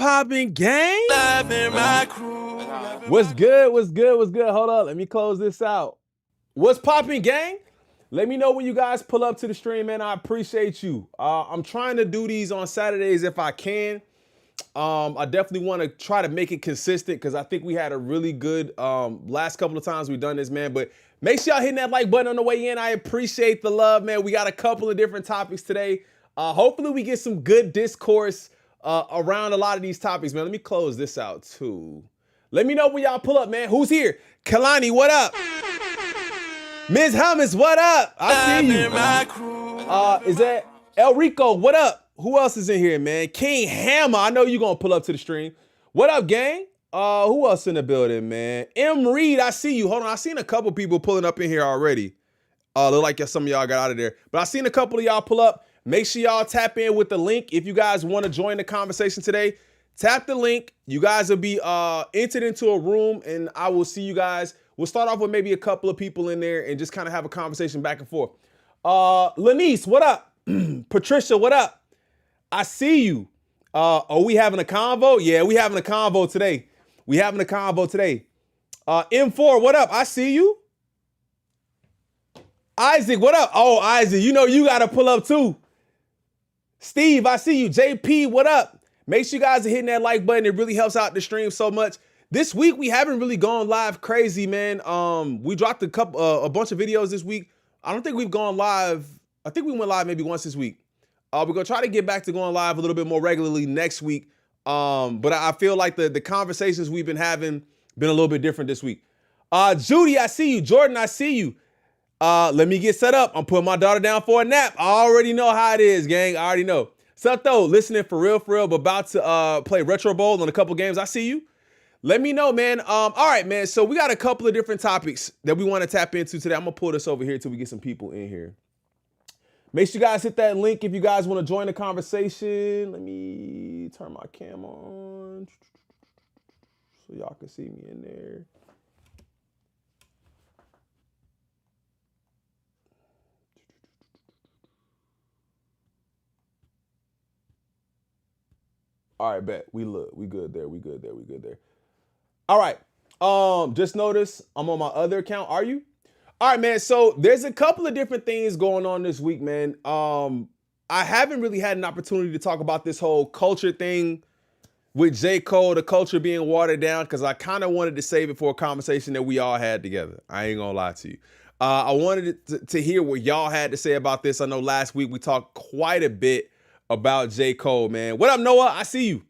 poppin', gang? What's good? What's good? What's good? Hold up. Let me close this out. What's poppin', gang? Let me know when you guys pull up to the stream, man. I appreciate you. I'm trying to do these on Saturdays if I can. I definitely want to try to make it consistent because I think we had a really good last couple of times we've done this, man. But make sure y'all hitting that like button on the way in. I appreciate the love, man. We got a couple of different topics today. Hopefully we get some good discourse around a lot of these topics, man. Let me close this out too. Let me know when y'all pull up, man. Who's here? Kalani, what up? Ms. Hummus, what up? I see you. Is that El Rico? What up? Who else is in here, man? King Hammer, I know you're gonna pull up to the stream. What up, gang? Who else in the building, man? M. Reed, I see you. Hold on, I seen a couple people pulling up in here already. Look like some of y'all got out of there. But I seen a couple of y'all pull up. Make sure y'all tap in with the link if you guys want to join the conversation today. Tap the link. You guys will be entered into a room, and I will see you guys. We'll start off with maybe a couple of people in there and just kind of have a conversation back and forth. Lanice, what up? Patricia, what up? I see you. Are we having a convo? Yeah, we having a convo today. We having a convo today. M4, what up? I see you. Isaac, what up? Oh, Isaac, you know you got to pull up too. Steve, I see you. JP, what up? Make sure you guys are hitting that like button. It really helps out the stream so much. This week, we haven't really gone live crazy, man. We dropped a bunch of videos this week. I don't think we've gone live. I think we went live maybe once this week. We're going to try to get back to going live a little bit more regularly next week. But I feel like the conversations we've been having been a little bit different this week. Judy, I see you. Jordan, I see you. Let me get set up. I'm putting my daughter down for a nap. I already know how it is, gang. I already know. Sutho, listening for real, but about to play Retro Bowl on a couple games. I see you. Let me know, man. All right, man. So we got a couple of different topics that we want to tap into today. I'm going to pull this over here till we get some people in here. Make sure you guys hit that link if you guys want to join the conversation. Let me turn my cam on so y'all can see me in there. All right, bet. We good there. We good there. All right. Just notice I'm on my other account. Are you? All right, man. So there's a couple of different things going on this week, man. I haven't really had an opportunity to talk about this whole culture thing with J.Cole, the culture being watered down, because I kind of wanted to save it for a conversation that we all had together. I ain't gonna lie to you. I wanted to hear what y'all had to say about this. I know last week we talked quite a bit about J.Cole, man. What up, Noah? I see you.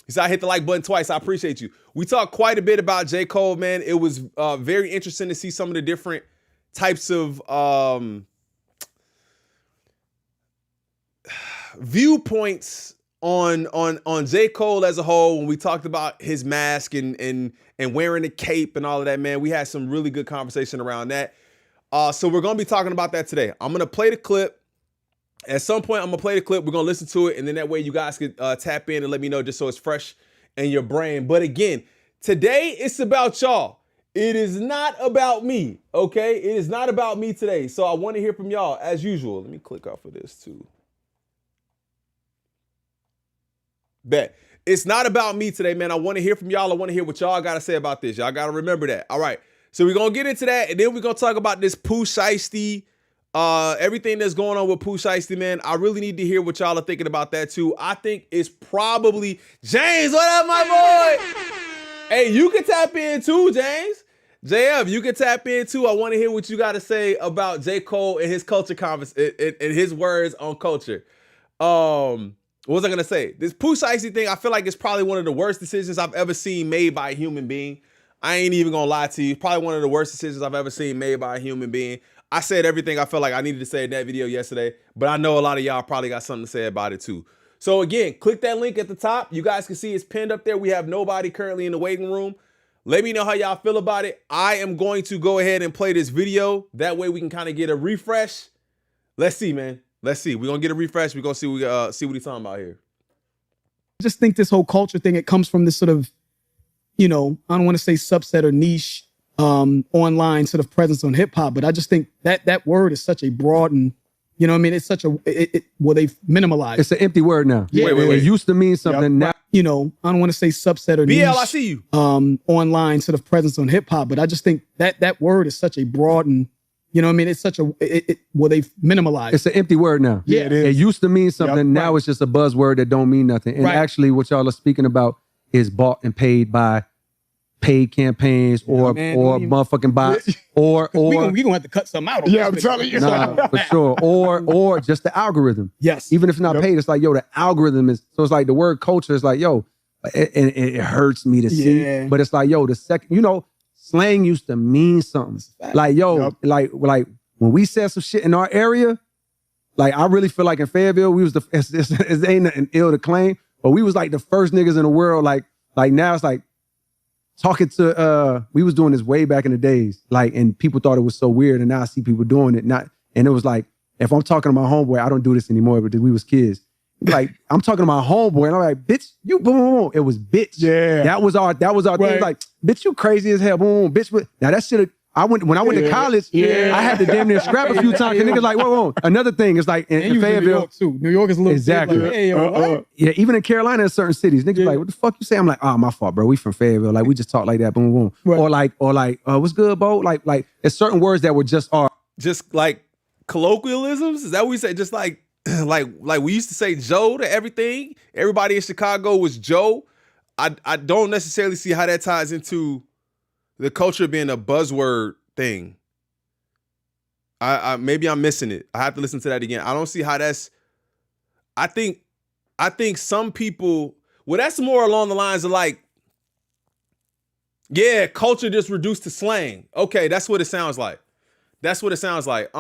He said I hit the like button twice. I appreciate you. We talked quite a bit about J.Cole, man. It was very interesting to see some of the different types of viewpoints on J.Cole as a whole. When we talked about his mask and wearing the cape and all of that, man, we had some really good conversation around that. So we're going to be talking about that today. I'm going to play the clip. At some point, I'm going to play the clip. We're going to listen to it. And then that way you guys could tap in and let me know just so it's fresh in your brain. But again, today it's about y'all. It is not about me, okay? It is not about me today. So I want to hear from y'all as usual. Let me click off of this too. Bet. It's not about me today, man. I want to hear from y'all. I want to hear what y'all got to say about this. Y'all got to remember that. All right. So we're going to get into that. And then we're going to talk about this Pooh Shiesty, everything that's going on with Pooh Shiesty, man. I really need to hear what y'all are thinking about that too. I think it's probably James. What up, my boy? Hey, you can tap in too, James. JF, you can tap in too. I want to hear what you got to say about J. Cole and his culture and his words on culture. What was I gonna say? This Pooh Shiesty thing, I feel like it's probably one of the worst decisions I've ever seen made by a human being. I ain't even gonna lie to you. Probably one of the worst decisions I've ever seen made by a human being. I said everything I felt like I needed to say in that video yesterday, but I know a lot of y'all probably got something to say about it too. So again, click that link at the top. You guys can see it's pinned up there. We have nobody currently in the waiting room. Let me know how y'all feel about it. I am going to go ahead and play this video. That way we can kind of get a refresh. Let's see, man. Let's see. We're going to get a refresh. We're going to see what he's talking about here. I just think this whole culture thing, it comes from this sort of, you know, I don't want to say subset or niche online sort of presence on hip hop, but I just think that that word is such a broad and You know what I mean? It's such a, well, they've minimalized. It's an empty word now. Yeah. It used to mean something. Now, you know, I don't want to say subset or BL, niche, I see you. online sort of presence on hip hop, but I just think that word is such a broad and, you know what I mean? It's such a, well, they've minimalized. it's an empty word now. Yeah, it is. It used to mean something. Now it's just a buzzword that don't mean nothing. And actually what y'all are speaking about is bought and paid by paid campaigns or motherfucking bots or we gonna have to cut something out. Yeah, I'm telling you. nah, for sure. Or just the algorithm. Yes. Even if it's not paid, it's like, yo, the algorithm is, so it's like the word culture is like, yo, it hurts me to see. But it's like, yo, the second, you know, slang used to mean something. Like, yo, like when we said some shit in our area, like I really feel like in Fayetteville, we was it ain't nothing ill to claim, but we was like the first niggas in the world. Like now it's like, talking to, we was doing this way back in the days, like, and people thought it was so weird, and now I see people doing it. And it was like, if I'm talking to my homeboy, I don't do this anymore, but we was kids. Like, I'm talking to my homeboy, and I'm like, bitch, you boom, boom, boom. It was bitch. Yeah. That was our thing. Like, bitch, you crazy as hell, boom, boom, bitch. Now that shit, when I went to college, I had to damn near scrap a few times. And niggas like, whoa. Another thing is like in Fayetteville. New York too. New York is a little exactly. Like, hey, what? Yeah, even in Carolina, in certain cities, niggas like, what the fuck you say? I'm like, oh, my fault, bro. We from Fayetteville. Like, we just talk like that, boom, boom. Right. Or like, what's good, Bo? Like, it's certain words that were just Just like colloquialisms. Is that what we say? Just like we used to say Joe to everything. Everybody in Chicago was Joe. I don't necessarily see how that ties into the culture being a buzzword thing. I maybe I'm missing it. I have to listen to that again. I don't see how that's. I think some people. Well, that's more along the lines of like, yeah, culture just reduced to slang. Okay, that's what it sounds like. That's what it sounds like.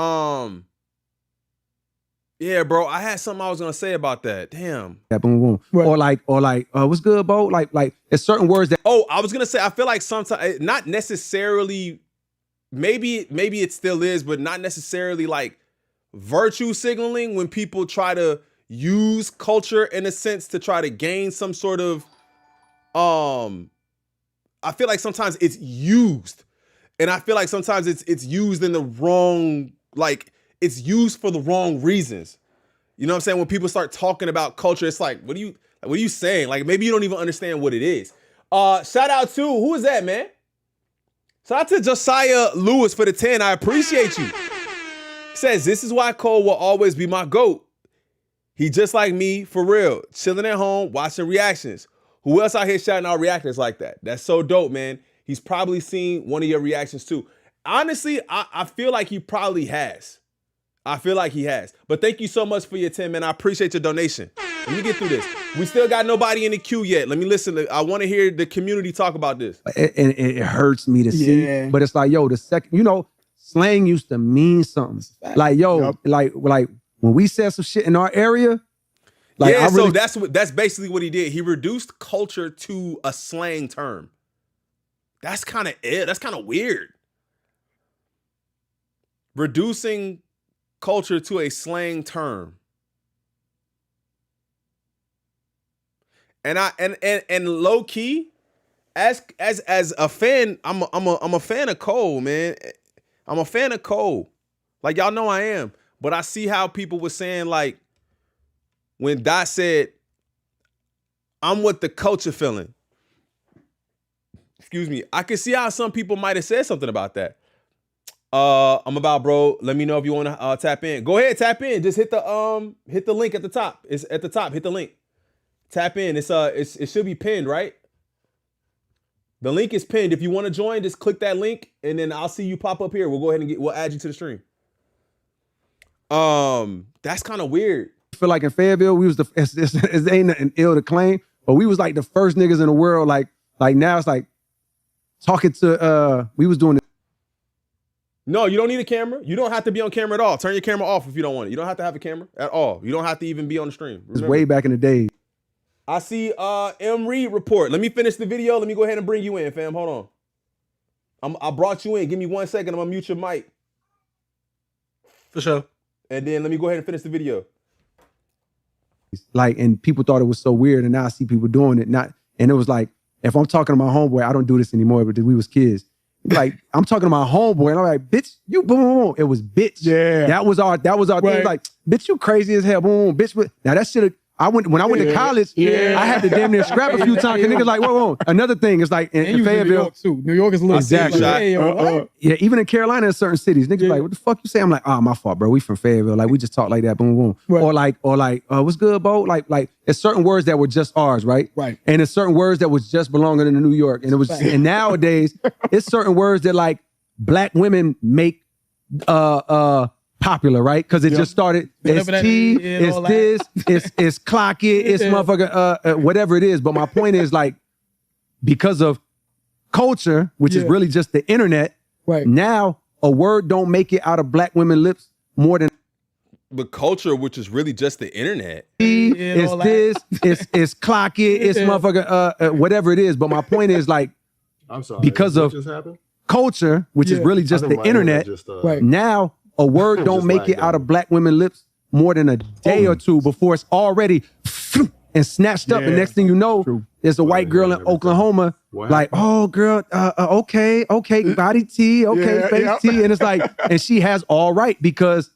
Yeah, bro. I had something I was gonna say about that. Damn. Yeah, boom, boom. Right. Or like, what's good, Bo? Like, it's certain words that. Oh, I was gonna say. I feel like sometimes, not necessarily. Maybe it still is, but not necessarily like virtue signaling when people try to use culture in a sense to try to gain some sort of, I feel like sometimes it's used, and I feel like sometimes it's used in the wrong, like it's used for the wrong reasons. You know what I'm saying? When people start talking about culture, it's like, what are you saying? Like maybe you don't even understand what it is. Shout out to, who is that, man? Shout out to Josiah Lewis for the 10. I appreciate you. He says, this is why Cole will always be my GOAT. He just like me, for real. Chilling at home, watching reactions. Who else out here shouting out reactors like that? That's so dope, man. He's probably seen one of your reactions too. Honestly, I feel like he probably has. I feel like he has. But thank you so much for your 10, man. I appreciate your donation. Let me get through this. We still got nobody in the queue yet. Let me listen. I want to hear the community talk about this. And it hurts me to see. But it's like, yo, the second, you know, slang used to mean something. Like, yo, like when we said some shit in our area. Like, yeah, so that's basically what he did. He reduced culture to a slang term. That's kind of weird. Reducing culture to a slang term. And low key, as a fan, I'm a fan of Cole, man. I'm a fan of Cole. Like y'all know I am. But I see how people were saying, like, when Dot said, I'm with the culture feeling. Excuse me. I can see how some people might have said something about that. I'm about, bro. Let me know if you want to tap in. Go ahead, tap in. Just hit the link at the top. It's at the top. Hit the link. Tap in. It should be pinned, right? The link is pinned. If you want to join, just click that link, and then I'll see you pop up here. We'll go ahead and we'll add you to the stream. That's kind of weird. I feel like in Fayetteville, we was it ain't nothing ill to claim, but we was like the first niggas in the world. Like now it's like talking to we was doing this. No, you don't need a camera. You don't have to be on camera at all. Turn your camera off if you don't want it. You don't have to have a camera at all. You don't have to even be on the stream. It's way back in the day. I see M. Reed report. Let me finish the video. Let me go ahead and bring you in, fam. Hold on. I brought you in. Give me 1 second. I'm gonna mute your mic. For sure. And then let me go ahead and finish the video. Like, and people thought it was so weird, and now I see people doing it. And it was like, if I'm talking to my homeboy, I don't do this anymore, but we was kids. like I'm talking to my homeboy, and I'm like, bitch, you boom, boom, boom. It was bitch. Yeah. That was our thing. Like, bitch, you crazy as hell. Boom, boom, bitch. Now that shit. When I went to college, I had to damn near scrap a few times. Cause niggas like, whoa. Another thing is like in New Fayetteville. York too. New York is a little Exactly. like, hey, what? Yeah, even in Carolina, in certain cities, niggas like, what the fuck you say? I'm like, my fault, bro. We from Fayetteville. Like, we just talk like that. Boom, boom. Right. Or like, what's good, Bo? Like, it's certain words that were just ours, right? Right. And it's certain words that was just belonging in New York. And it was, and nowadays, it's certain words that like black women make popular, right? Because it just started. It's tea, it's this, it's clock it, it's motherfucker, whatever it is. But my point is like, because of culture, which is really just the internet, right? Now a word don't make it out of black women's lips more than the culture, which is really just the internet. It's this, it's clock it, it's motherfucker, whatever it is. But my point is like, I'm sorry, because of culture, which is really just the internet, right? Now a word don't make it out of black women's lips more than a day or two before it's already and snatched up. And next thing you know, there's a white girl in Oklahoma, like, oh girl, okay, body tea, face tea. And it's like, and she has all right because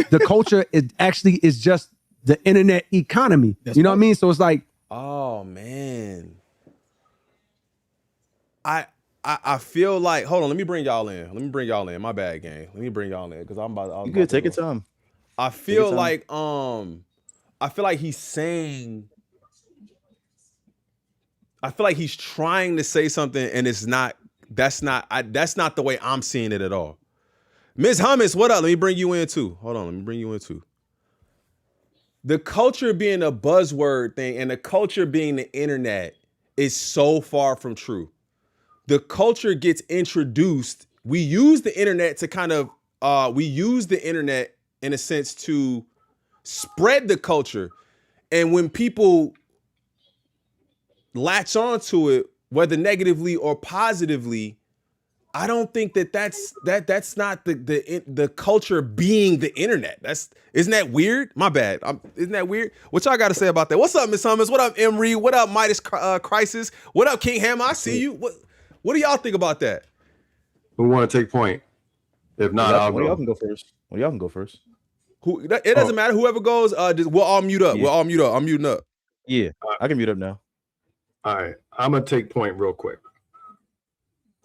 the culture is just the internet economy. You know what I mean? So it's like, oh man. I feel like, hold on, let me bring y'all in. My bad, gang. Let me bring y'all in because I'm about. You good? Take your time. I feel like he's saying. I feel like he's trying to say something, and it's not. That's not the way I'm seeing it at all. Ms. Hummus, what up? Let me bring you in too. Hold on, let me bring you in too. The culture being a buzzword thing, and the culture being the internet, is so far from true. The culture gets introduced. We use the internet to kind of, we use the internet in a sense to spread the culture. And when people latch onto it, whether negatively or positively, I don't think that's not the culture being the internet. Isn't that weird? My bad. Isn't that weird? What y'all got to say about that? What's up, Miss Hummus? What up, Emery? What up, Midas Crisis? What up, King Hammer? I see you. What do y'all think about that? Who want to take point? If not, I'll go. Y'all can go first. Well, y'all can go first. It doesn't matter. Whoever goes, we'll all mute up. Yeah. We'll all mute up. I'm muting up. Yeah, I can mute up now. All right, I'm gonna take point real quick.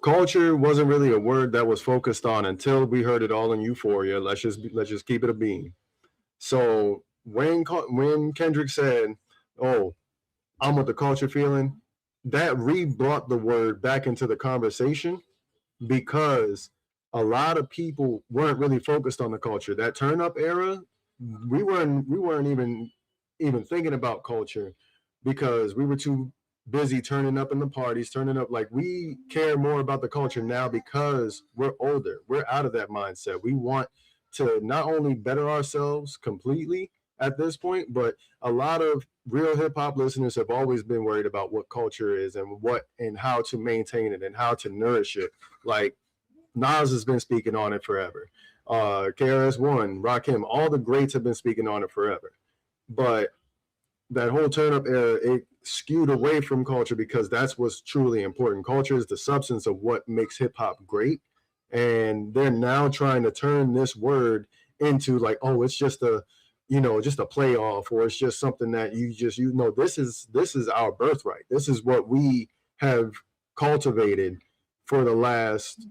Culture wasn't really a word that was focused on until we heard it all in Euphoria. Let's just keep it a bean. So when Kendrick said, "Oh, I'm with the culture feeling," that brought the word back into the conversation because a lot of people weren't really focused on the culture. That turn up era, we weren't even thinking about culture because we were too busy turning up in the parties, turning up. Like, we care more about the culture now because we're older. We're out of that mindset. We want to not only better ourselves completely at this point, but a lot of real hip hop listeners have always been worried about what culture is and how to maintain it and how to nourish it. Like, Nas has been speaking on it forever. KRS-One, Rakim, all the greats have been speaking on it forever. But that whole turn up era, it skewed away from culture because that's what's truly important. Culture is the substance of what makes hip hop great. And they're now trying to turn this word into like, oh, it's just a playoff, or it's just something that this is our birthright. This is what we have cultivated for the last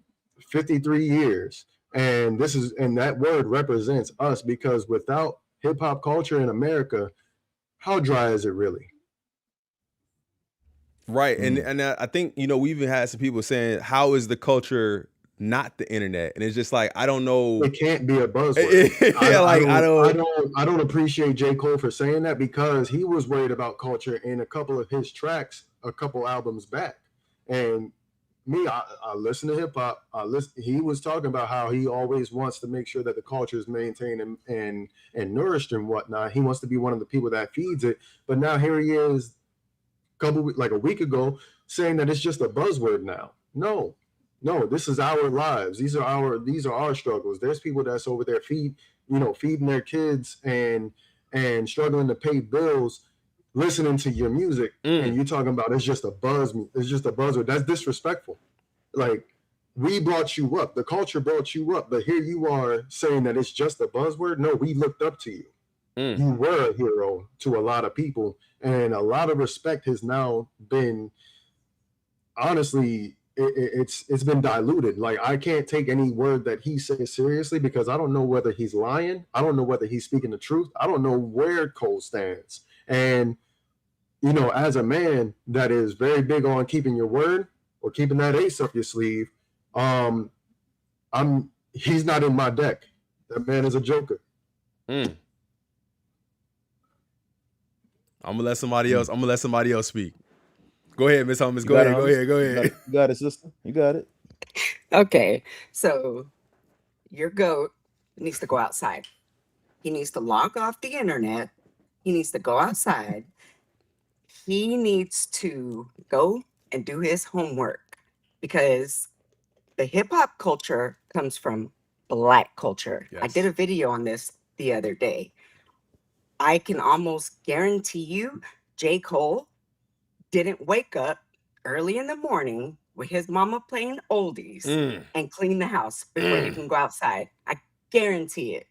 53 years. And that word represents us, because without hip hop culture in America, how dry is it really? Right. And I think, we even had some people saying, how is the culture not the internet? And it's just like, I don't know. It can't be a buzzword. I don't appreciate J.Cole for saying that, because he was worried about culture in a couple of his tracks, a couple albums back. And me, I listen to hip hop. He was talking about how he always wants to make sure that the culture is maintained and nourished and whatnot. He wants to be one of the people that feeds it. But now here he is, a week ago, saying that it's just a buzzword now. No, this is our lives. These are our struggles. There's people that's over there feeding their kids and struggling to pay bills, listening to your music, and you talking about it's just a buzzword. That's disrespectful. Like, we brought you up. The culture brought you up. But here you are saying that it's just a buzzword. No, we looked up to you. You were a hero to a lot of people. And a lot of respect has now been, honestly, it's been diluted. Like, I can't take any word that he says seriously because I don't know whether he's lying. I don't know whether he's speaking the truth. I don't know where Cole stands. And, you know, as a man that is very big on keeping your word or keeping that ace up your sleeve, he's not in my deck. That man is a joker. I'm gonna let somebody else speak. Go ahead, Miss Holmes. Go ahead. You got it, sister. You got it. Okay, so your goat needs to go outside. He needs to log off the internet. He needs to go outside. He needs to go and do his homework because the hip hop culture comes from Black culture. Yes. I did a video on this the other day. I can almost guarantee you J.Cole didn't wake up early in the morning with his mama playing oldies and clean the house before he can go outside. I guarantee it.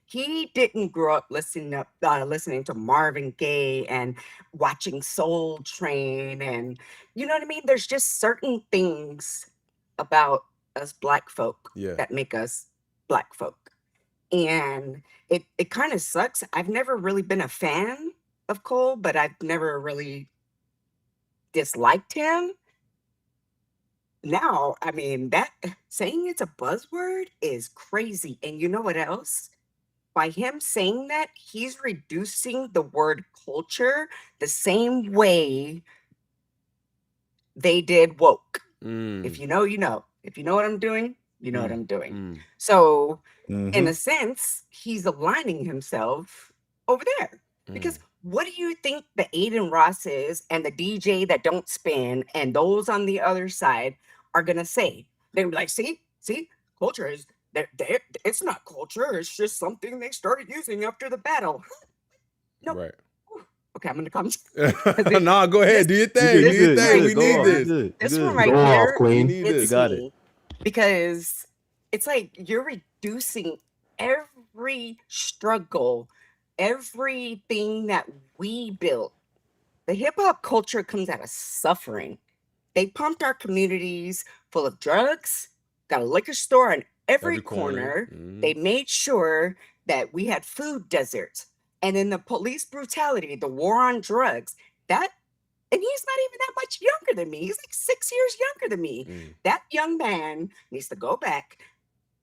He didn't grow up listening to Marvin Gaye and watching Soul Train, and you know what I mean? There's just certain things about us Black folk that make us Black folk. And it kind of sucks. I've never really been a fan of Cole, but I've never really disliked him. Now, I mean, that saying it's a buzzword is crazy. And you know what else? By him saying that, he's reducing the word culture the same way they did woke. If you know, you know. If you know what I'm doing, you know what I'm doing. So, in a sense, he's aligning himself over there. Because what do you think the Aiden Rosses and the DJ that don't spin and those on the other side are going to say? They're like, see, culture is, it's not culture. It's just something they started using after the battle. No. Right. Okay, I'm going to come. No, go ahead. Do your thing. We need this. This one right here, we need this. You got it. Because it's like you're reducing every struggle, everything that we built. The hip hop culture comes out of suffering. They pumped our communities full of drugs, got a liquor store on every corner. They made sure that we had food deserts. And then the police brutality, the war on drugs, and he's not even that much younger than me. He's like 6 years younger than me. That young man needs to go back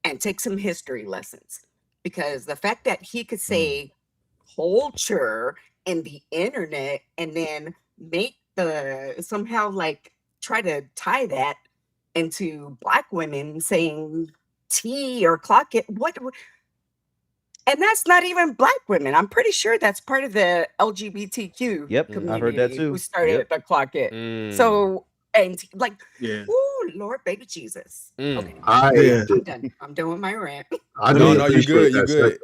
and take some history lessons. Because the fact that he could say culture and the internet and then make somehow like try to tie that into Black women saying tea or clock it. What? And that's not even Black women. I'm pretty sure that's part of the LGBTQ community. I've heard that too. Who started the clock it. So, and like, oh, Lord, baby Jesus. Okay. I'm done with my rant. No, you good. You good.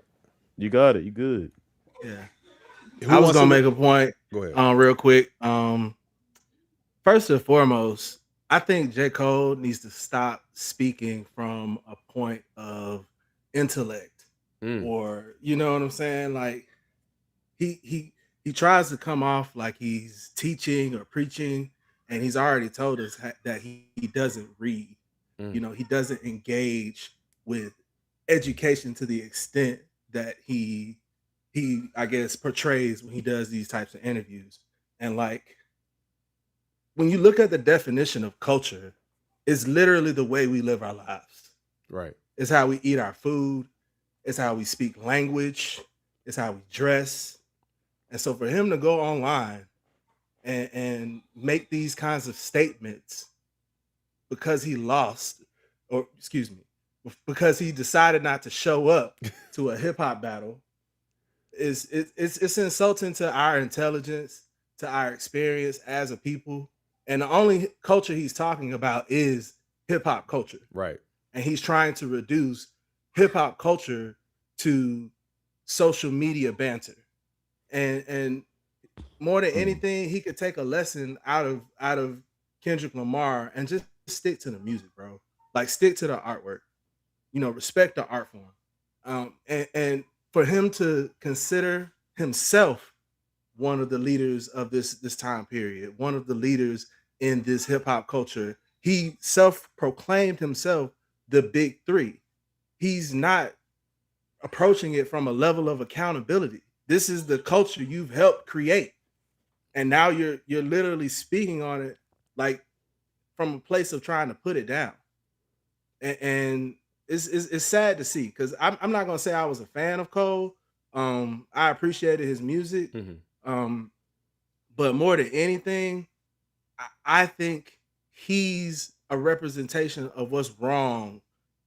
You got it. You good. Yeah. Who I was wants gonna to- make a point. Go ahead. Real quick. First and foremost, I think J. Cole needs to stop speaking from a point of intellect. Or you know what I'm saying? Like he tries to come off like he's teaching or preaching, and he's already told us that he doesn't read. You know, he doesn't engage with education to the extent that he I guess portrays when he does these types of interviews. And like when you look at the definition of culture, it's literally the way we live our lives. Right. It's how we eat our food. It's how we speak language. It's how we dress. And so for him to go online and make these kinds of statements because he lost, or excuse me, because he decided not to show up to a hip hop battle, it's insulting to our intelligence, to our experience as a people. And the only culture he's talking about is hip hop culture. Right. And he's trying to reduce hip hop culture to social media banter. And more than anything, he could take a lesson out of Kendrick Lamar and just stick to the music, bro. Like, stick to the artwork. You know, respect the art form. And for him to consider himself one of the leaders of this time period, one of the leaders in this hip hop culture, he self-proclaimed himself the big three. He's not approaching it from a level of accountability. This is the culture you've helped create, and now you're literally speaking on it like from a place of trying to put it down. And it's sad to see, because I'm not gonna say I was a fan of Cole. I appreciated his music, but more than anything, I think he's a representation of what's wrong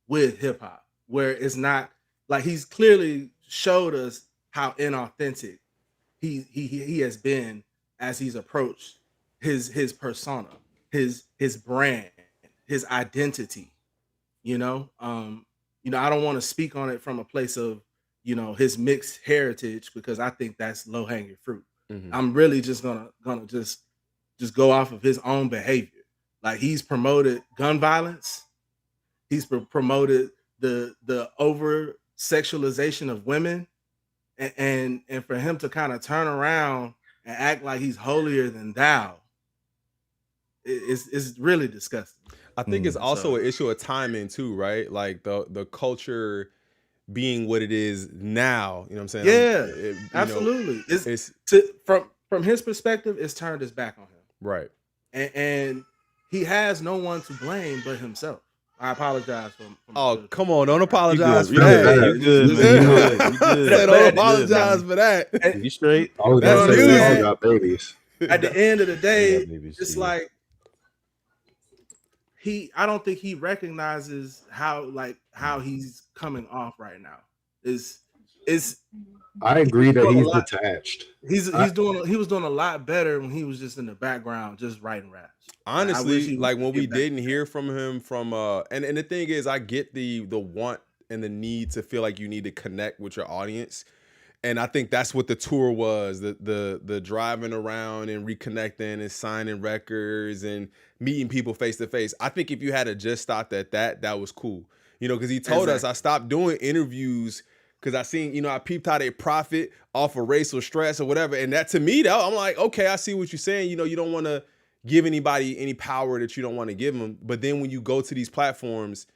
with hip hop, where it's not like he's clearly showed us how inauthentic he has been as he's approached his persona, his brand, his identity. I don't want to speak on it from a place of his mixed heritage, because I think that's low hanging fruit. I'm really just gonna just go off of his own behavior. Like, he's promoted gun violence, he's promoted the over sexualization of women, and for him to kind of turn around and act like he's holier than thou, it's really disgusting. I think it's also an issue of timing too, right? Like the culture being what it is now. You know what I'm saying? Yeah, absolutely. From his perspective, it's turned his back on him. Right. And he has no one to blame but himself. I apologize for come on, don't apologize for that. that. You good, man. You good. Don't apologize for that. You straight? I was gonna say we all got babies. At the end of the day, it's like I don't think he recognizes how he's coming off right now. I agree that he's detached. He was doing a lot better when he was just in the background, just writing raps. Honestly, like when we didn't hear from him and the thing is, I get the want and the need to feel like you need to connect with your audience. And I think that's what the tour was, the driving around and reconnecting and signing records and meeting people face to face. I think if you had just stopped at that was cool. Because he told us, I stopped doing interviews because I seen, I peeped how they profit off of racial stress or whatever. And that, to me, I'm like, okay, I see what you're saying. You don't want to give anybody any power that you don't want to give them. But then when you go to these platforms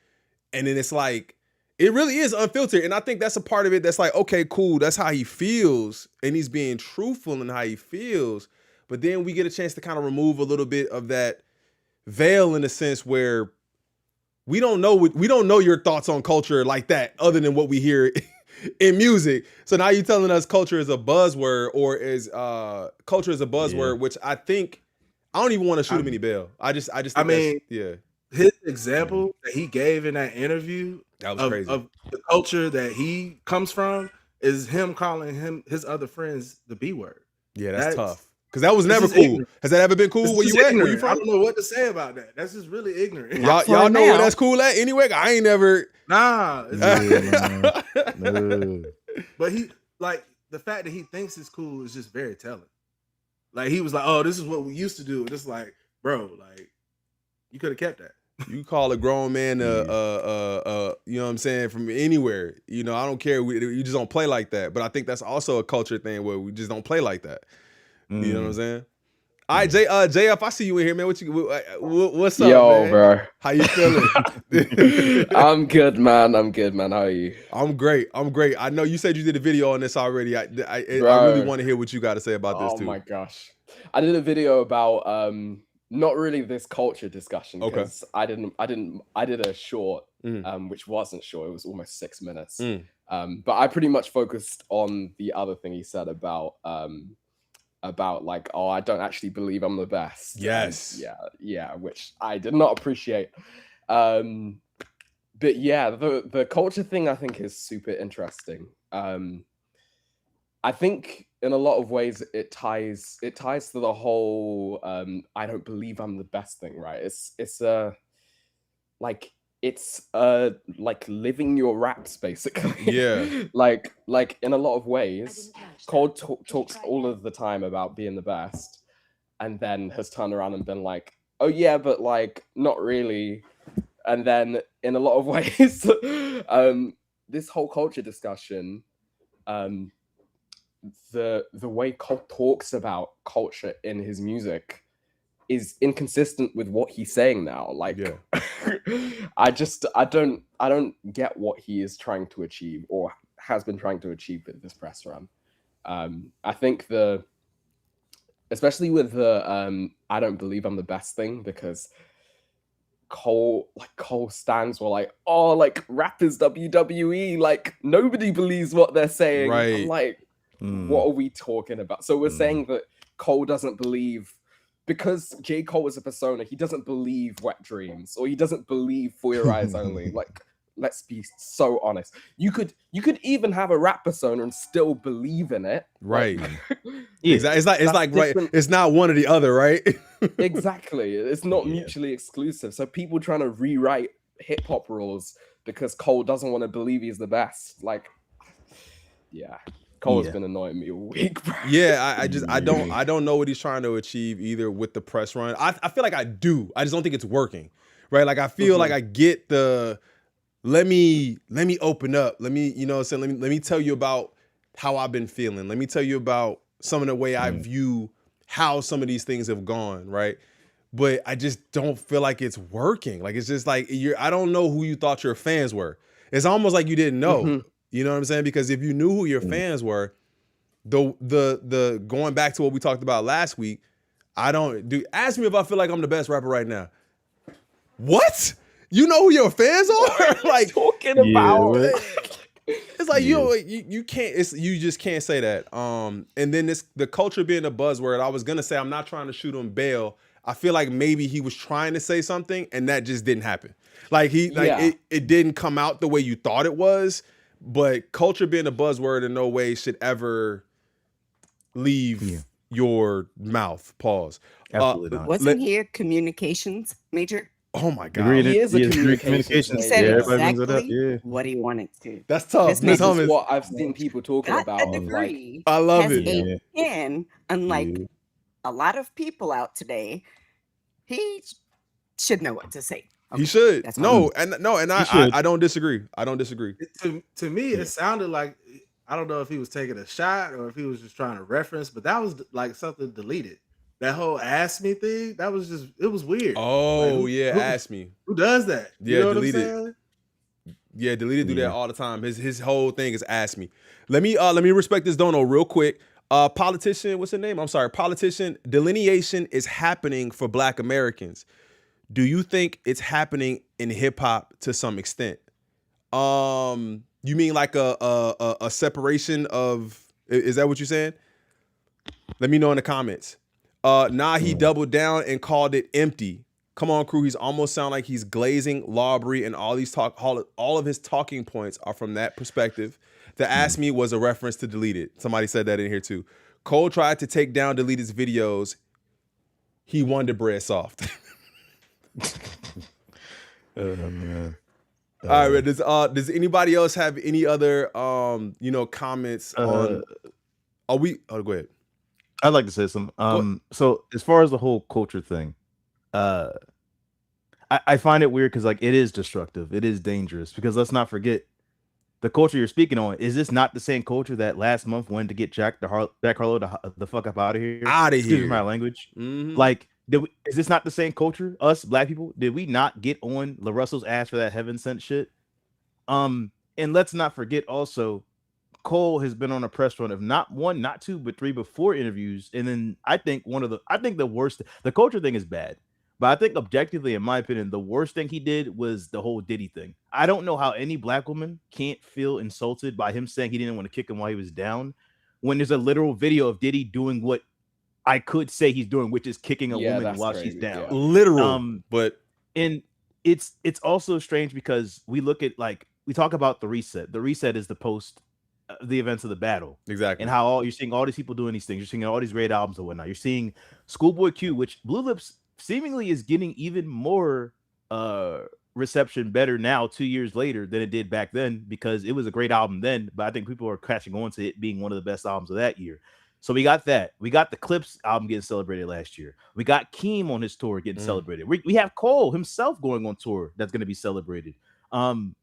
and then it's like, it really is unfiltered. And I think that's a part of it that's like, okay, cool. That's how he feels. And he's being truthful in how he feels. But then we get a chance to kind of remove a little bit of that veil, in a sense where we don't know your thoughts on culture like that, other than what we hear in music. So now you're telling us culture is a buzzword, or is culture is a buzzword, which I think I don't even want to shoot him any bail. I just think his example that he gave in that interview that was crazy. Of the culture that he comes from is him calling his other friends the B word. Yeah, that's tough. Because that was never cool. Ignorant. Has that ever been cool? Where you at? Where you from? I don't know what to say about that. That's just really ignorant. Y'all know where that's cool at anyway? I ain't never. Nah. No. But he, like, the fact that he thinks it's cool is just very telling. Like, he was like, oh, this is what we used to do. Just like, bro, like, you could have kept that. You call a grown man, you know what I'm saying, from anywhere. I don't care. You just don't play like that. But I think that's also a culture thing where we just don't play like that. You know what I'm saying? All right, JF, I see you in here, man. What's up, man? Bro. How you feeling? I'm good, man. How are you? I'm great. I know you said you did a video on this already. I really want to hear what you got to say about this too. Oh my gosh. I did a video about not really this culture discussion, because I did a short, which wasn't short. It was almost 6 minutes. But I pretty much focused on the other thing he said about like, oh, I don't actually believe I'm the best. Yes. Yeah, which I did not appreciate. But yeah, the culture thing I think is super interesting. I think in a lot of ways it ties to the whole I don't believe I'm the best thing, right? It's like living your raps, basically. Yeah. like in a lot of ways, Cole talks all of the time about being the best, and then has turned around and been like, oh yeah, but like not really. And then in a lot of ways, this whole culture discussion, the way Cole talks about culture in his music is inconsistent with what he's saying now. Like, I don't get what he is trying to achieve or has been trying to achieve with this press run. I think especially with the I don't believe I'm the best thing, because Cole stands were like, oh, like rap is WWE, like nobody believes what they're saying. Right. I'm like, what are we talking about? So we're saying that Cole doesn't believe, because J. Cole is a persona, he doesn't believe Wet Dreams, or he doesn't believe For Your Eyes Only. Like, let's be so honest. You could even have a rap persona and still believe in it. Right. Like, it's like right. It's not one or the other, right? Exactly. It's not mutually exclusive. So people trying to rewrite hip hop rules because Cole doesn't want to believe he's the best. Like, yeah. Cole's been annoying me all week, bro. Yeah, I don't know what he's trying to achieve either with the press run. I feel like I do. I just don't think it's working. Right? Like I feel like I get the let me open up. Let me, you know what I'm saying? Let me tell you about how I've been feeling. Let me tell you about some of the way I view how some of these things have gone, right? But I just don't feel like it's working. Like it's just like I don't know who you thought your fans were. It's almost like you didn't know. You know what I'm saying? Because if you knew who your fans were, the going back to what we talked about last week, ask me if I feel like I'm the best rapper right now. What? You know who your fans are? Like talking about it's like you can't, you just can't say that. And then the culture being a buzzword, I was gonna say I'm not trying to shoot on bail. I feel like maybe he was trying to say something and that just didn't happen. Like it didn't come out the way you thought it was. But culture being a buzzword in no way should ever leave your mouth. Pause. Absolutely not. Wasn't he a communications major? Oh my God. He is a communications. He said exactly what he wanted to. That's tough. This is what I've seen people talking about. A degree, I love has it. A pen, unlike a lot of people out today, he should know what to say. Okay, he should. That's I don't disagree. I don't disagree. To me, it sounded like, I don't know if he was taking a shot or if he was just trying to reference, but that was like something deleted. That whole "ask me" thing, that was just, it was weird. Oh, like, ask me. Who does that? Yeah, you know delete it. Yeah, deleted do that all the time. His whole thing is ask me. Let me respect this dono real quick. Politician, what's her name? I'm sorry, politician. Delineation is happening for Black Americans. Do you think it's happening in hip hop to some extent? You mean like a separation of? Is that what you're saying? Let me know in the comments. He doubled down and called it empty. Come on, crew. He's almost sound like he's glazing Lawbury, and all of his talking points are from that perspective. The ask me was a reference to Deleted. Somebody said that in here too. Cole tried to take down Deleted's videos. He wanted bread soft. Man. All right, does anybody else have any other comments on? Go ahead. I'd like to say something. So as far as the whole culture thing, I find it weird because like it is destructive, it is dangerous, because let's not forget the culture you're speaking on. Is this not the same culture that last month wanted to get Jack Harlow the fuck up out of here? Excuse my language. Like, is this not the same culture? Us Black people, did we not get on La Russell's ass for that heaven sent shit? And let's not forget also, Cole has been on a press run of not one, not two, but three, but four interviews. And then I think the worst, the culture thing is bad, but I think objectively, in my opinion, the worst thing he did was the whole Diddy thing. I don't know how any Black woman can't feel insulted by him saying he didn't want to kick him while he was down, when there's a literal video of Diddy doing what I could say he's doing, which is kicking a woman while she's down. Yeah. Literal. And it's also strange because we look at, like, we talk about the reset. The reset is the post the events of the battle. Exactly. And how you're seeing all these people doing these things. You're seeing all these great albums and whatnot. You're seeing Schoolboy Q, which Blue Lips seemingly is getting even more reception better now 2 years later than it did back then, because it was a great album then, but I think people are catching on to it being one of the best albums of that year. So we got that. We got the Clips album getting celebrated last year. We got Keem on his tour getting celebrated. We have Cole himself going on tour that's going to be celebrated.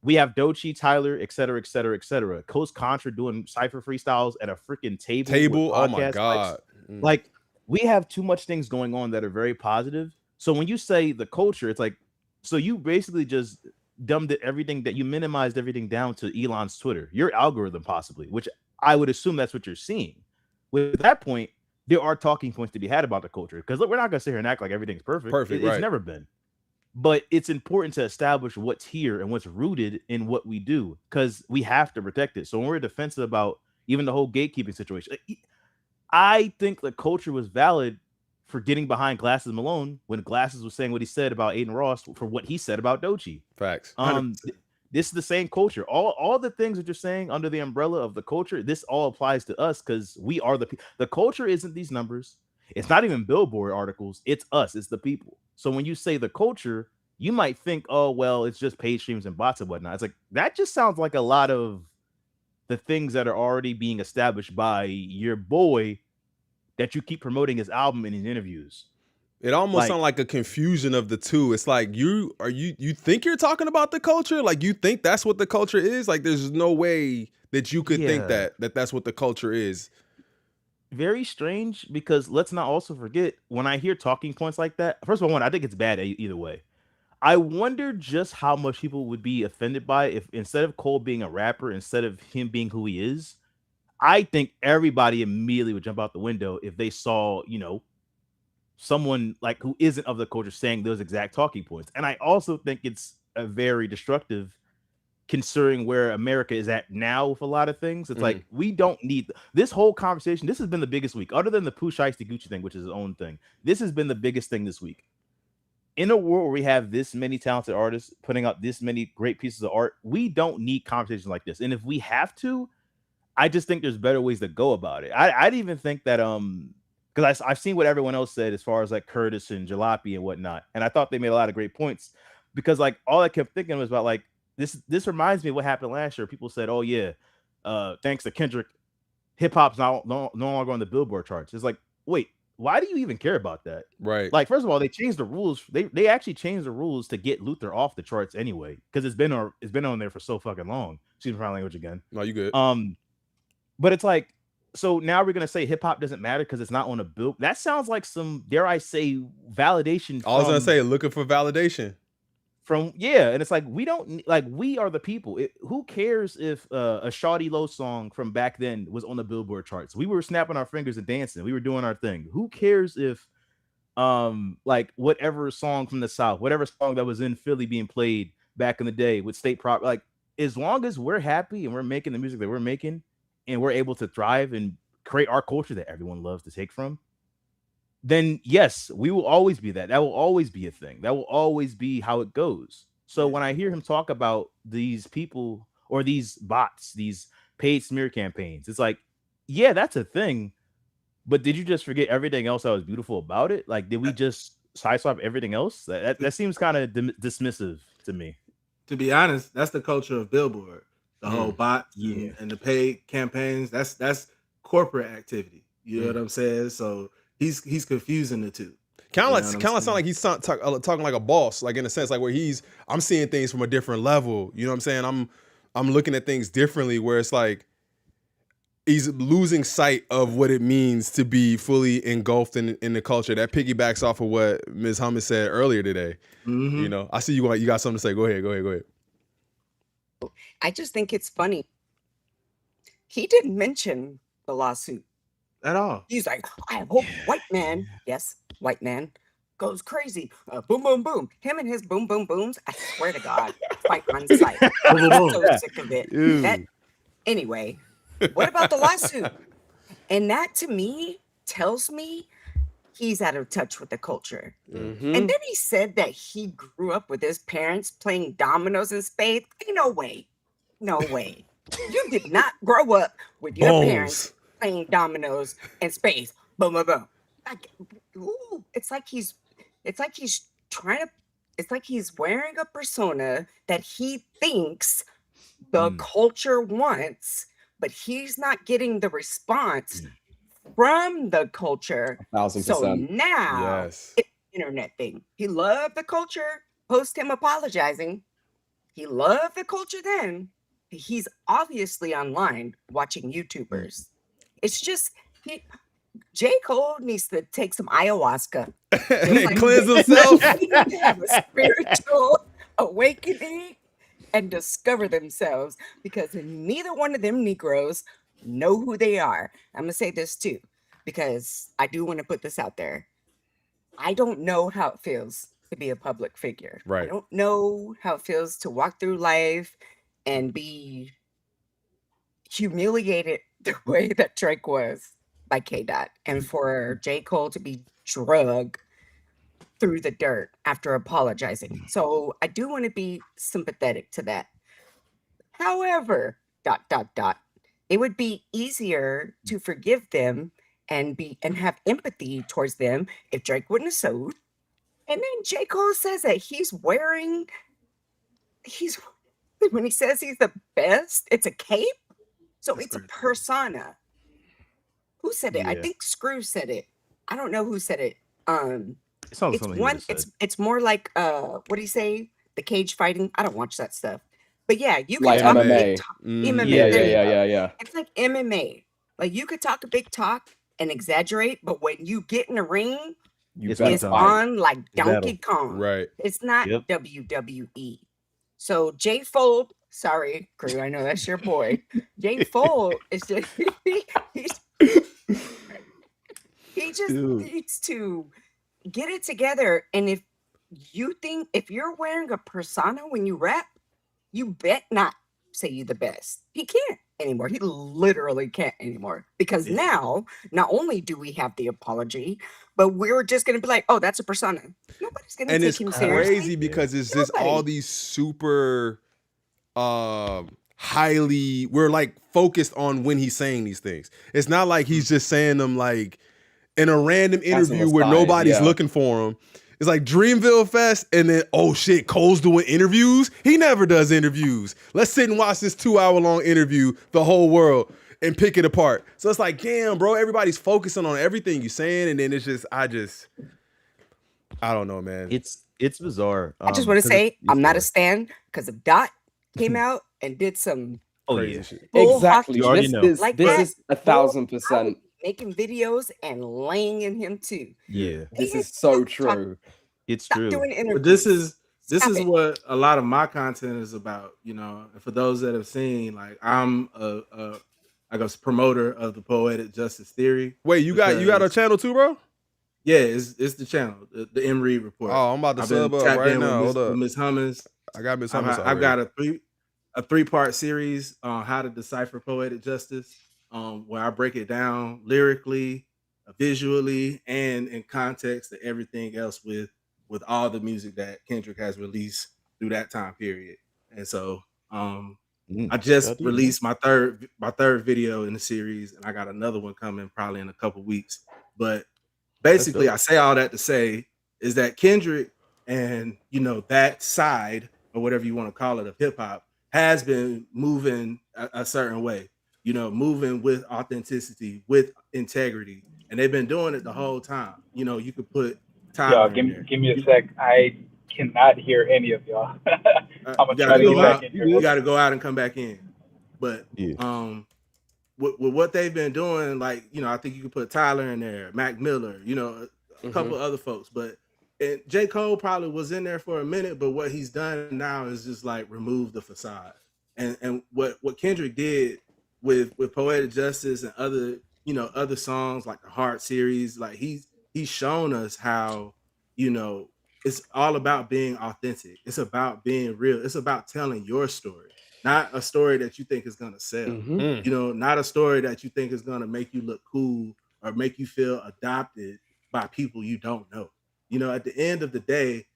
We have Doechii, Tyler, et cetera, et cetera, et cetera. Coast Contra doing cypher freestyles at a freaking table. Oh my God. Like, we have too much things going on that are very positive. So when you say the culture, it's like, so you basically just dumbed everything that you minimized everything down to Elon's Twitter, your algorithm possibly, which I would assume that's what you're seeing. With that point, there are talking points to be had about the culture. Because look, we're not gonna sit here and act like everything's perfect. It's never been. But it's important to establish what's here and what's rooted in what we do, because we have to protect it. So when we're defensive about even the whole gatekeeping situation, I think the culture was valid for getting behind Glasses Malone when Glasses was saying what he said about Aiden Ross for what he said about Doechii. Facts. This is the same culture. All the things that you're saying under the umbrella of the culture, this all applies to us because we are the culture. Isn't these numbers? It's not even Billboard articles. It's us. It's the people. So when you say the culture, you might think, oh, well, it's just page streams and bots and whatnot. It's like, that just sounds like a lot of the things that are already being established by your boy that you keep promoting his album in his interviews. It almost sounds like a confusion of the two. It's like, you think you're talking about the culture? Like, you think that's what the culture is? Like, there's no way that you could think that's what the culture is. Very strange, because let's not also forget, when I hear talking points like that, first of all, I think it's bad either way. I wonder just how much people would be offended by it if instead of Cole being a rapper, instead of him being who he is, I think everybody immediately would jump out the window if they saw, someone like who isn't of the culture saying those exact talking points. And I also think it's a very destructive, considering where America is at now with a lot of things. It's like, we don't need this whole conversation. This has been the biggest week, other than the Pooh Shiesty Gucci thing, which is his own thing. This has been the biggest thing this week. In a world where we have this many talented artists putting out this many great pieces of art, we don't need conversations like this. And if we have to, I just think there's better ways to go about it. I'd even think that because I've seen what everyone else said as far as like Curtis and Jalopy and whatnot, and I thought they made a lot of great points, because like all I kept thinking was about like this reminds me of what happened last year. People said, oh yeah, thanks to Kendrick, hip hop's no longer on the Billboard charts. It's like, wait, why do you even care about that? Right. Like, first of all, they changed the rules. They actually changed the rules to get Luther off the charts anyway, because it's been on there for so fucking long. Excuse me for my language again. No, you good. But it's like, so now we're gonna say hip hop doesn't matter because it's not on a bill. That sounds like some, dare I say, validation. I was gonna say, looking for validation from and it's like, we don't like, we are the people. Who cares if a Shawty Low song from back then was on the Billboard charts? We were snapping our fingers and dancing. We were doing our thing. Who cares if like whatever song from the South, whatever song that was in Philly being played back in the day with state prop, like, as long as we're happy and we're making the music that we're making and we're able to thrive and create our culture that everyone loves to take from, then yes, we will always be that. That will always be a thing. That will always be how it goes. So when I hear him talk about these people or these bots, these paid smear campaigns, it's like, yeah, that's a thing. But did you just forget everything else that was beautiful about it? Like, did we just sideswipe everything else? That seems kind of dismissive to me. To be honest, that's the culture of Billboard. The whole bots and the paid campaigns. That's corporate activity. You know what I'm saying? So he's confusing the two. Kind of sound like he's talking like a boss, like in a sense, like where I'm seeing things from a different level. You know what I'm saying? I'm looking at things differently, where it's like he's losing sight of what it means to be fully engulfed in the culture. That piggybacks off of what Ms. Hummus said earlier today. You know, I see you got something to say. Go ahead. I just think it's funny. He didn't mention the lawsuit at all. He's like, I hope white man goes crazy. Boom, boom, boom. Him and his boom, boom, booms. I swear to God, fight on sight. I'm so sick of it. Anyway, what about the lawsuit? And that to me tells me he's out of touch with the culture. And then he said that he grew up with his parents playing dominoes and spades. Ain't no way. No way. You did not grow up with your parents playing dominoes and spades. Boom, boom, boom. It's like he's wearing a persona that he thinks the culture wants, but he's not getting the response from the culture. 1000%. So now Yes. it's an internet thing. He loved the culture, post him apologizing. He loved the culture then. He's obviously online watching YouTubers. It's just J.Cole needs to take some ayahuasca. And cleanse himself. He needs to have a spiritual awakening and discover themselves, because neither one of them Negroes know who they are. I'm gonna say this too, because I do want to put this out there. I don't know how it feels to be a public figure. Right. I don't know how it feels to walk through life and be humiliated the way that Drake was by K-Dot, and for J. Cole to be drugged through the dirt after apologizing. So I do want to be sympathetic to that. However, ... it would be easier to forgive them and have empathy towards them if Drake wouldn't have sued. And then J. Cole says that when he says he's the best, it's a cape. So it's a persona. Who said it? I think Screw said it. I don't know who said it. It's more like what do you say? The cage fighting. I don't watch that stuff. But yeah, you can like talk MMA. big talk. MMA. Yeah. It's like MMA. Like you could talk a big talk and exaggerate, but when you get in the ring, it's on like Donkey Kong. Right. It's not WWE. So Jay Fold, sorry, crew, I know that's your boy. Jay Fold is just he just needs to get it together. And if you're wearing a persona when you rap, you bet not say you the best. He can't anymore. He literally can't anymore, because now not only do we have the apology, but we're just gonna be like, oh, that's a persona. Nobody's gonna take him seriously. And it's crazy because it's just all these super highly, we're like focused on when he's saying these things. It's not like he's just saying them like in a random interview where nobody's looking for him. It's like Dreamville Fest, and then, oh shit, Cole's doing interviews? He never does interviews. Let's sit and watch this 2-hour-long interview, the whole world, and pick it apart. So it's like, damn, bro, everybody's focusing on everything you're saying, and then it's just, I don't know, man. It's bizarre. I just want to say, I'm not a stan, because if Dot came out and did some crazy shit. Exactly. You already know. This is 1000%. Making videos and laying in him too. Yeah. This is so true. It's true. But this is what a lot of my content is about, you know. And for those that have seen, like, I'm a promoter of the poetic justice theory. Wait, you got a channel too, bro? Yeah, it's the channel, the M Reed Report. Oh, I'm about to sub up right now. Hold up, Miss Hummins. I got Miss Hummins. I've got a 3-part series on how to decipher poetic justice, where I break it down lyrically, visually, and in context to everything else with all the music that Kendrick has released through that time period. And so I just released my third video in the series, and I got another one coming probably in a couple weeks. But basically, I say all that to say is that Kendrick and, you know, that side, or whatever you want to call it, of hip hop has been moving a certain way, you know, moving with authenticity, with integrity. And they've been doing it the whole time. You know, you could put time. Yo, give me a sec. I cannot hear any of y'all. I'm gonna try to get back in here. You got to go out and come back in. But with what they've been doing, like, you know, I think you could put Tyler in there, Mac Miller, you know, a couple other folks. But J. Cole probably was in there for a minute, but what he's done now is just like remove the facade. And what Kendrick did with Poetic Justice and other songs like the Heart series, like he's shown us how, you know, it's all about being authentic. It's about being real. It's about telling your story, not a story that you think is gonna sell. You know, not a story that you think is gonna make you look cool or make you feel adopted by people you don't know. You know, at the end of the day,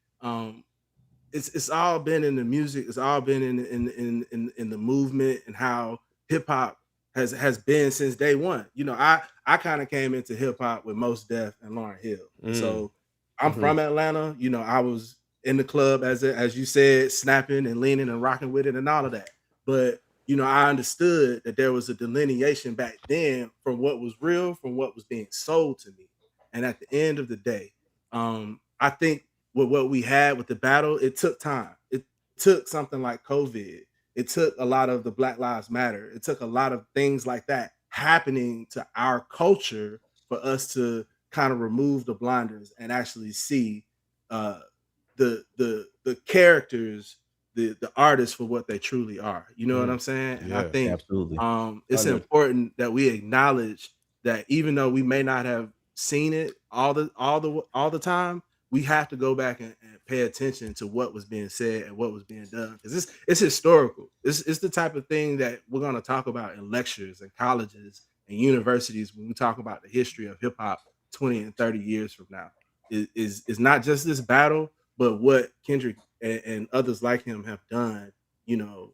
it's all been in the music. It's all been in the movement and how hip hop has been since day one. You know, I kind of came into hip hop with Mos Def and Lauryn Hill. So I'm from Atlanta. You know, I was in the club as you said, snapping and leaning and rocking with it and all of that. But you know, I understood that there was a delineation back then from what was real, from what was being sold to me. And at the end of the day, I think with what we had with the battle, it took time. It took something like COVID. It took a lot of the Black Lives Matter. It took a lot of things like that happening to our culture for us to kind of remove the blinders and actually see the characters, the artists for what they truly are. You know what I'm saying? And I think absolutely. It's important that we acknowledge that even though we may not have seen it all the time, we have to go back and pay attention to what was being said and what was being done, because it's historical. It's the type of thing that we're going to talk about in lectures and colleges and universities when we talk about the history of hip hop 20 and 30 years from now. Is not just this battle, but what Kendrick and others like him have done, you know,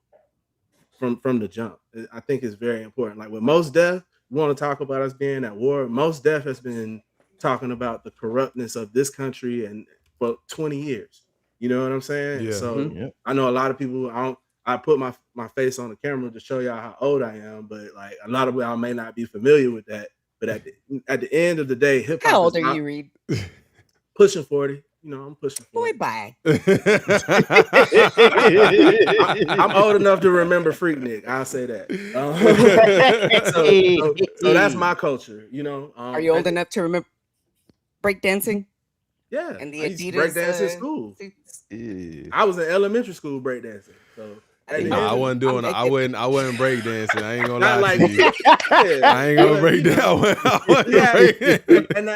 from the jump. I think it's very important. Like with Mos Def, we want to talk about us being at war. Mos Def has been talking about the corruptness of this country and for 20 years. You know what I'm saying? Yeah. So I know a lot of people, I put my face on the camera to show y'all how old I am, but like a lot of y'all may not be familiar with that. But at the end of the day, hip hop. How old are you, Reed? Pushing 40. You know, I'm pushing 40. Boy, bye. I'm old enough to remember Freaknik. I'll say that. So that's my culture. You know. Are you old enough to remember breakdancing? Yeah. And the I used to Adidas breakdance in school. I was in elementary school breakdancing. So I wasn't doing it. I wasn't breakdancing. I ain't gonna lie like to you. I ain't gonna break down. And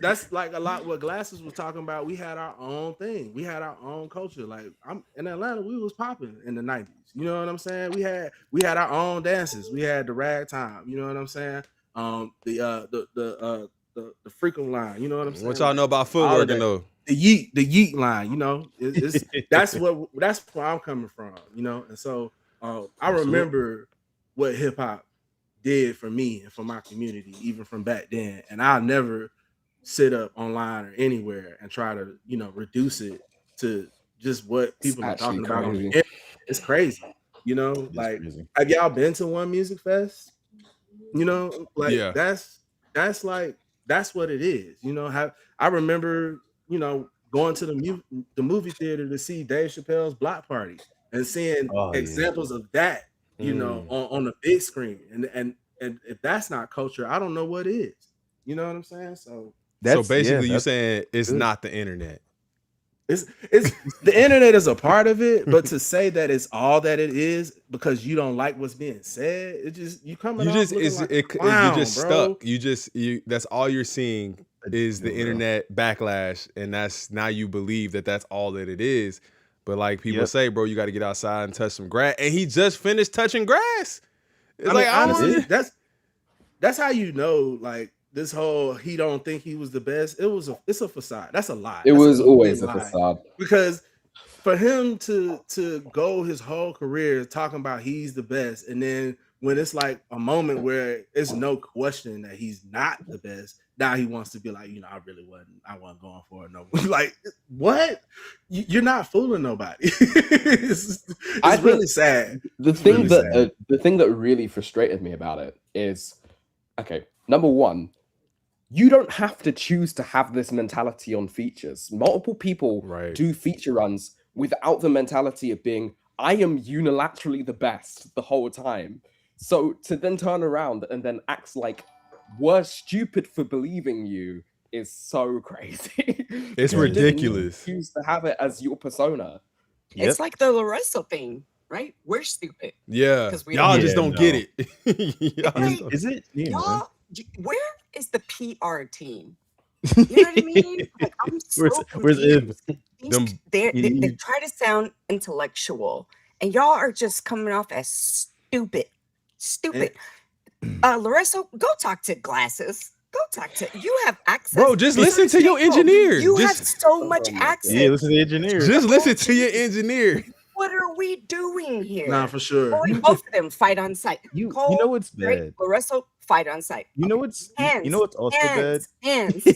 that's like a lot what Glasses was talking about. We had our own thing. We had our own culture. Like I'm in Atlanta, we was popping in the 90s. You know what I'm saying? We had our own dances. We had the ragtime. You know what I'm saying? The freakum line. You know what I'm saying? What y'all know about footworking though? The yeet line, you know, that's where I'm coming from, you know. And so I remember what hip hop did for me and for my community, even from back then. And I'll never sit up online or anywhere and try to, you know, reduce it to just what people are talking about on the internet. It's crazy, you know. Like, have y'all been to one music fest? You know, like that's what it is, you know. I remember, you know, going to the movie theater to see Dave Chappelle's Block Party and seeing examples of that, you know, on the big screen. And if that's not culture, I don't know what is. You know what I'm saying? So basically, you're saying it's not the internet. It's the internet is a part of it, but to say that it's all that it is because you don't like what's being said, you're just stuck. That's all you're seeing is the internet backlash, and that's now you believe that that's all that it is. But like people say, bro, you got to get outside and touch some grass, and he just finished touching grass. It's honestly, that's how you know, like, this whole he don't think he was the best. It's a facade. That's a lie. It was always a facade. Because for him to go his whole career talking about he's the best, and then when it's like a moment where it's no question that he's not the best, now he wants to be like, you know, I wasn't going for it. No, like, what? You're not fooling nobody. it's really sad. The thing that really frustrated me about it is, okay, number one, you don't have to choose to have this mentality on features. Multiple people do feature runs without the mentality of being, I am unilaterally the best the whole time. So to then turn around and then act like we're stupid for believing you is so crazy. It's ridiculous. You choose to have it as your persona. It's like the Laresso thing, right? We're stupid. Yeah. Y'all just don't get it. Is it? Yeah. Y'all, where is the PR team? You know what I mean? Like, I'm so where's they try to sound intellectual, and y'all are just coming off as stupid. Laresso, go talk to Glasses. Go talk to you. Have access, bro. Just listen to your engineer. You have so much access. Yeah, listen to the engineer. Just listen to your engineer. What are we doing here? Nah, for sure. Both of them fight on site. You know what's bad? Laresso fight on site. You know what's also bad? Hands.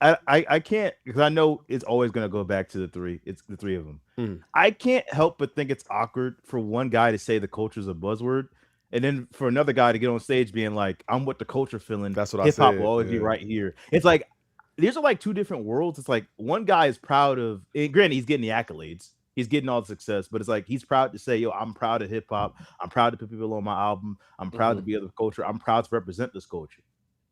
I can't, because I know it's always gonna go back to the three. It's the three of them. I can't help but think it's awkward for one guy to say the culture's a buzzword, and then for another guy to get on stage being like, "I'm what the culture feeling." That's what I Hip hop said. will always be right here. It's like these are like two different worlds. It's like one guy is proud of, and granted, he's getting the accolades. He's getting all the success, but it's like he's proud to say, "Yo, I'm proud of hip hop. I'm proud to put people on my album. I'm proud to be of the culture. I'm proud to represent this culture."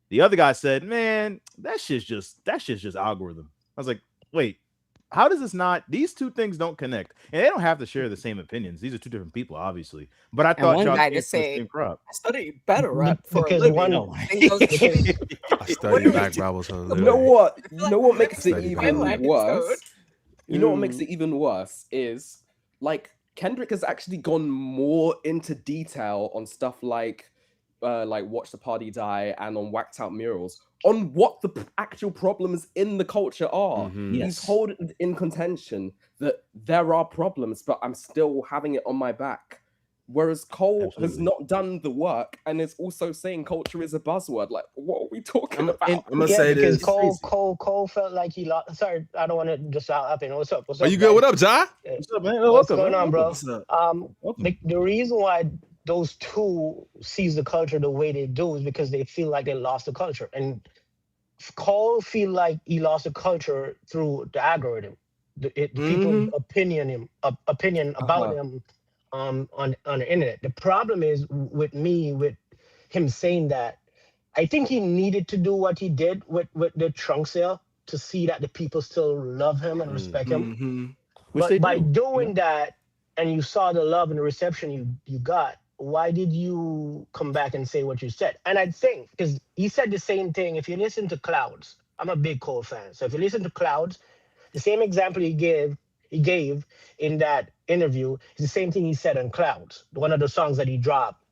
The other guy said, "Man, that shit's just algorithm." I was like, "Wait, how does this not? These two things don't connect, and they don't have to share the same opinions. These are two different people, obviously." But I thought y'all came from the same crop. I studied battle rap for a Because living. I studied back rappers for a living. You know what? You know what makes it Studied even battle. worse? You know what makes it even worse is like Kendrick has actually gone more into detail on stuff like Watch the Party Die and on Whacked Out Murals on what the actual problems in the culture are. He's holding in contention that there are problems, but I'm still having it on my back. Whereas Cole has not done the work and is also saying culture is a buzzword. Like, what are we talking about? I'm gonna say because this. Cole felt like he lost. Sorry, I don't want to just up. What's up? What's Are up? you good? What up, John? What's up, man? What's Welcome, going man. on, bro? What's up? The reason why those two sees the culture the way they do is because they feel like they lost the culture, and Cole feel like he lost the culture through the algorithm, the people's opinion about him on the internet. The problem is with him saying that, I think he needed to do what he did with the trunk sale to see that the people still love him and respect him. But by doing that, and you saw the love and the reception you got, why did you come back and say what you said? And I think, because he said the same thing, if you listen to Clouds, I'm a big Cole fan. So if you listen to Clouds, the same example he gave in that interview is the same thing he said on Clouds, one of the songs that he dropped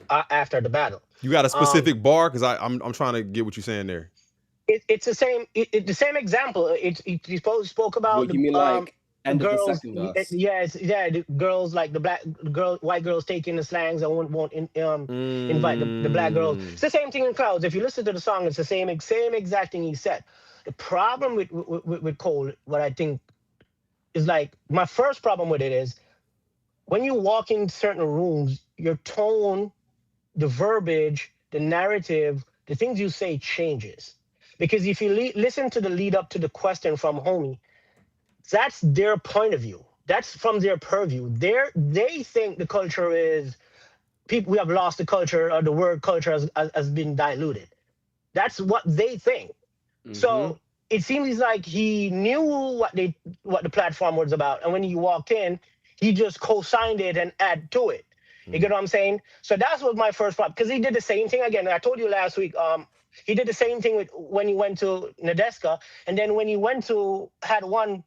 after the battle. You got a specific bar? Because I'm trying to get what you're saying there. It's the same. The same example. He spoke about. What you mean, like end girls, of the second verse? The girls, like white girls taking the slangs and won't invite the black girls. It's the same thing in Clouds. If you listen to the song, it's the same exact thing he said. The problem with Cole, what I think is like, my first problem with it is when you walk in certain rooms, your tone, the verbiage, the narrative, the things you say changes. Because if you listen to the lead up to the question from Homie, that's their point of view. That's from their purview. They think the culture is, we have lost the culture, or the word culture has been diluted. That's what they think. So it seems like he knew what the platform was about, and when he walked in, he just co-signed it and add to it. You get what I'm saying? So that's what my first problem, because he did the same thing again. I told you last week, he did the same thing when he went to Nadeska, and then when he went to, had one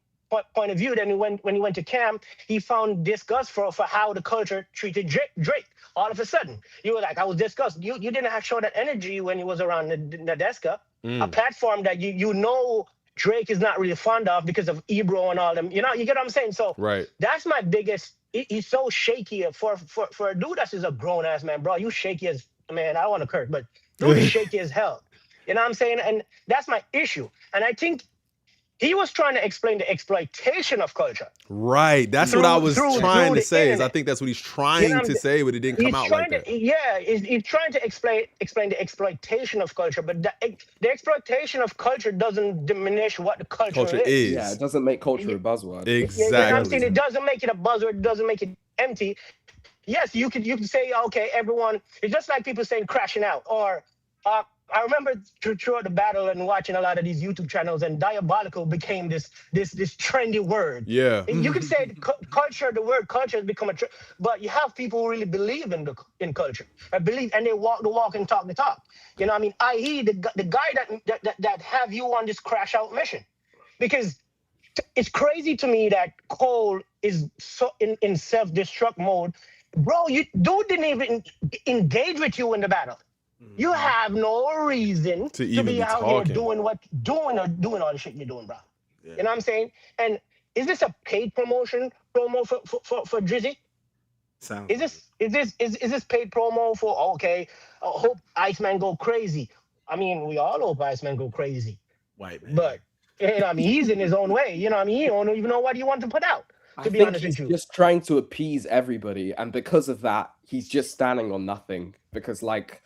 point of view, then when he went to Cam, he found disgust for how the culture treated Drake. All of a sudden, you were like, I was disgusted. You didn't have show that energy when he was around Nadeska, a platform that you know Drake is not really fond of because of Ebro and all them. You get what I'm saying? So that's my biggest. He's so shaky for a dude that's just a grown ass man, bro. You shaky as, man, I don't want to curse, but dude is shaky as hell. You know what I'm saying? And that's my issue. And I think he was trying to explain the exploitation of culture. Right. That's what I was trying to say. Is I think that's what he's trying to say, but it didn't come out like that. He's trying to explain the exploitation of culture, but the exploitation of culture doesn't diminish what the culture is. Yeah, it doesn't make culture a buzzword. Exactly. You know what I'm saying? It doesn't make it a buzzword. It doesn't make it empty. Yes, you could say, okay, everyone. It's just like people saying crashing out, or I remember throughout the battle and watching a lot of these YouTube channels, and diabolical became this trendy word. Yeah. You could say culture, the word culture has become but you have people who really believe in culture. I believe, and they walk the walk and talk the talk. You know what I mean? I.e. the guy that have you on this crash out mission. Because it's crazy to me that Cole is so in self-destruct mode. Bro, dude didn't even engage with you in the battle. You have no reason to be out here doing all the shit you're doing, bro. Yeah. You know what I'm saying? And is this a paid promo for Drizzy? Is this paid promo for, okay, hope Iceman go crazy? I mean, we all hope Iceman go crazy. white man. But you know what I mean, he's in his own way. You know what I mean, he don't even know what he wants to put out. To I be think honest he's with you, just trying to appease everybody, and because of that, he's just standing on nothing. Because, like,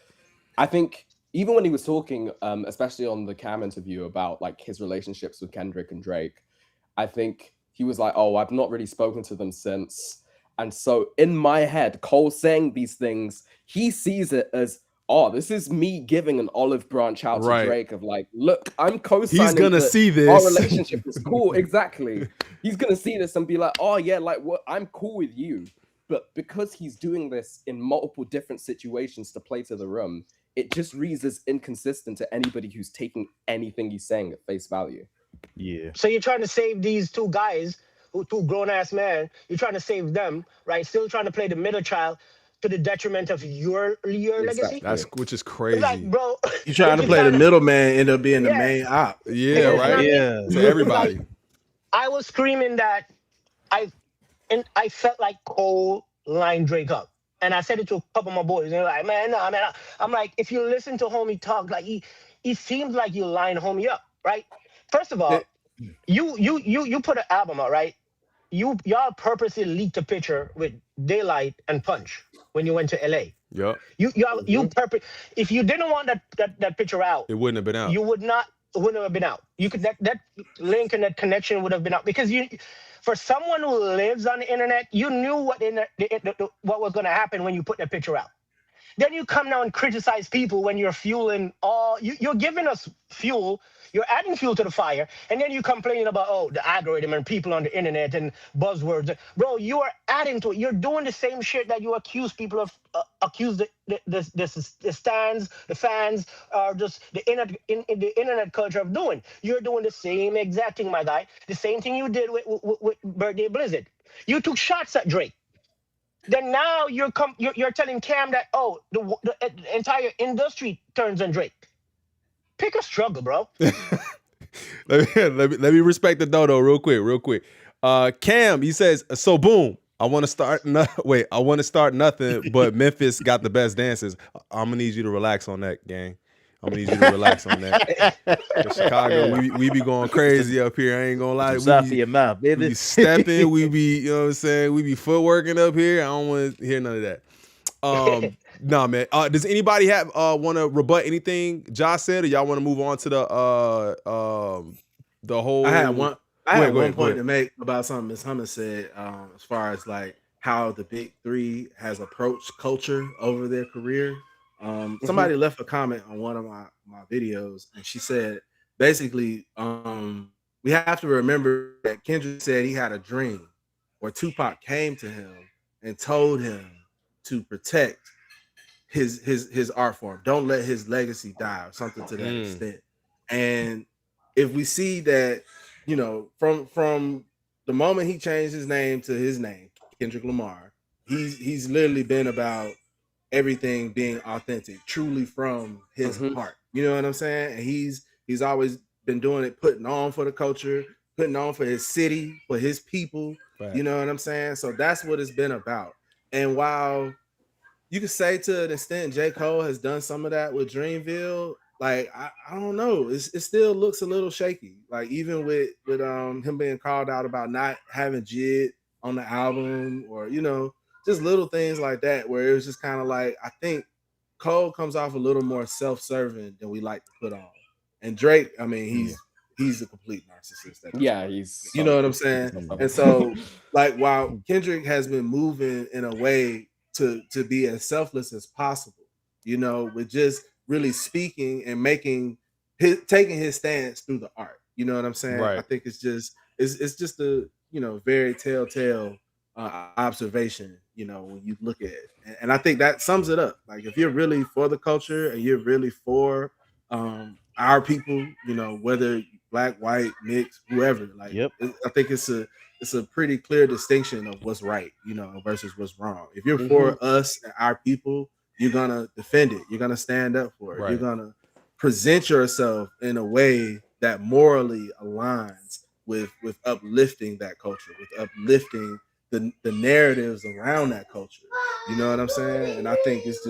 I think even when he was talking, especially on the Cam interview about like his relationships with Kendrick and Drake, I think he was like, "Oh, I've not really spoken to them since." And so in my head, Cole saying these things, he sees it as, "Oh, this is me giving an olive branch out to Drake of like, look, I'm co-signing. He's gonna see this. Our relationship is cool." Exactly. He's gonna see this and be like, "Oh yeah, like what? I'm cool with you." But because he's doing this in multiple different situations to play to the room, it just reads as inconsistent to anybody who's taking anything he's saying at face value. Yeah. so you're trying to save these two guys, two grown-ass men. You're trying to save them, right? Still trying to play the middle child to the detriment of your legacy. That's which is crazy. Like, bro, You trying to play the middleman, end up being the main op. Yeah, right. Yeah. To everybody. Like, I was screaming that I felt like Cole lined Drake up. And I said it to a couple of my boys. And they're like, man, no, man. I'm like, if you listen to homie talk, like he seems like you line homie up, right? First of all, you put an album out, right? Y'all purposely leaked a picture with Daylight and Punch when you went to LA. Yep. You purpose. If you didn't want that picture out, it wouldn't have been out. You would not. It wouldn't have been out. You could that link and that connection would have been out because for someone who lives on the internet, you knew what was going to happen when you put that picture out. Then you come now and criticize people when you're fueling you're giving us fuel. You're adding fuel to the fire, and then you complain about the algorithm and people on the internet and buzzwords. Bro, you are adding to it. You're doing the same shit that you accuse people of, accuse the stands, the fans, or just the internet culture of doing. You're doing the same exact thing, my guy. The same thing you did with Birthday Blizzard. You took shots at Drake. Then now you're telling Cam that the entire industry turns on Drake. Pick a struggle, bro. let me respect the dodo real quick. Cam, he says, so boom. I want to start nothing, but Memphis got the best dances. I'm gonna need you to relax on that, gang. I'm gonna need you to relax on that. In Chicago, we be going crazy up here. I ain't gonna lie. We be stepping, we be, you know what I'm saying? We be footworking up here. I don't want to hear none of that. Nah, man. Does anybody have want to rebut anything Josh said, or y'all want to move on to the whole? I had one point to make about something Ms. Hummer said, as far as like how the big three has approached culture over their career. Somebody left a comment on one of my videos, and she said basically, we have to remember that Kendrick said he had a dream where Tupac came to him and told him to protect his art form. Don't let his legacy die, or something to that extent. And if we see that, you know, from the moment he changed his name to his name, Kendrick Lamar, he's literally been about everything being authentic, truly from his heart. You know what I'm saying? And he's always been doing it, putting on for the culture, putting on for his city, for his people. Right. You know what I'm saying? So that's what it's been about. And while you could say to an extent J. Cole has done some of that with Dreamville, like I don't know, it still looks a little shaky. Like even with him being called out about not having Jid on the album, or you know, just little things like that, where it was just kind of like, I think Cole comes off a little more self-serving than we like to put on. And Drake, I mean, he's a complete narcissist. He's, you know what I'm saying? And so like while Kendrick has been moving in a way to be as selfless as possible, you know, with just really speaking and taking his stance through the art. You know what I'm saying? Right. I think it's just a, you know, very telltale observation, you know, when you look at it. And I think that sums it up. Like if you're really for the culture and you're really for our people, you know, whether black, white, mixed, whoever, like I think it's a pretty clear distinction of what's right, you know, versus what's wrong. If you're for us and our people, you're gonna defend it. You're gonna stand up for it. Right. You're gonna present yourself in a way that morally aligns with uplifting that culture, with uplifting the narratives around that culture. You know what I'm saying? And I think it's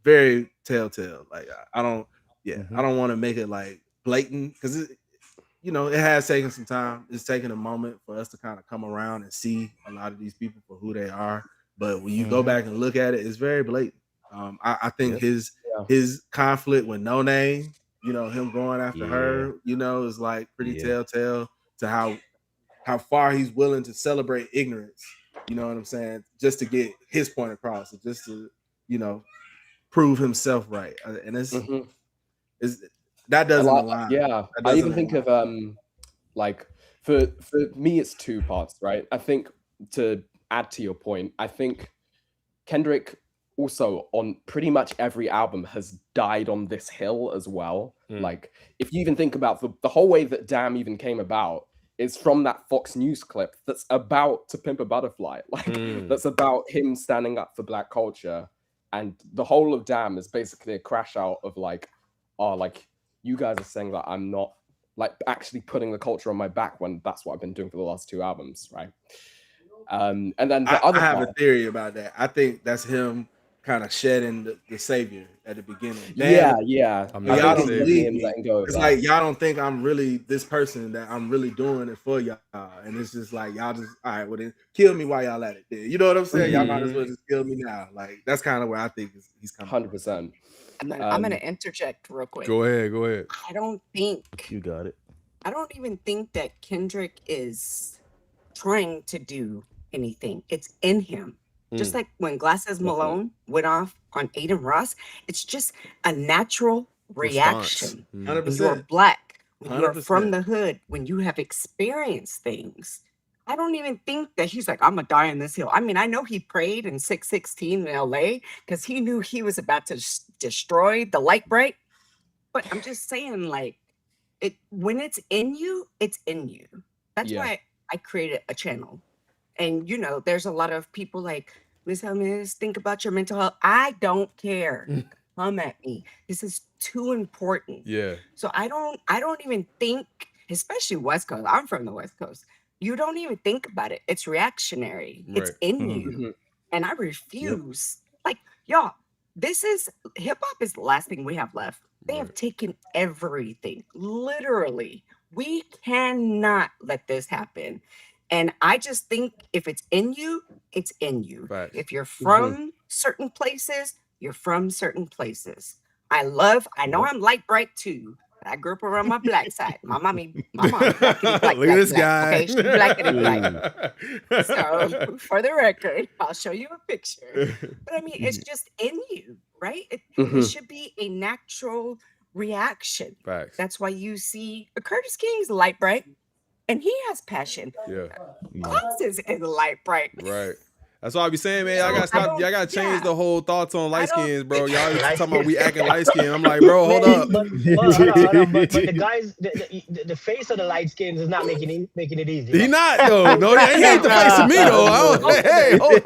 very telltale. Like I don't want to make it like blatant because it has taken some time. It's taken a moment for us to kind of come around and see a lot of these people for who they are. But when you go back and look at it, it's very blatant. I think his conflict with No Name, him going after her, is like pretty telltale to how far he's willing to celebrate ignorance. You know what I'm saying? Just to get his point across, just to prove himself right. And it's that doesn't align. Yeah, I even think of like for me, it's two parts, right? I think to add to your point, I think Kendrick also on pretty much every album has died on this hill as well. Like if you even think about the whole way that Damn even came about is from that Fox News clip that's about To Pimp a Butterfly, like that's about him standing up for Black culture, and the whole of Damn is basically a crash out of like, oh, like you guys are saying that I'm not like actually putting the culture on my back when that's what I've been doing for the last two albums, right? And then the other I have a theory about that. I think that's him kind of shedding the savior at the beginning. Yeah. Y'all don't believe me. It's like y'all don't think I'm really this person, that I'm really doing it for y'all, and it's just like y'all just all right. Well, then kill me while y'all at it. Then you know what I'm saying? Y'all might as well just kill me now. Like that's kind of where I think he's coming. 100%. I'm gonna interject real quick. Go ahead. I don't think you got it. I don't even think that Kendrick is trying to do anything. It's in him. Just like when Glasses Malone went off on Aiden Ross, it's just a natural reaction. 100%. When you're Black, when you're from the hood, when you have experienced things. I don't even think that he's like, I'm gonna die on this hill. I mean, I know he prayed in 616 in LA because he knew he was about to destroy the light bright. But I'm just saying, like, when it's in you, it's in you. That's why I created a channel. And there's a lot of people like, Miss Helmis, think about your mental health. I don't care. Come at me. This is too important. Yeah. So I don't even think, especially West Coast. I'm from the West Coast. You don't even think about it. It's reactionary. Right. It's in you. And I refuse. Like, y'all, hip hop is the last thing we have left. They have taken everything. Literally. We cannot let this happen. And I just think if it's in you, it's in you. Right. If you're from certain places, you're from certain places. I know I'm light bright too. But I grew up around my Black side. My mom blackity black. Look at this guy. Okay, she's blackity black. So for the record, I'll show you a picture. But I mean, it's just in you, right? It should be a natural reaction. Facts. That's why you see Curtis King's light bright. And he has passion. Yeah. Glasses is light bright. Right. That's why I be saying, man, y'all gotta stop. Y'all gotta change the whole thoughts on light skins, bro. Y'all talking about we acting light skin. I'm like, bro, hold up. But the guys, the face of the light skins is not making it easy. He not though. No, he ain't the face of me though. Hey, hold up.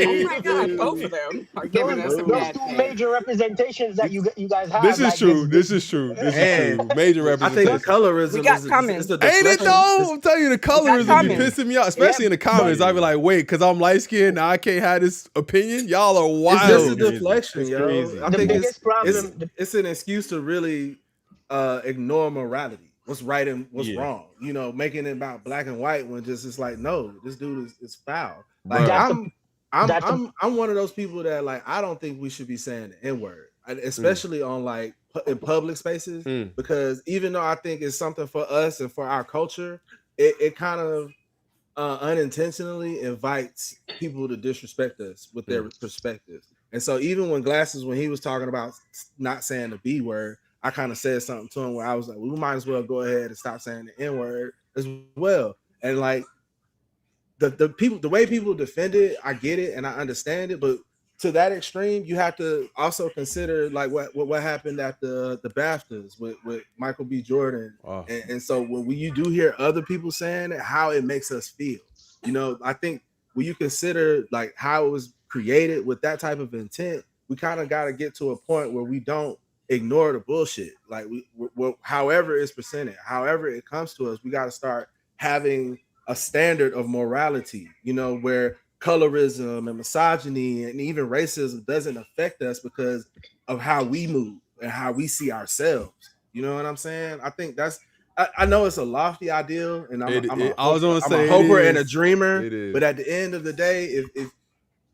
Oh my God, both of them are giving us a those two major representations that you guys have. This is true. This is true. Major representation. I think the colorism is ain't it though? I'm telling you, the colorism be pissing me off, especially in the comments. I be like, wait, because I'm light skinned, now I can't have this opinion. Y'all are wild. It's just a deflection, yo. Crazy. I think it's an excuse to really ignore morality. What's right and what's wrong. Making it about black and white when just it's like, no, this dude is foul. Like I'm one of those people that like I don't think we should be saying the N-word, especially on like in public spaces, because even though I think it's something for us and for our culture, it kind of unintentionally invites people to disrespect us with their perspectives. And so even when he was talking about not saying the B word, I kind of said something to him where I was like, we might as well go ahead and stop saying the N word as well. And like the way people defend it, I get it and I understand it, but to that extreme, you have to also consider like what happened at the BAFTAs with Michael B. Jordan. Oh. And so when you do hear other people saying it, how it makes us feel, I think when you consider like how it was created with that type of intent, we kind of got to get to a point where we don't ignore the bullshit. Like however it's presented, however it comes to us, we got to start having a standard of morality, where colorism and misogyny and even racism doesn't affect us because of how we move and how we see ourselves. You know what I'm saying? I think that's. I know it's a lofty ideal, and I'm a hoper and a dreamer. But at the end of the day,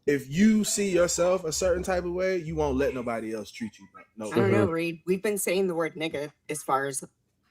if you see yourself a certain type of way, you won't let nobody else treat you. No, I don't know, Reed. We've been saying the word nigga as far as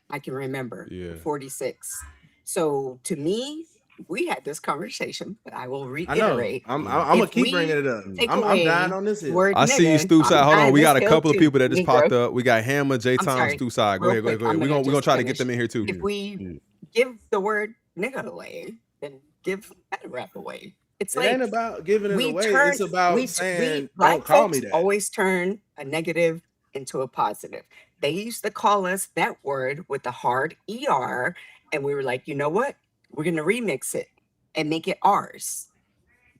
I can remember. 46. So to me, we had this conversation, but I will reiterate. I'm gonna keep bringing it up. I'm dying on this hill. I see you, Stu Side. Hold on, we got a couple of people that just popped up. We got Hammer, J. Tom, Stu Side. Go ahead. We're gonna try to get them in here too. If we give the word nigga away, then give that rap away. It ain't about giving it away. It's about saying, don't call me that. Always turn a negative into a positive. They used to call us that word with the hard ER, and we were like, you know what? We're going to remix it and make it ours.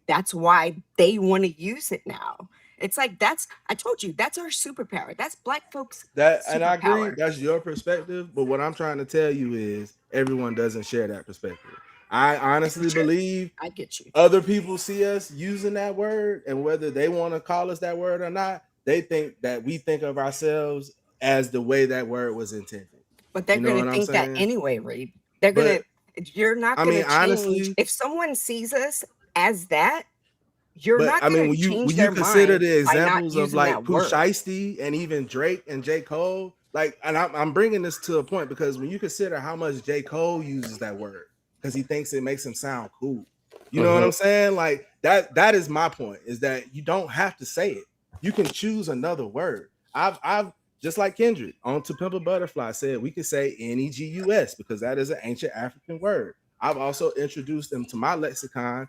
That's why they want to use it now. It's like, I told you, that's our superpower. That's Black folks' superpower. And I agree, that's your perspective. But what I'm trying to tell you is everyone doesn't share that perspective. I honestly believe I get you. Other people see us using that word, and whether they want to call us that word or not, they think that we think of ourselves as the way that word was intended. But they're going to think that anyway, Reed. They're going to. You're not going to change. Honestly, if someone sees us as that, you're not going to change when their you consider mind the examples of like Pooh, Shiesty, and even Drake and J.Cole, like, and I'm bringing this to a point because when you consider how much J.Cole uses that word because he thinks it makes him sound cool, you know what I'm saying? Like that is my point, is that you don't have to say it. You can choose another word. I've just like Kendrick on To Pimp a Butterfly said, we could say Negus because that is an ancient African word. I've also introduced them to my lexicon,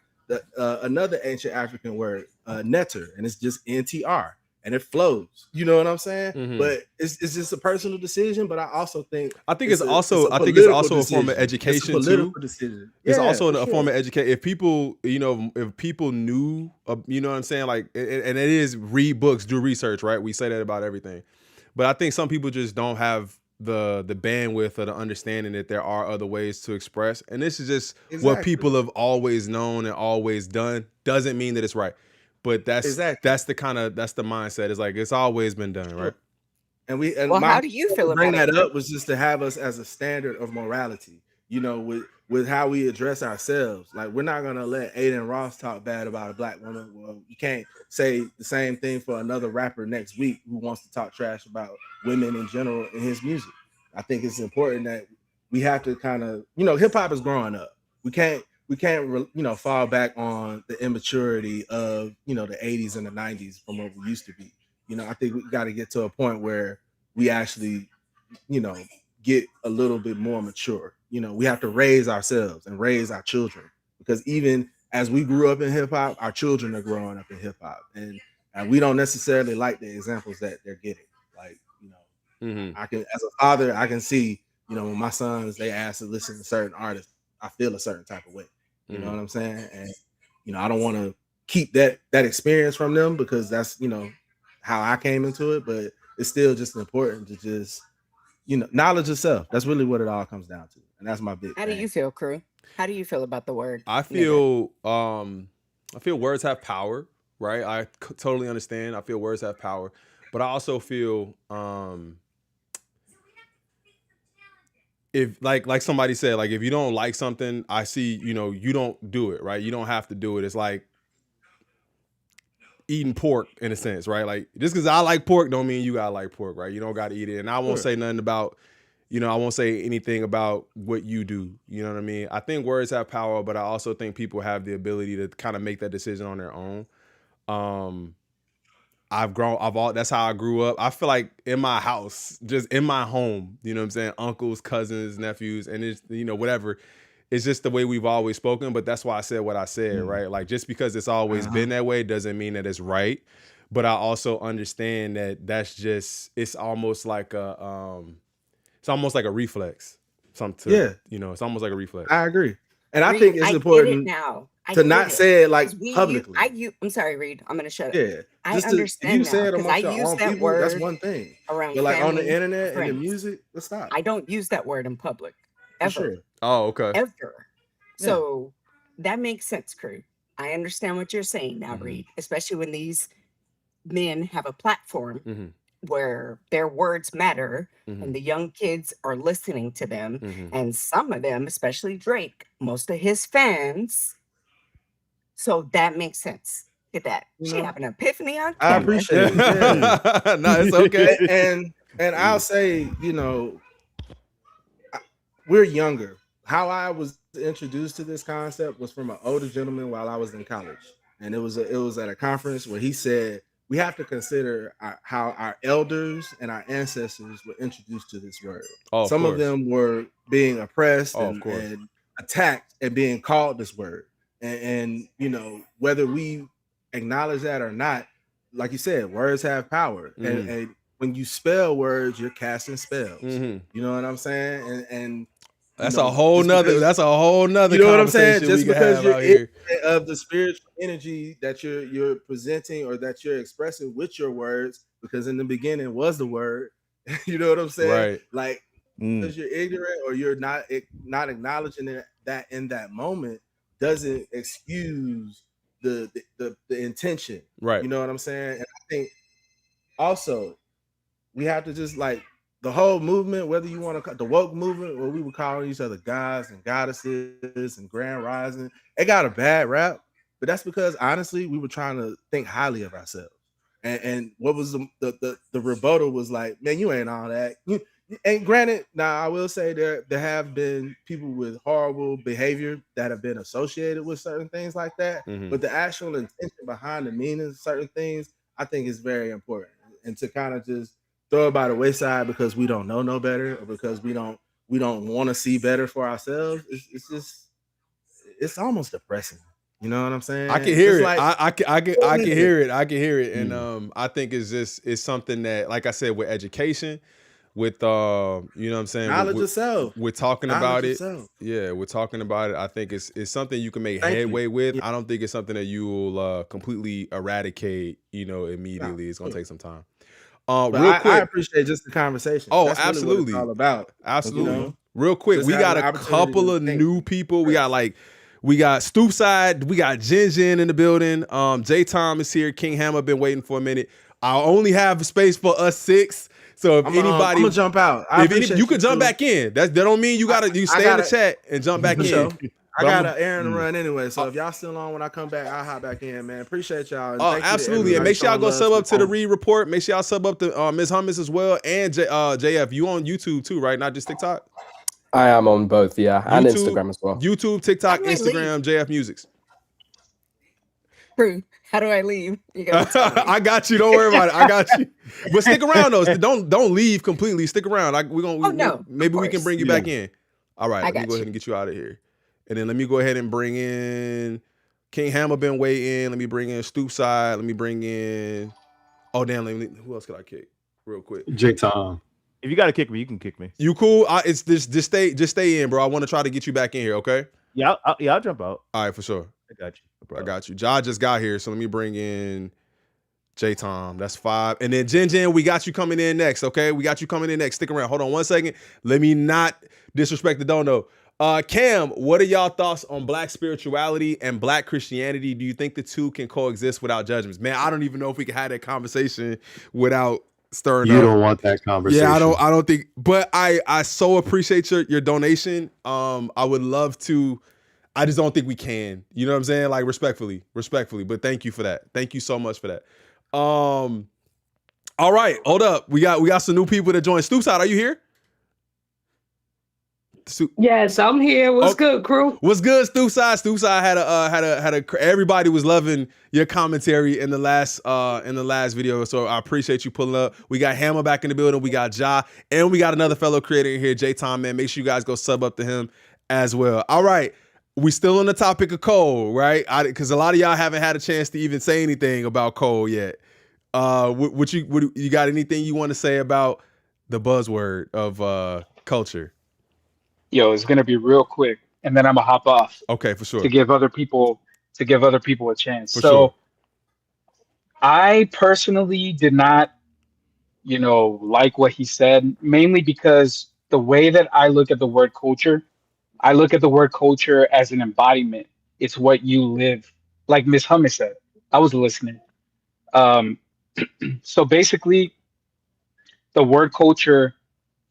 another ancient African word, netter, and it's just NTR, and it flows. You know what I'm saying? But it's just a personal decision. But I think it's also a form of education too. Decision. It's also a form of education. If people, if people knew, you know what I'm saying, like, and it is read books, do research, right? We say that about everything. But I think some people just don't have the bandwidth or the understanding that there are other ways to express. And this is just what people have always known and always done. Doesn't mean that it's right. But that's the mindset. It's like it's always been done, right? And how do you feel about it? Bring that up was just to have us as a standard of morality, with how we address ourselves. Like, we're not gonna let Aiden Ross talk bad about a Black woman. Well, you can't say the same thing for another rapper next week who wants to talk trash about women in general in his music. I think it's important that we have to kind of, hip hop is growing up. We can't fall back on the immaturity of, the 80s and the 90s from what we used to be. I think we got to get to a point where we actually, get a little bit more mature. We have to raise ourselves and raise our children, because even as we grew up in hip hop, our children are growing up in hip hop, and we don't necessarily like the examples that they're getting. Like, I can, as a father, I can see, when my sons, they ask to listen to certain artists, I feel a certain type of way. You know what I'm saying? And, I don't want to keep that experience from them, because that's, how I came into it, but it's still just important to just, knowledge of self. That's really what it all comes down to. And that's my big How do you feel, Crew? How do you feel about the word? I feel words have power, right? I totally understand. I feel words have power, but I also feel if like somebody said, like, if you don't like something, I see, you don't do it, right? You don't have to do it. It's like eating pork in a sense, right? Like, just because I like pork don't mean you gotta like pork, right? You don't gotta eat it. And I won't say nothing about, I won't say anything about what you do. You know what I mean? I think words have power, but I also think people have the ability to kind of make that decision on their own. That's how I grew up. I feel like in my house, just in my home, you know what I'm saying? Uncles, cousins, nephews, and it's, whatever. It's just the way we've always spoken, but that's why I said what I said, right? Like, just because it's always been that way doesn't mean that it's right. But I also understand that that's just, it's almost like a reflex. It's almost like a reflex. I agree. And I think it's important to not say it like publicly. I'm sorry, Reed. I'm going to shut up. Yeah. I understand now, because I use that people, word. That's one thing. Around but like family, on the internet friends. and the music, let's stop. I don't use that word in public. Ever. Sure. Oh, okay. Ever. So that makes sense, Crew. I understand what you're saying now, Reed, especially when these men have a platform where their words matter and the young kids are listening to them. And some of them, especially Drake, most of his fans. So that makes sense. Look at that. She have an epiphany on camera. I appreciate it. Yeah. No, it's okay. And I'll say, you know, we're younger. How I was introduced to this concept was from an older gentleman while I was in college. And it was at a conference where he said, we have to consider how our elders and our ancestors were introduced to this word. Some of them were being oppressed and attacked and being called this word. And you know, whether we acknowledge that or not, like you said, words have power. And when you spell words, you're casting spells. You know what I'm saying? And that's a whole nother. That's a whole nother. You know what I'm saying? Just because you're ignorant of the spiritual energy that you're presenting or that you're expressing with your words, because in the beginning was the word. You know what I'm saying? Right. Like because you're ignorant or you're not acknowledging that in that moment doesn't excuse the intention. Right. You know what I'm saying? And I think also we have to just like the whole movement, whether you want to call the woke movement, where we were calling each other gods and goddesses and grand rising, it got a bad rap, but that's because honestly, we were trying to think highly of ourselves. And what was the rebuttal was like, man, you ain't all that. And granted, now I will say there have been people with horrible behavior that have been associated with certain things like that, but the actual intention behind the meaning of certain things, I think is very important. And to kind of just throw it by the wayside because we don't know no better or because we don't want to see better for ourselves, it's almost depressing. You know what I'm saying? I can hear it. Like, I can hear it. I can hear it. And I think it's something that, like I said, with education, with you know what I'm saying, knowledge of self. We're talking about it. Yeah, we're talking about it. I think it's something you can make headway with. Yeah. I don't think it's something that you will completely eradicate, you know, immediately. No. It's gonna take some time. Real quick, I appreciate just the conversation. Oh, that's absolutely. Really what it's all about. Absolutely. You know? Real quick, we got a couple of new people. We got Stoopside, we got Jin in the building. J Tom is here. King Hammer been waiting for a minute. I only have space for us 6. So if anybody, I'm gonna jump out. You could jump back in. That don't mean you stay in the chat and jump back in. I got an errand to run anyway, so if y'all still on when I come back, I'll hop back in, man. Appreciate y'all. Oh, absolutely, and make sure y'all go sub up to the Reed Report. Make sure y'all sub up to Ms. Hummus as well, and JF. You on YouTube too, right? Not just TikTok. I am on both, yeah, and Instagram as well. YouTube, TikTok, Instagram, JF Musics. Pooh, how do I leave? You I got you. Don't worry about it. I got you. But stick around though. Don't leave completely. Stick around. Maybe we can bring you back in. All right, let me go ahead and get you out of here. And then let me go ahead and bring in King Hammer been waiting. Let me bring in Stoopside. Let me bring in. Oh damn! Who else could I kick real quick? J Tom. If you gotta kick me, you can kick me. You cool? It's this. Just stay in, bro. I want to try to get you back in here. Okay? Yeah, I'll jump out. All right, for sure. I got you. I got you. Ja just got here, so let me bring in J Tom. That's 5, and then Jin. We got you coming in next. Okay, we got you coming in next. Stick around. Hold on 1 second. Let me not disrespect the dono. Cam, what are y'all thoughts on Black spirituality and Black Christianity? Do you think the two can coexist without judgments? Man, I don't even know if we can have that conversation without stirring up. You don't want that conversation. Yeah, I don't think, but I so appreciate your donation. I would love to. I just don't think we can. You know what I'm saying? Like respectfully. But thank you for that. Thank you so much for that. All right, hold up. We got some new people that joined. Stoopside, are you here? Yes, I'm here. What's good, crew? What's good, Stoopside? Stoopside had a. Everybody was loving your commentary in the last video, so I appreciate you pulling up. We got Hammer back in the building. We got Ja, and we got another fellow creator in here, J Tom. Man, make sure you guys go sub up to him as well. All right, we still on the topic of Cole, right? Because a lot of y'all haven't had a chance to even say anything about Cole yet. You got anything you want to say about the buzzword of culture? Yo, it's gonna be real quick, and then I'm gonna hop off. Okay, for sure. To give other people a chance. For sure. I personally did not, like what he said, mainly because the way that I look at the word culture, I look at the word culture as an embodiment. It's what you live like Miss Hummus said, I was listening. So basically, the word culture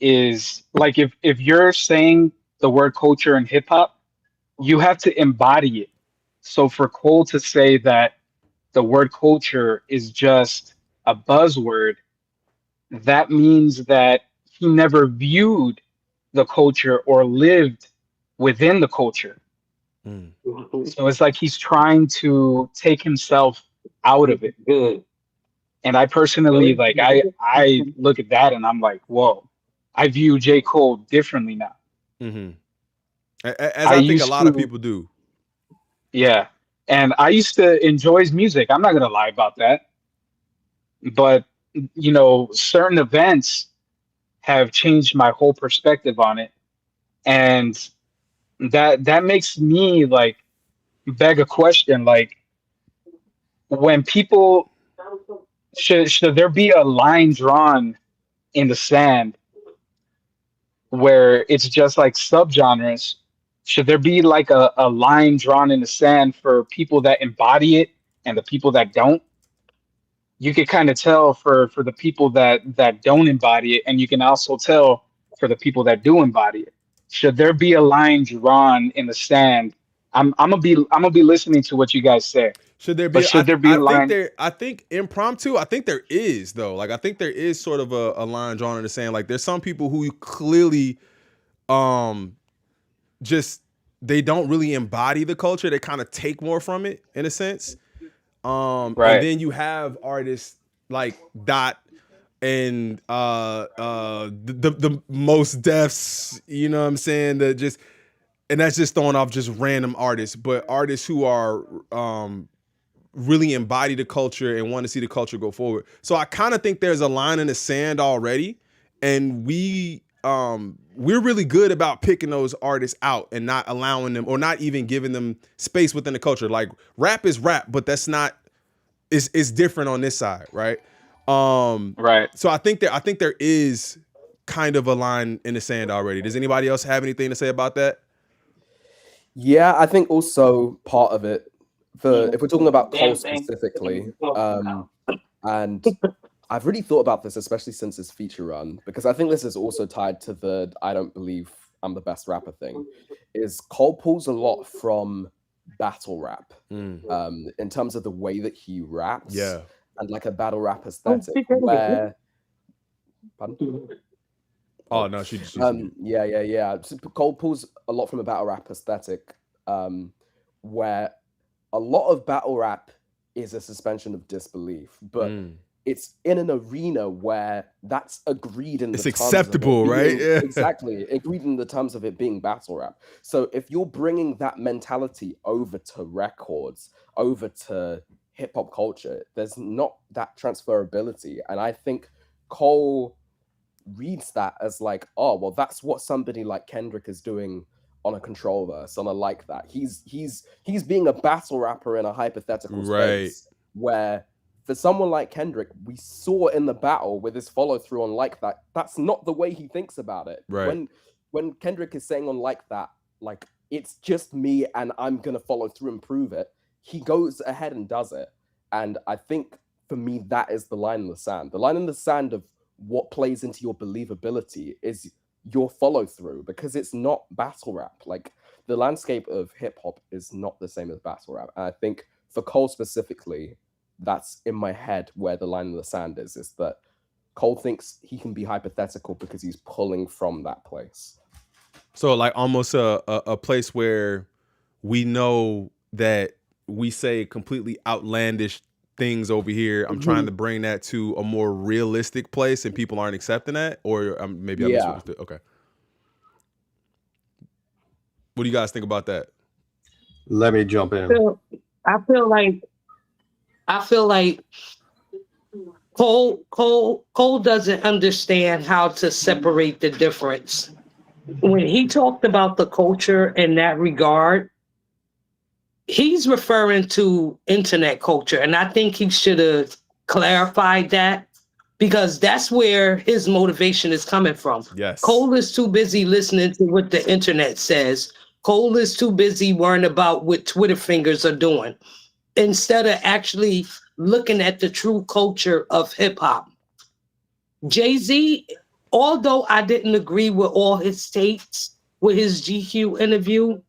is like if you're saying the word culture in hip hop, you have to embody it. So for Cole to say that the word culture is just a buzzword, that means that he never viewed the culture or lived within the culture. So it's like he's trying to take himself out of it. Good. And I personally like I look at that and I'm like, whoa, I view J. Cole differently now. As I think a lot of people do. Yeah. And I used to enjoy his music. I'm not gonna lie about that. But you know, certain events have changed my whole perspective on it. And that makes me like beg a question, like when people should there be a line drawn in the sand where it's just like subgenres? Should there be like a line drawn in the sand for people that embody it and the people that don't? You can kind of tell for the people that don't embody it, and you can also tell for the people that do embody it. Should there be a line drawn in the sand? I'm gonna be listening to what you guys say. Should there be? Should there be a line? I think impromptu. I think there is though. Like I think there is sort of a line drawn in the sand. Like there's some people who clearly, just they don't really embody the culture. They kind of take more from it in a sense. Right. And then you have artists like Dot and the most deafs. You know what I'm saying? That just and that's just throwing off just random artists, but artists who are really embody the culture and want to see the culture go forward. So I kind of think there's a line in the sand already, and we're really good about picking those artists out and not allowing them or not even giving them space within the culture. Like rap is rap, but that's not. It's different on this side, right? Right. So I think there is kind of a line in the sand already. Does anybody else have anything to say about that? Yeah, I think also part of it, if we're talking about Cole specifically, and I've really thought about this, especially since his feature run, because I think this is also tied to the I don't believe I'm the best rapper thing, is Cole pulls a lot from battle rap in terms of the way that he raps. Yeah. And like a battle rap aesthetic where... Pardon? Oh no, she yeah. Cole pulls a lot from a battle rap aesthetic, where a lot of battle rap is a suspension of disbelief, but it's in an arena where that's agreed in the it's terms acceptable, of right? Yeah. Exactly, agreed in the terms of it being battle rap. So if you're bringing that mentality over to records, over to hip hop culture, there's not that transferability, and I think Cole reads that as like, oh well, that's what somebody like Kendrick is doing on a Control verse, on a Like That. He's being a battle rapper in a hypothetical space where for someone like Kendrick, we saw in the battle with his follow through on Like That, that's not the way he thinks about it. Right. When Kendrick is saying on Like That, like it's just me and I'm gonna follow through and prove it, he goes ahead and does it. And I think for me, that is the line in the sand. The line in the sand of what plays into your believability is your follow through, because it's not battle rap. Like the landscape of hip hop is not the same as battle rap. And I think for Cole specifically, that's in my head where the line in the sand is that Cole thinks he can be hypothetical because he's pulling from that place. So like almost a place where we know that we say completely outlandish things over here. I'm trying to bring that to a more realistic place, and people aren't accepting that, or maybe I misunderstood. Okay. What do you guys think about that? Let me jump in. I feel like Cole doesn't understand how to separate the difference. When he talked about the culture in that regard, he's referring to internet culture, and I think he should have clarified that, because that's where his motivation is coming from. Yes. Cole is too busy listening to what the internet says. Cole is too busy worrying about what Twitter fingers are doing. instead of actually looking at the true culture of hip hop. Jay-Z, although I didn't agree with all his takes with his GQ interview,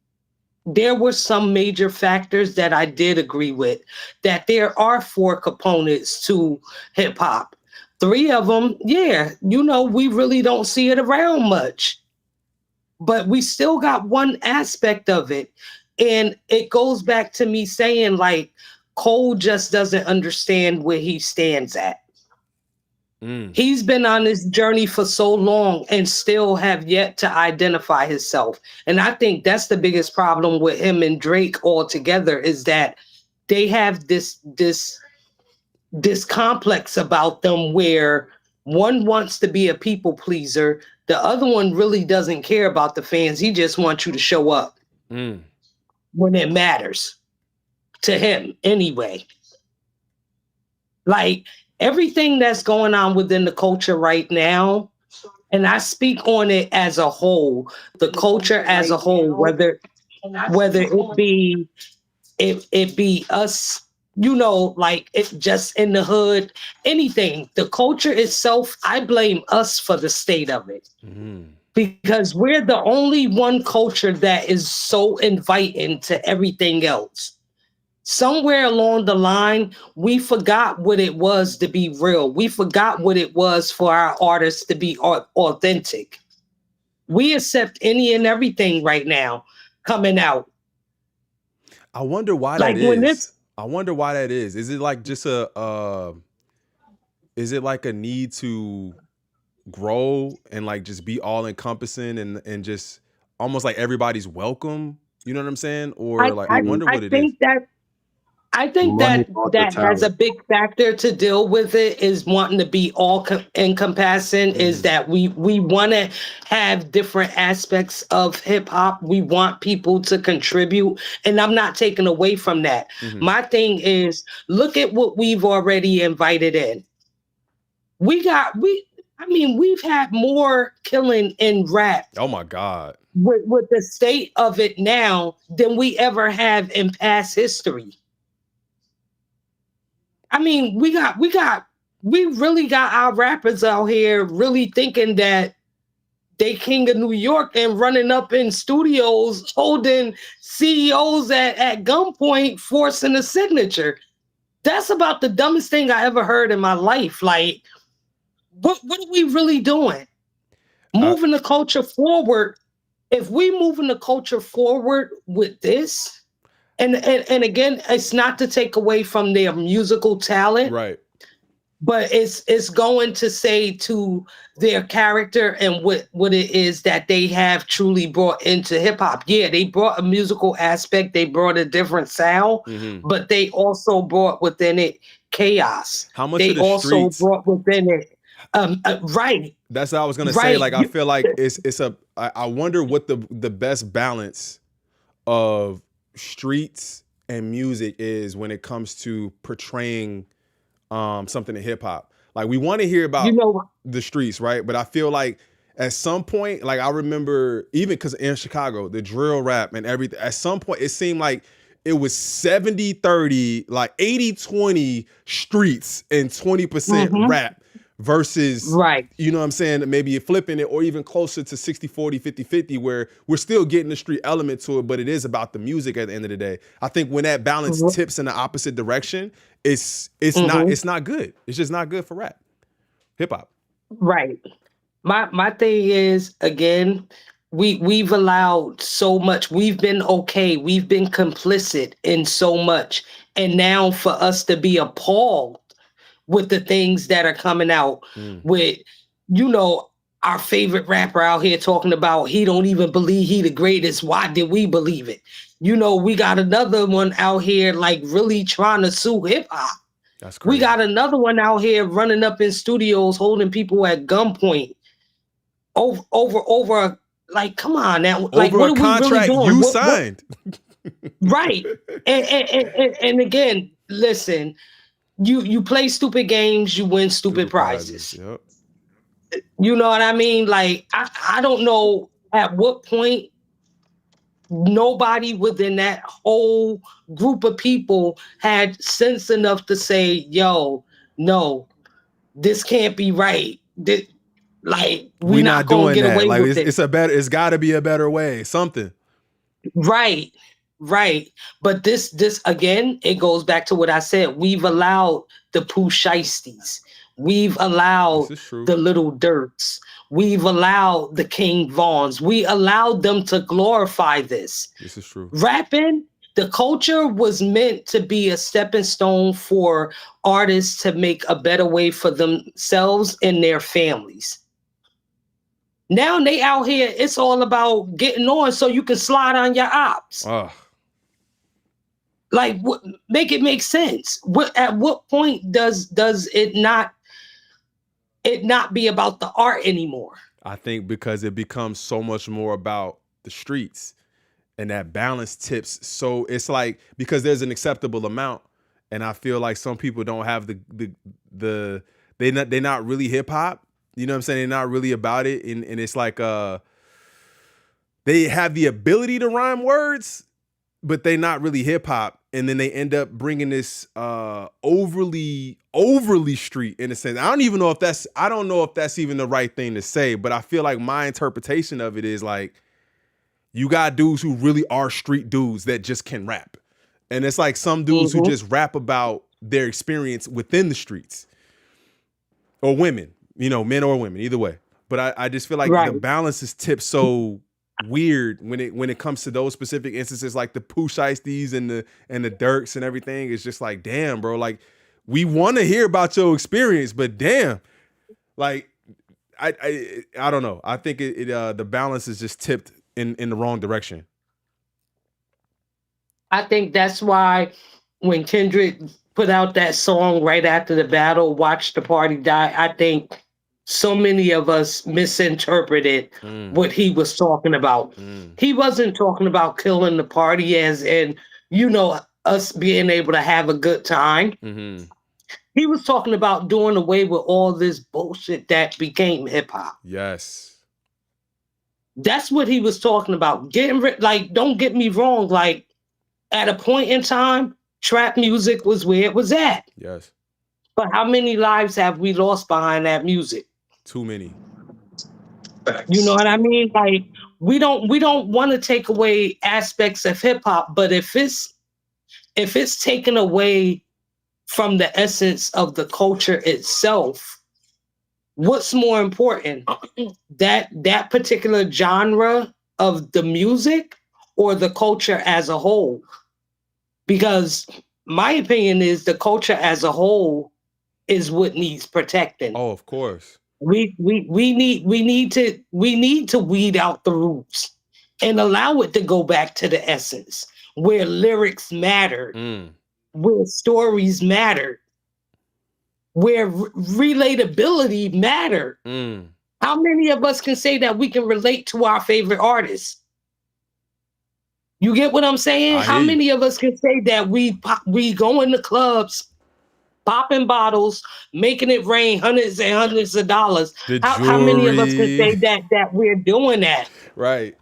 there were some major factors that I did agree with, that there are 4 components to hip hop. 3 of them, yeah, we really don't see it around much, but we still got one aspect of it. And it goes back to me saying, like, Cole just doesn't understand where he stands at. He's been on this journey for so long and still have yet to identify himself. And I think that's the biggest problem with him and Drake altogether, is that they have this complex about them where one wants to be a people pleaser. The other one really doesn't care about the fans. He just wants you to show up when it matters to him anyway. Like, everything that's going on within the culture right now, and I speak on it as a whole, the culture as a whole, whether it be us, like it just in the hood, anything, the culture itself, I blame us for the state of it. Because we're the only one culture that is so inviting to everything else. Somewhere along the line, we forgot what it was to be real. We forgot what it was for our artists to be authentic. We accept any and everything right now coming out. I wonder why that is. I wonder why that is. Is it like just is it like a need to grow and like just be all encompassing and just almost like everybody's welcome? You know what I'm saying? Or I wonder what it is. I think that has a big factor to deal with it, is wanting to be all encompassing, is that we want to have different aspects of hip hop. We want people to contribute, and I'm not taking away from that. My thing is, look at what we've already invited in. We've had more killing in rap. Oh my God. With the state of it now than we ever have in past history. I mean, we really got our rappers out here really thinking that they king of New York and running up in studios, holding CEOs at gunpoint, forcing a signature. That's about the dumbest thing I ever heard in my life. Like, what are we really doing? Moving the culture forward. If we moving the culture forward with this, and again, it's not to take away from their musical talent, right? But it's going to say to their character and what it is that they have truly brought into hip hop. Yeah, they brought a musical aspect, they brought a different sound, but they also brought within it chaos. How much they of the also streets brought within it, right? That's what I was gonna say. Like, I feel like I wonder what the best balance of streets and music is when it comes to portraying something in hip hop. Like, we want to hear about the streets, right? But I feel like at some point, like, I remember even because in Chicago, the drill rap and everything, at some point it seemed like it was 70-30, like 80-20 streets and 20% rap versus, you know what I'm saying, maybe you're flipping it, or even closer to 60-40, 50-50, where we're still getting the street element to it, but it is about the music at the end of the day. I think when that balance tips in the opposite direction, it's not good. It's just not good for rap, hip hop. Right. My thing is, again, we've allowed so much. We've been okay. We've been complicit in so much, and now for us to be appalled with the things that are coming out with, our favorite rapper out here talking about he don't even believe he the greatest. Why did we believe it? We got another one out here like really trying to sue hip hop. That's crazy. We got another one out here running up in studios, holding people at gunpoint over like, come on now. Like, over what a are contract we really doing? you signed. Right. And again, listen, you play stupid games, you win stupid prizes. Yep. You know what I mean? Like, I don't know at what point nobody within that whole group of people had sense enough to say, yo, no, this can't be right. We're not gonna get away with it. It's got to be a better way. Something. Right. But this again, it goes back to what I said. We've allowed the Pooh Shiesties. We've allowed the Little Dirks. We've allowed the King Vaughns. We allowed them to glorify this. This is true. Rapping, the culture was meant to be a stepping stone for artists to make a better way for themselves and their families. Now they out here, it's all about getting on so you can slide on your ops. Make it make sense. At what point does it not be about the art anymore? I think because it becomes so much more about the streets, and that balance tips. So it's like, because there's an acceptable amount, and I feel like some people don't have they're not really hip hop. You know what I'm saying? They're not really about it. And it's like they have the ability to rhyme words, but they're not really hip hop. And then they end up bringing this overly street in a sense. I don't know if that's even the right thing to say, but I feel like my interpretation of it is like, you got dudes who really are street dudes that just can rap. And it's like some dudes who just rap about their experience within the streets. Or women, men or women, either way. But I just feel like the balance is tipped so weird when it comes to those specific instances, like the Pooh Shiesties and the Dirks and everything. It's just like, damn, bro, like, we want to hear about your experience, but damn, like, I don't know. I think the balance is just tipped in the wrong direction. I think that's why when Kendrick put out that song right after the battle, Watch the Party Die, I think so many of us misinterpreted what he was talking about. He wasn't talking about killing the party as in, us being able to have a good time. He was talking about doing away with all this bullshit that became hip hop. Yes. That's what he was talking about. Getting rid, don't get me wrong, like, at a point in time, trap music was where it was at. Yes. But how many lives have we lost behind that music? Too many. You know what I mean? Like, we don't want to take away aspects of hip hop, but if it's taken away from the essence of the culture itself, what's more important? that particular genre of the music or the culture as a whole? Because my opinion is the culture as a whole is what needs protecting. Oh, of course. We need to weed out the roots and allow it to go back to the essence where lyrics mattered, where stories mattered, where relatability mattered. How many of us can say that we can relate to our favorite artists? You get what I'm saying? How many of us can say that we go in the clubs, popping bottles, making it rain hundreds and hundreds of dollars? How many of us can say that we're doing that? Right.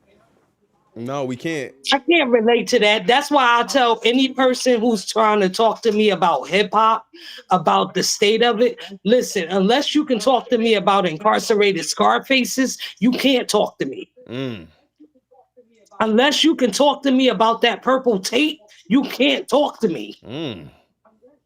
No, we can't. I can't relate to that. That's why I tell any person who's trying to talk to me about hip hop, about the state of it, listen, unless you can talk to me about incarcerated Scarfaces, you can't talk to me. Unless you can talk to me about that purple tape, you can't talk to me.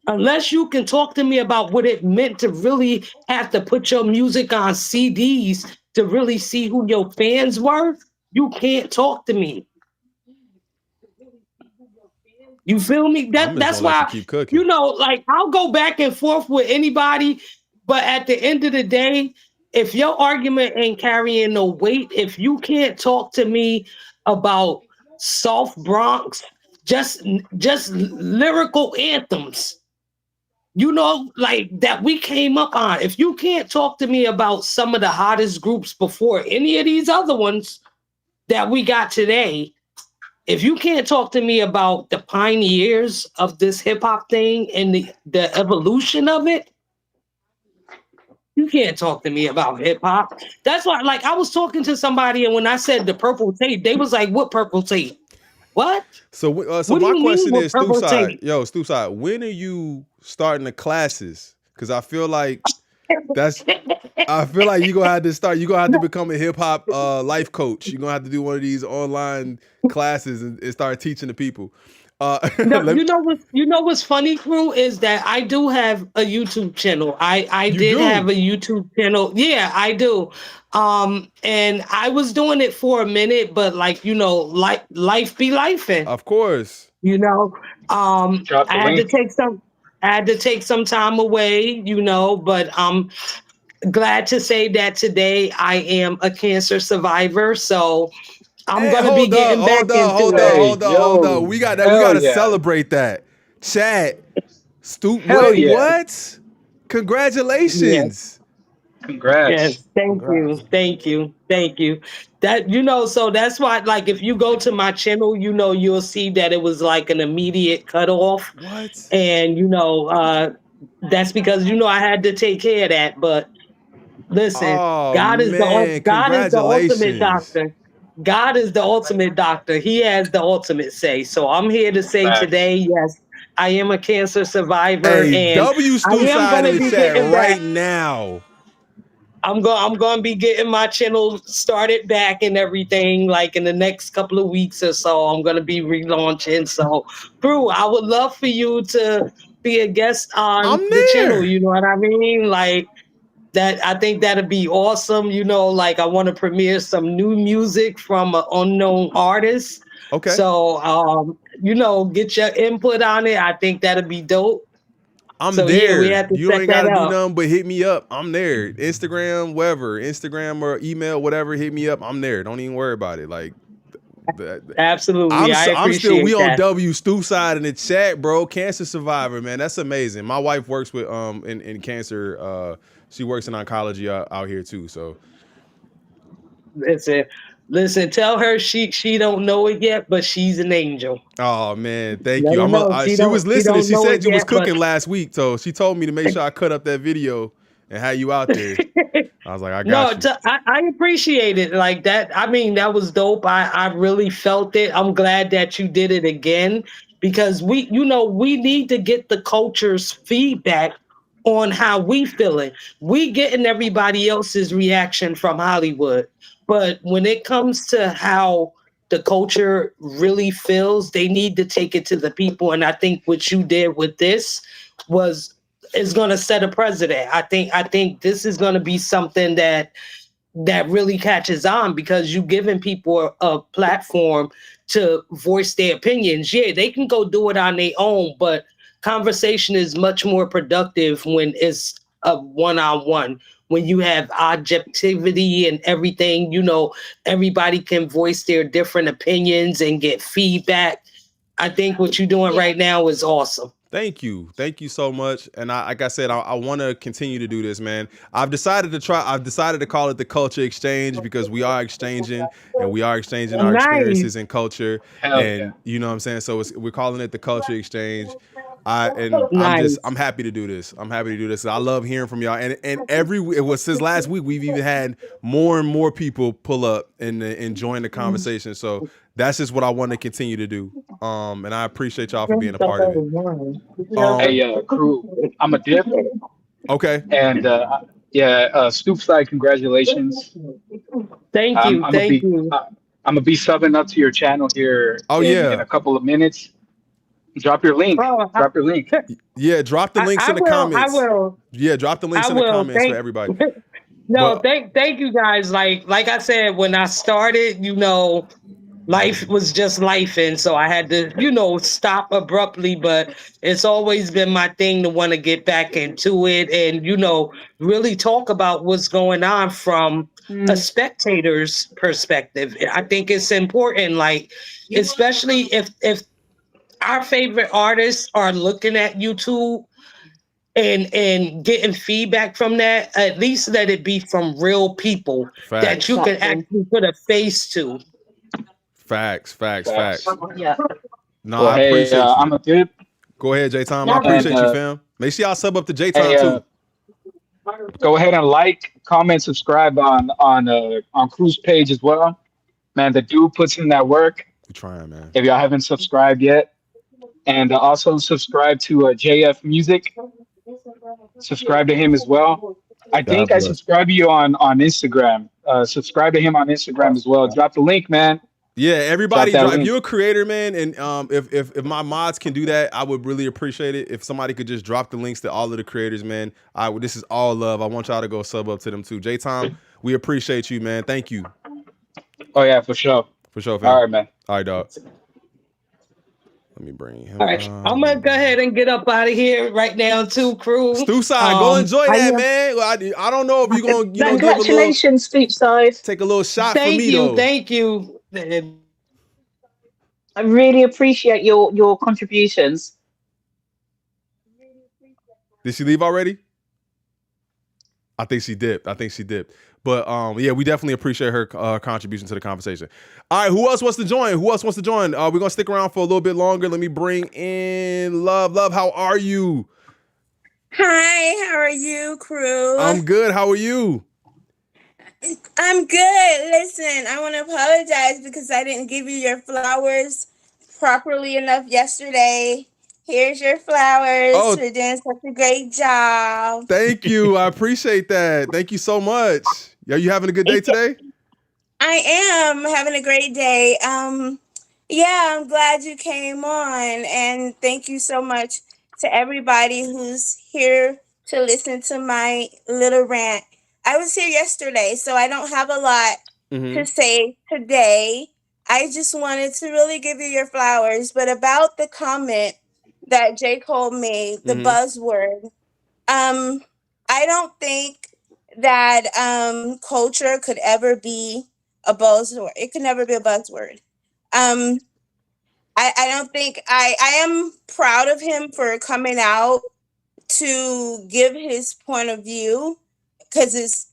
Unless you can talk to me about what it meant to really have to put your music on CDs to really see who your fans were, you can't talk to me. You feel me? That's why, I'll go back and forth with anybody, but at the end of the day, if your argument ain't carrying no weight, if you can't talk to me about soft Bronx, just lyrical anthems, that we came up on. If you can't talk to me about some of the hottest groups before any of these other ones that we got today, if you can't talk to me about the pioneers of this hip hop thing and the evolution of it, you can't talk to me about hip hop. That's why, I was talking to somebody, and when I said the purple tape, they was like, "What purple tape?" What? So my question is, Stoop Side, when are you starting the classes? Because I feel like you're gonna have to start. You're gonna have to become a hip hop life coach. You're gonna have to do one of these online classes and start teaching the people. You know what's funny, Crew, is that I do have a YouTube channel. I did have a YouTube channel. Yeah, I do. And I was doing it for a minute, but like, you know, like life be lifing. Of course. You know, I had to take some time away, you know, but I'm glad to say that today I am a cancer survivor. So I'm gonna be getting back into it. Hold on. We gotta celebrate that. Chat. Stoop, what? Congratulations. Yes. Congrats. Yes, thank you. That, you know, so that's why, like, if you go to my channel, you know, you'll see that it was like an immediate cutoff. What? And you know, that's because, you know, I had to take care of that. But listen, God is the ultimate doctor. God is the ultimate doctor. He has the ultimate say. So I'm here to say today, yes, I am a cancer survivor. Hey, and W Stoop Side in the chat right now. I'm going to be getting my channel started back and everything, like in the next couple of weeks or so. I'm going to be relaunching. So, Pooh, I would love for you to be a guest on the channel. You know what I mean? Like that. I think that'd be awesome. You know, like I want to premiere some new music from an unknown artist. Okay. So, you know, get your input on it. I think that'd be dope. I'm there. Yeah, you ain't got to do nothing but hit me up. I'm there. Instagram, wherever. Instagram or email, whatever, hit me up. I'm there. Don't even worry about it. Like, absolutely. I'm still, we on W Stoop Side in the chat, bro. Cancer survivor, man. That's amazing. My wife works with in cancer. She works in oncology out here too. So Listen, tell her she don't know it yet, but she's an angel. Oh man, thank you. She was listening. She said you was cooking last week, so she told me to make sure I cut up that video and have you out there. I was like, I got you. I appreciate it like that. I mean, that was dope. I really felt it. I'm glad that you did it again because we need to get the culture's feedback on how we feeling. We getting everybody else's reaction from Hollywood. But when it comes to how the culture really feels, they need to take it to the people. And I think what you did with this is going to set a precedent. I think this is going to be something that really catches on because you're giving people a platform to voice their opinions. Yeah, they can go do it on their own, but conversation is much more productive when it's a one-on-one. When you have objectivity and everything, you know, everybody can voice their different opinions and get feedback. I think what you're doing right now is awesome. Thank you. Thank you so much. And like I said, I want to continue to do this, man. I've decided to call it the Culture Exchange because we are exchanging and we are exchanging our experiences in culture. And you know what I'm saying? So we're calling it the Culture Exchange. I'm happy to do this. I'm happy to do this. I love hearing from y'all. And it was since last week, we've even had more and more people pull up and join the conversation. So that's just what I want to continue to do. And I appreciate y'all for being a part of it. Crew, I'm a dip. Okay. And Stoop Side, congratulations. Thank you. I'm gonna be subbing up to your channel here in a couple of minutes. Drop your link. Drop your link. Yeah, drop the links in the comments. I will. Yeah, drop the links in the comments for everybody. Thank you guys. Like I said, when I started, you know, life was just life, and so I had to, you know, stop abruptly. But it's always been my thing to want to get back into it and, you know, really talk about what's going on from a spectator's perspective. I think it's important, like, especially if our favorite artists are looking at YouTube and getting feedback from that, at least let it be from real people that you can actually put a face to. Facts. Yeah. No, I appreciate you. I'm a dip. Go ahead, J-Time. I appreciate you, fam. Make sure y'all sub up to J-Time too. Go ahead and like, comment, subscribe on Crew's page as well. Man, the dude puts in that work. We trying, man. If y'all haven't subscribed yet, and also subscribe to JF Music. Subscribe to him as well. I God think I bless. subscribe to you on Instagram. Subscribe to him on Instagram as well. Drop the link, man. Yeah, everybody, that if link. you're a creator, man, and if my mods can do that, I would really appreciate it. If somebody could just drop the links to all of the creators, man. This is all love. I want y'all to go sub up to them too. J-Tom, we appreciate you, man. Thank you. Oh yeah, for sure. For sure, fam. All right, man. All right, dog. Let me bring him. All right, I'm gonna go ahead and get up out of here right now, too, crew. Stoopside, go enjoy that, man. I don't know if you're gonna, congratulations, Stoopside. Take a little shot for me, though. Thank you. I really appreciate your contributions. Did she leave already? I think she dipped. But yeah, we definitely appreciate her contribution to the conversation. All right, who else wants to join? We're gonna stick around for a little bit longer. Let me bring in Love. Love, how are you? Hi, how are you, crew? I'm good. How are you? I'm good. Listen, I want to apologize because I didn't give you your flowers properly enough yesterday. Here's your flowers. Oh, you're doing such a great job. Thank you. I appreciate that. Thank you so much. Are you having a good day today? I am having a great day. Yeah, I'm glad you came on, and thank you so much to everybody who's here to listen to my little rant. I was here yesterday, so I don't have a lot to say today. I just wanted to really give you your flowers. But about the comment that J.Cole made, the buzzword, I don't think that culture could ever be a buzzword. It could never be a buzzword. I don't think I am proud of him for coming out to give his point of view, because it's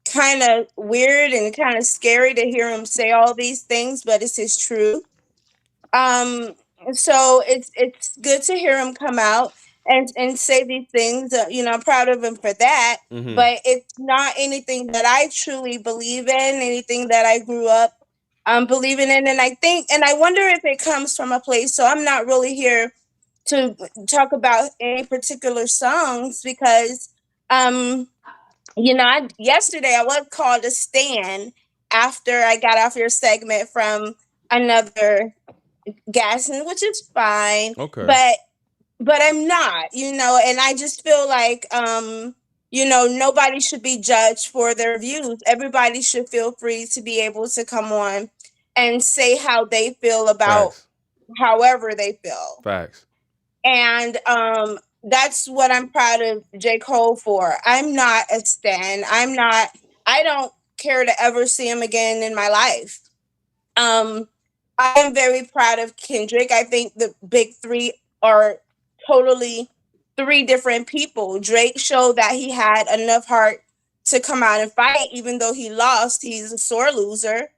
kind of weird and kind of scary to hear him say all these things, but it's his truth. So it's good to hear him come out and say these things. I'm proud of him for that. But it's not anything that I truly believe in, anything that I grew up believing in. And I wonder if it comes from a place. So I'm not really here to talk about any particular songs because yesterday I was called a stan after I got off your segment from another Gasson, which is fine. Okay. But I'm not, and I just feel like nobody should be judged for their views. Everybody should feel free to be able to come on and say how they feel about however they feel. Facts. And that's what I'm proud of J. Cole for. I'm not a stan. I don't care to ever see him again in my life. I am very proud of Kendrick. I think the big three are totally three different people. Drake showed that he had enough heart to come out and fight, even though he lost. He's a sore loser.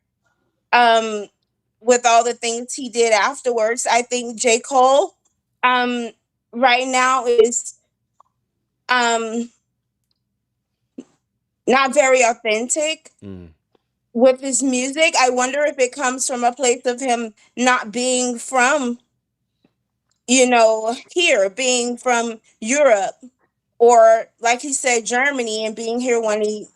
With all the things he did afterwards, I think J. Cole right now is not very authentic with his music. I wonder if it comes from a place of him not being from, here, being from Europe, or like he said, Germany, and being here when he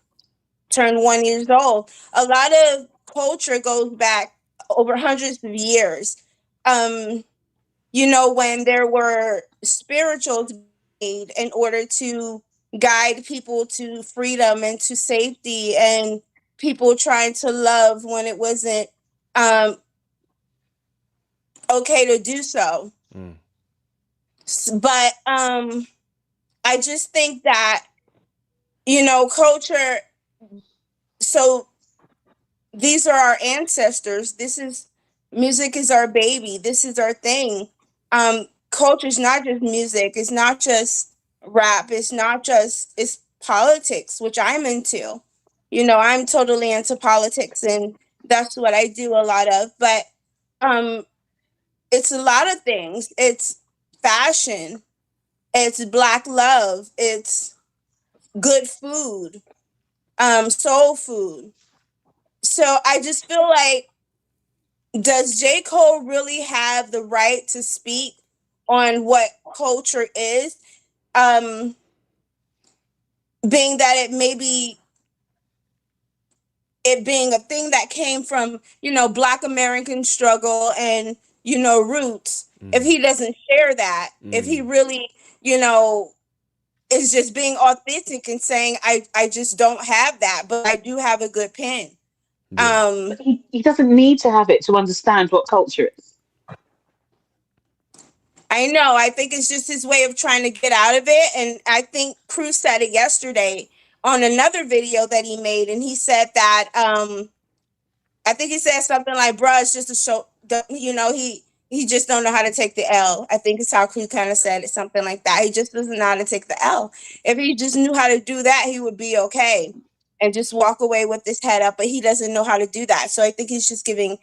turned 1 year old. A lot of culture goes back over hundreds of years. When there were spirituals made in order to guide people to freedom and to safety, and people trying to love when it wasn't okay to do so. But I just think that, culture, so these are our ancestors. Music is our baby. This is our thing. Culture is not just music. It's not just rap. It's politics, which I'm into. I'm totally into politics, and that's what I do a lot of. But it's a lot of things. It's fashion. It's Black love. It's good food. Soul food. So I just feel like does J. Cole really have the right to speak on what culture is? Being that it may be it being a thing that came from, Black American struggle and, roots. If he doesn't share that, if he really, is just being authentic and saying, I just don't have that, but I do have a good pen. But he doesn't need to have it to understand what culture is. I know. I think it's just his way of trying to get out of it. And I think Cruz said it yesterday on another video that he made. And he said that, I think he said something like, bruh, it's just a show, he just don't know how to take the L. I think it's how Cruz kind of said it, something like that. He just doesn't know how to take the L. If he just knew how to do that, he would be okay and just walk away with his head up. But he doesn't know how to do that. So I think he's just giving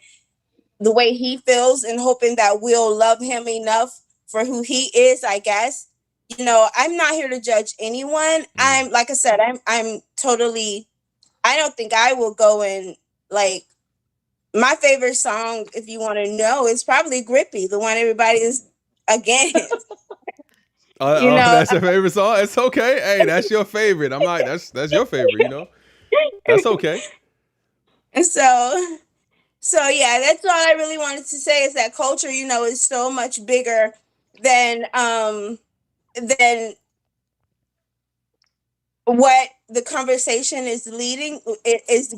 the way he feels and hoping that we'll love him enough for who he is, I guess. I'm not here to judge anyone. I'm, like I said, I'm totally, I don't think I will go and my favorite song, if you want to know, is probably Grippy, the one everybody is against. That's your favorite song? It's okay. Hey, that's your favorite. I'm like, that's your favorite, That's okay. And so yeah, that's all I really wanted to say is that culture, is so much bigger than what the conversation is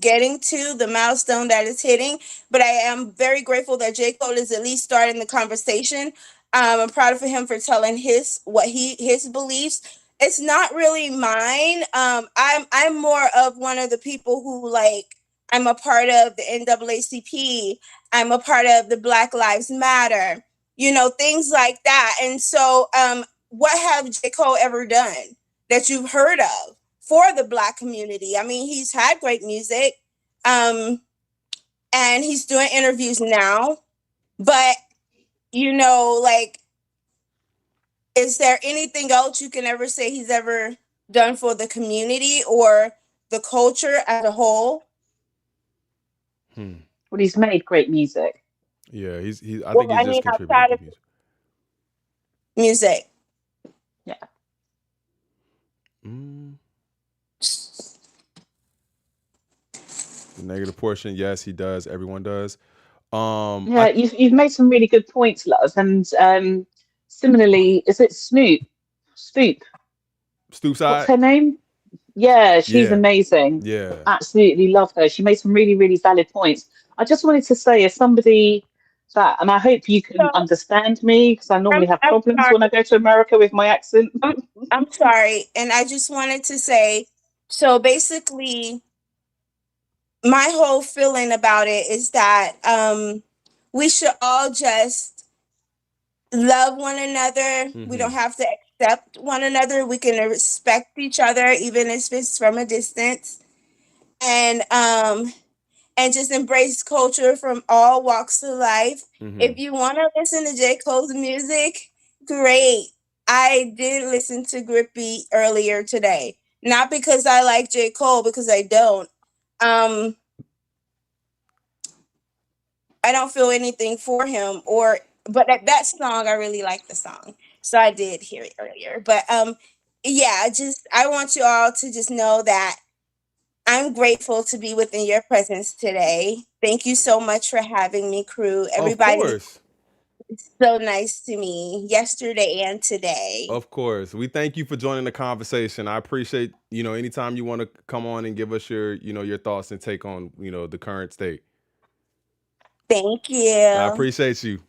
getting to, the milestone that it's hitting. But I am very grateful that J. Cole is at least starting the conversation. I'm proud of him for telling his beliefs. It's not really mine. I'm more of one of the people who I'm a part of the NAACP. I'm a part of the Black Lives Matter, things like that. And so what have J. Cole ever done that you've heard of for the Black community? I mean, he's had great music and he's doing interviews now. But, is there anything else you can ever say he's ever done for the community or the culture as a whole? Well, he's made great music. Yeah, I think he's just contributing to music. Yeah. The negative portion, yes, he does. Everyone does. You've made some really good points, Luz. And similarly, is it Stoop Side? What's her name? Yeah, she's amazing. Yeah. Absolutely love her. She made some really, really valid points. I just wanted to say, as somebody and I hope you can understand me, because I normally have problems when I go to America with my accent. I'm sorry. And I just wanted to say, so basically, my whole feeling about it is that we should all just love one another. We don't have to accept one another. We can respect each other, even if it's from a distance. And just embrace culture from all walks of life. If you want to listen to J. Cole's music, great. I did listen to Grippy earlier today. Not because I like J. Cole, because I don't. I don't feel anything for him, but that song, I really like the song. So I did hear it earlier. But I want you all to just know that I'm grateful to be within your presence today. Thank you so much for having me, crew. Everybody is so nice to me yesterday and today. Of course. We thank you for joining the conversation. I appreciate, anytime you want to come on and give us your, your thoughts and take on, the current state. Thank you. I appreciate you.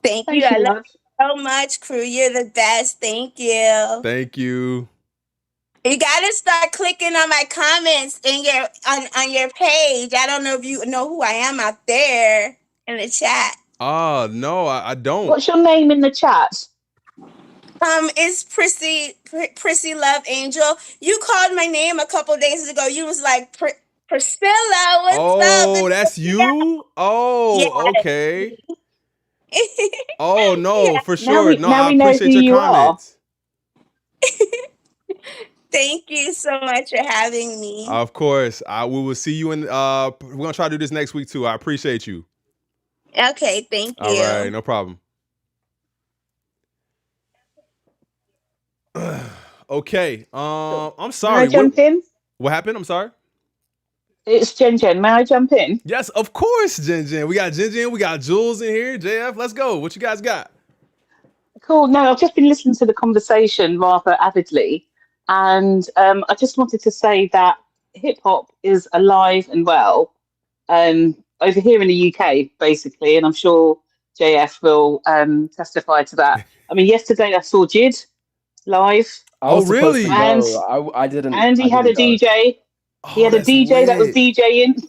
Thank you. I love you so much, crew. You're the best. Thank you. Thank you. You gotta start clicking on my comments in on your page. I don't know if you know who I am out there in the chat. Oh no, I don't. What's your name in the chat? It's Prissy Love Angel. You called my name a couple days ago. You was like Priscilla. What's up? Oh, that's you? Oh, yeah. Okay. Oh no, for sure. Now we I know appreciate who your you comments. Thank you so much for having me. Of course. We will see you in we're gonna try to do this next week too. I appreciate you. Okay, thank you. All right, no problem. Okay. I'm sorry. May I jump in? What happened? I'm sorry. It's Jen Jen. May I jump in? Yes, of course, Jen Jen. We got Jen Jen, we got Jules in here. JF, let's go. What you guys got? Cool. No, I've just been listening to the conversation rather avidly. And I just wanted to say that hip hop is alive and well over here in the UK, basically. And I'm sure JF will testify to that. I mean, yesterday I saw Jid live. Oh, really? And I didn't. And he had a DJ. He had a DJ that was DJing.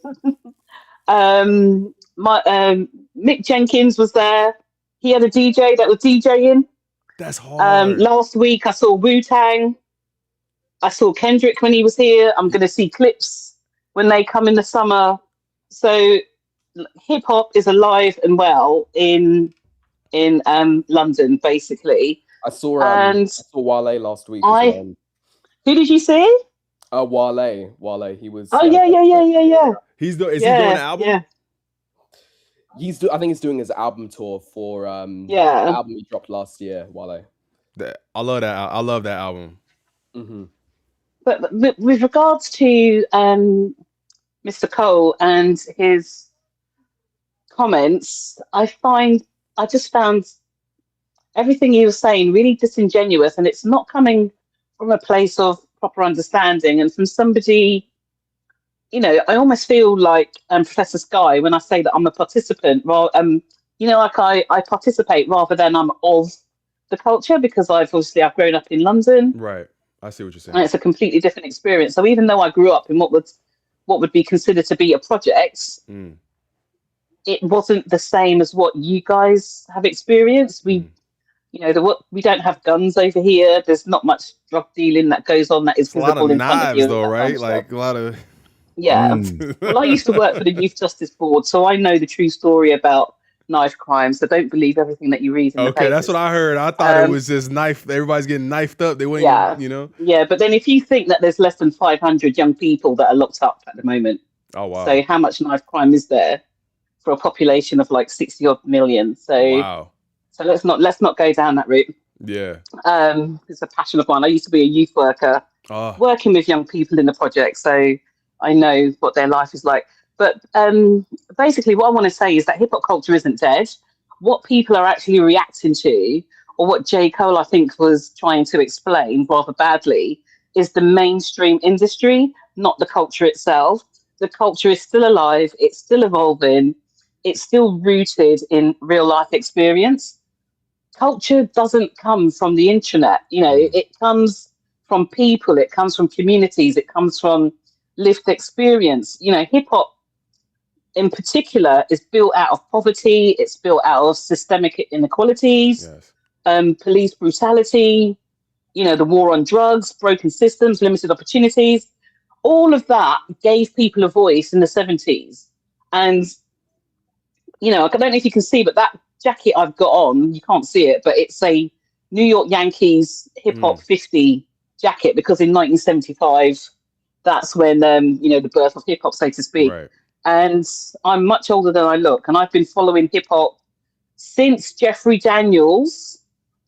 Mick Jenkins was there. He had a DJ that was DJing. That's hard. Last week I saw Wu-Tang. I saw Kendrick when he was here. I'm going to see Clips when they come in the summer. So hip hop is alive and well in London, basically. I saw Wale last week. Who did you see? Wale. He was. Oh yeah. Is he doing an album? Yeah. I think he's doing his album tour for the album he dropped last year. Wale. I love that. I love that album. Mm-hmm. But with regards to Mr. Cole and his comments, I just found everything he was saying really disingenuous, and it's not coming from a place of proper understanding and from somebody, I almost feel like Professor Sky when I say that I'm a participant. Well, like I participate rather than I'm of the culture, because I've grown up in London. Right. I see what you're saying. And it's a completely different experience. So even though I grew up in what would be considered to be a project, it wasn't the same as what you guys have experienced. We don't have guns over here. There's not much drug dealing that goes on that is visible in front of you. Though, right? Like a lot of. Yeah. Well, I used to work for the Youth Justice Board, so I know the true story about knife crime. So don't believe everything that you read in the papers. That's what I heard. I thought it was just knife. Everybody's getting knifed up. They wouldn't, Yeah, but then if you think that there's less than 500 young people that are locked up at the moment. Oh, wow. So how much knife crime is there for a population of like 60 odd million? So, wow. So let's not go down that route. Yeah. It's a passion of mine. I used to be a youth worker working with young people in the project. So I know what their life is like. But basically what I want to say is that hip hop culture isn't dead. What people are actually reacting to, or what J.Cole, I think, was trying to explain rather badly, is the mainstream industry, not the culture itself. The culture is still alive. It's still evolving. It's still rooted in real life experience. Culture doesn't come from the internet. It comes from people. It comes from communities. It comes from lived experience. Hip hop in particular is built out of poverty. It's built out of systemic inequalities, police brutality, the war on drugs, broken systems, limited opportunities. All of that gave people a voice in the 70s. And, I don't know if you can see, but that jacket I've got on, you can't see it, but it's a New York Yankees hip hop 50 jacket, because in 1975, that's when, the birth of hip hop, so to speak. Right. And I'm much older than I look. And I've been following hip hop since Jeffrey Daniels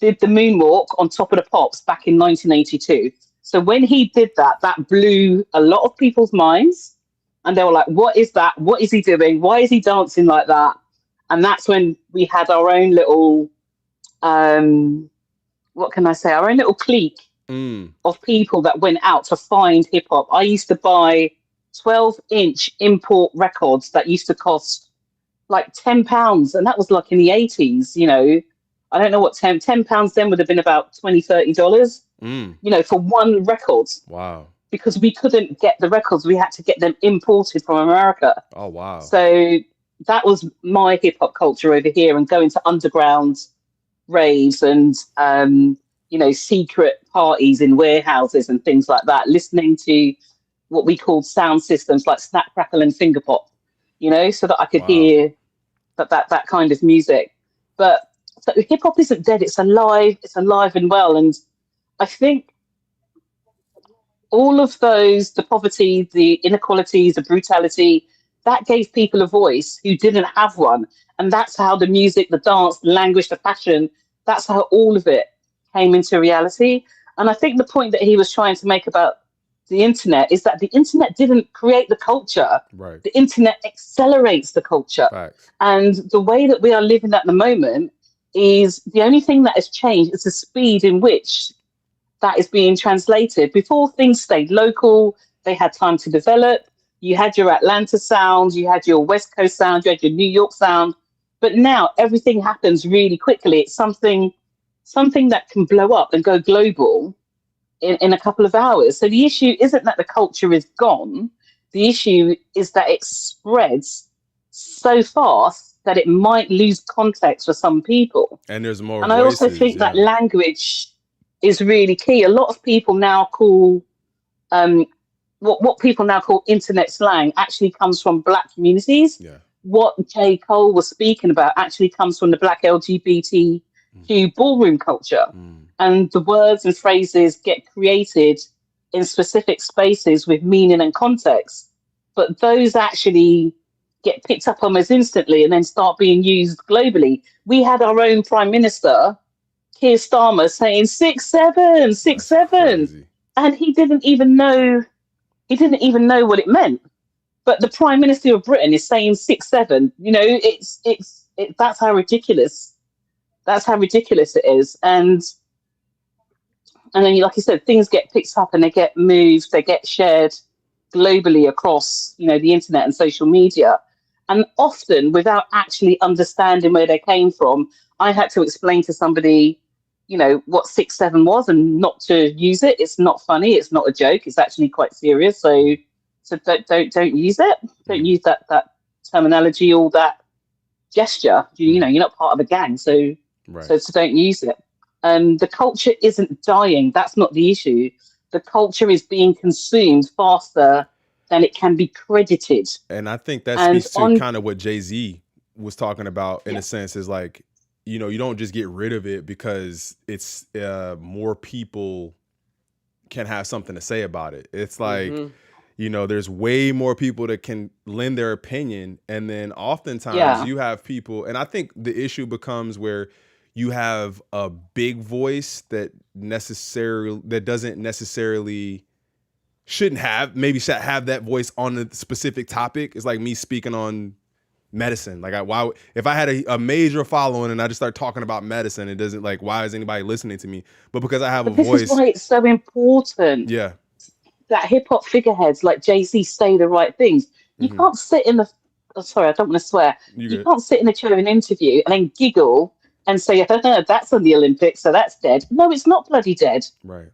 did the moonwalk on Top of the Pops back in 1982. So when he did that, that blew a lot of people's minds. And they were like, what is that? What is he doing? Why is he dancing like that? And that's when we had our own little, what can I say? Our own little clique of people that went out to find hip hop. I used to buy 12-inch import records that used to cost like £10, and that was like in the 80s. I don't know what £10 then would have been about $20-30 for one record. Wow. Because we couldn't get the records, we had to get them imported from America. Oh wow. So that was my hip hop culture over here, and going to underground raves and secret parties in warehouses and things like that, listening to what we called sound systems like Snap, Crackle and Finger Pop, so that I could hear that kind of music. But so hip hop isn't dead, it's alive and well. And I think all of those, the poverty, the inequalities, the brutality, that gave people a voice who didn't have one. And that's how the music, the dance, the language, the fashion, that's how all of it came into reality. And I think the point that he was trying to make about the internet is that the internet didn't create the culture. Right. The internet accelerates the culture. Facts. And the way that we are living at the moment is the only thing that has changed is the speed in which that is being translated. Before, things stayed local, they had time to develop. You had your Atlanta sound, you had your West Coast sound, you had your New York sound. But now everything happens really quickly. It's something that can blow up and go global in a couple of hours. So the issue isn't that the culture is gone. The issue is that it spreads so fast that it might lose context for some people. And there's more And I also think that language is really key. A lot of people now call what people now call internet slang actually comes from Black communities. Yeah. What J.Cole was speaking about actually comes from the Black LGBTQ ballroom culture. And the words and phrases get created in specific spaces with meaning and context. But those actually get picked up almost instantly and then start being used globally. We had our own Prime Minister, Keir Starmer, saying 6'7", 6'7", and he didn't even know what it meant. But the Prime Minister of Britain is saying 6'7". You know, it's that's how ridiculous it is. And then, like you said, things get picked up and they get moved, they get shared globally across, you know, the internet and social media. And often without actually understanding where they came from, I had to explain to somebody, you know, what 6'7" was and not to use it. It's not funny. It's not a joke. It's actually quite serious. So don't use it. Don't use that terminology or that gesture. You know, you're not part of a gang. So don't use it. The culture isn't dying. That's not the issue. The culture is being consumed faster than it can be credited. And I think that speaks to kind of what Jay-Z was talking about in a sense, is like, you know, you don't just get rid of it because it's more people can have something to say about it. It's like, you know, there's way more people that can lend their opinion. And then oftentimes you have people, and I think the issue becomes where you have a big voice that doesn't necessarily shouldn't have that voice on a specific topic. It's like me speaking on medicine. Like if I had a major following and I just start talking about medicine, it doesn't, like, why is anybody listening to me? But because I have a voice. This is why it's so important. Yeah. That hip hop figureheads like Jay-Z say the right things. You can't sit in sorry, I don't want to swear. You can't sit in a chair in an interview and then giggle and say, that's on the Olympics, so that's dead. No, it's not bloody dead. Right.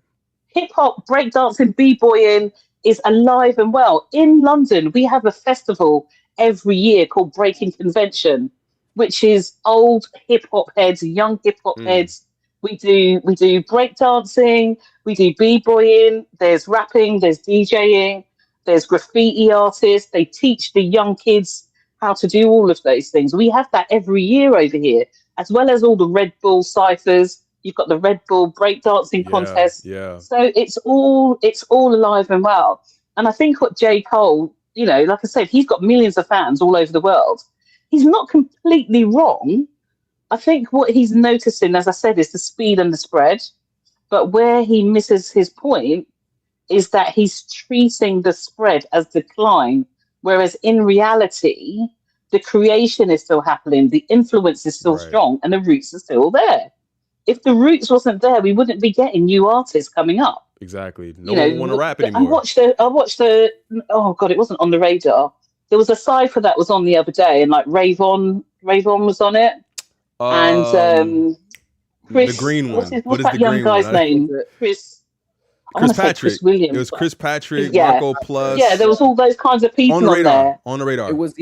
Hip hop, breakdancing, b-boying is alive and well. In London, we have a festival every year called Breaking Convention, which is old hip hop heads, young hip hop heads. We do breakdancing, we do b-boying, there's rapping, there's DJing, there's graffiti artists. They teach the young kids how to do all of those things. We have that every year over here, as well as all the Red Bull ciphers. You've got the Red Bull breakdancing contest. Yeah. So it's all alive and well. And I think what J.Cole, you know, like I said, he's got millions of fans all over the world. He's not completely wrong. I think what he's noticing, as I said, is the speed and the spread. But where he misses his point is that he's treating the spread as decline, whereas in reality, the creation is still happening, the influence is still strong, and the roots are still there. If the roots wasn't there, we wouldn't be getting new artists coming up. Exactly. No one want to rap anymore. I watched oh God, it wasn't on the radar. There was a cypher that was on the other day, and like Ravon was on it. And Chris, the green one. What's that young guy's name? Chris Patrick. Chris Williams. It was Chris Patrick, Marco Plus. Yeah, there was all those kinds of people on there. On the radar. It was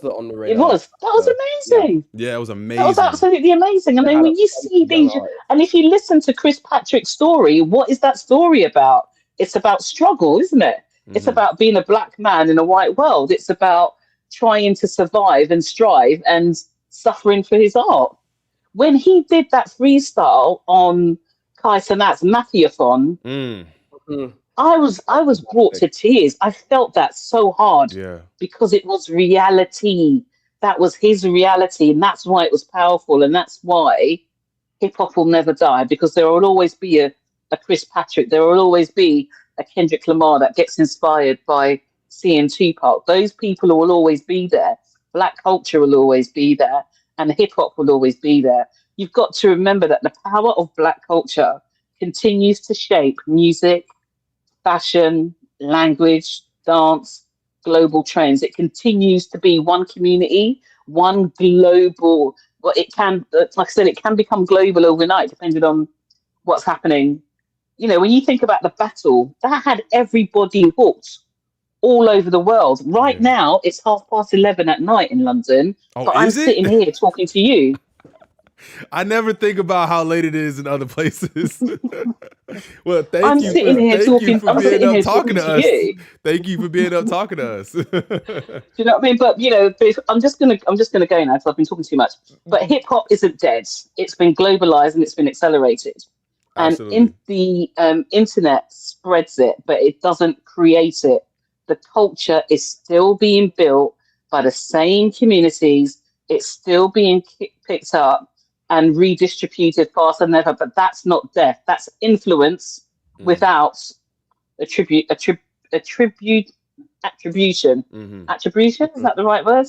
on the radar. It was. That was amazing. Yeah, it was amazing. That was absolutely amazing. And then when you see these, and if you listen to Chris Patrick's story, what is that story about? It's about struggle, isn't it? It's about being a black man in a white world. It's about trying to survive and strive and suffering for his art. When he did that freestyle on Kai Cenat's Mafiathon, I was brought to tears. I felt that so hard because it was reality. That was his reality, and that's why it was powerful, and that's why hip hop will never die, because there will always be a Chris Patrick, there will always be a Kendrick Lamar that gets inspired by seeing Tupac. Those people will always be there. Black culture will always be there, and hip hop will always be there. You've got to remember that the power of Black culture continues to shape music, fashion, language, dance, global trends. It continues to be one community, one global. Well, it can, like I said, it can become global overnight, depending on what's happening. You know, when you think about the battle, that had everybody hooked all over the world. Right now, it's 11:30 at night in London, but I'm sitting here talking to you. I never think about how late it is in other places. Well, thank I'm you sitting here talking. I'm sitting here talking to us. you. Thank you for being up talking to us. Do you know what I mean? But you know, I'm just gonna go now because I've been talking too much. But hip hop isn't dead. It's been globalized and it's been accelerated. Absolutely. And the internet spreads it, but it doesn't create it. The culture is still being built by the same communities. It's still being picked up and redistributed faster than ever. But that's not death. That's influence without attribution. Attribution. Attribution, is that the right word?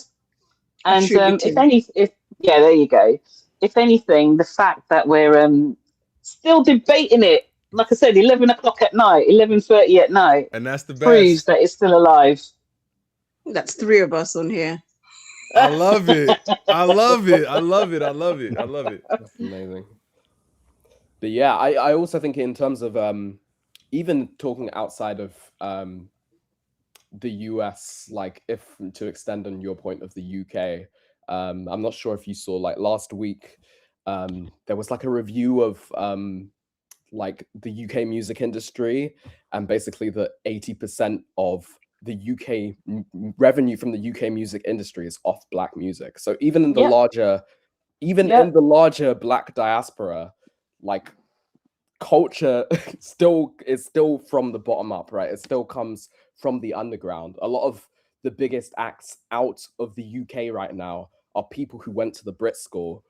And there you go. If anything, the fact that we're still debating it, like I said, 11 o'clock at night, 11:30 at night, and that's the best, proves that it's still alive. That's 3 of us on here. I love it. I love it. I love it. I love it. I love it. That's amazing. But yeah, I also think in terms of even talking outside of the US, like if to extend on your point of the UK, I'm not sure if you saw, like last week, there was like a review of like the UK music industry, and basically the 80% of the UK revenue from the UK music industry is off Black music. So even in the larger, in the larger Black diaspora, like culture is still from the bottom up, right? It still comes from the underground. A lot of the biggest acts out of the UK right now are people who went to the Brit school,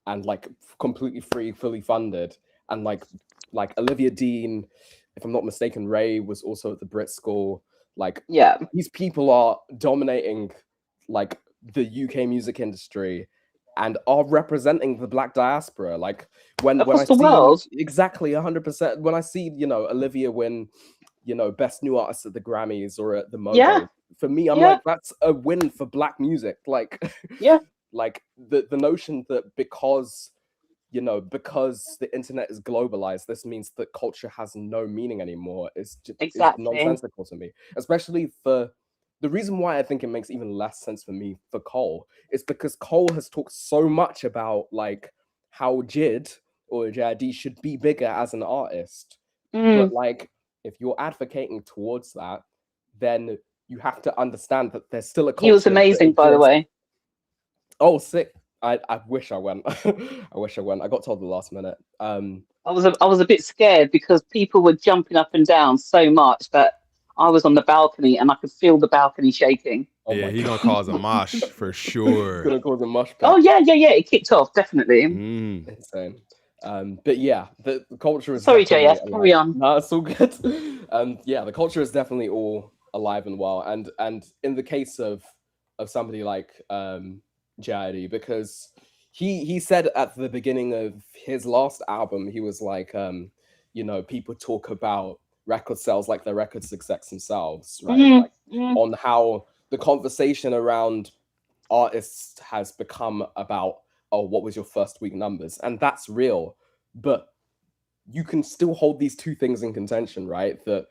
and like completely free, fully funded, and like Olivia Dean, if I'm not mistaken, Ray was also at the Brit school. Like, these people are dominating like the UK music industry and are representing the Black diaspora. Like when I see world. Exactly 100%. When I see, you know, Olivia win, you know, best new artist at the Grammys or at the Mojo, for me, I'm like, that's a win for Black music. Like, like the notion that because the internet is globalized, this means that culture has no meaning anymore is nonsensical to me. Especially for the reason why I think it makes even less sense for me for Cole is because Cole has talked so much about like how Jid or JID should be bigger as an artist. But like, if you're advocating towards that, then you have to understand that there's still a culture. He was amazing, by the way. Oh, sick. I wish I went. I wish I went. I got told the last minute. I was a bit scared because people were jumping up and down so much that I was on the balcony and I could feel the balcony shaking. Yeah, he's gonna cause a mosh for sure. Gonna cause a mosh pit. Oh yeah. It kicked off, definitely. Insane. But yeah, the culture is. Sorry, JS, carry on. No, it's all good. Yeah, the culture is definitely all alive and well, and in the case of somebody like JID, because he said at the beginning of his last album, he was like, you know, people talk about record sales like they're record success themselves, right? On how the conversation around artists has become about, oh, what was your first week numbers? And that's real, but you can still hold these two things in contention, right? That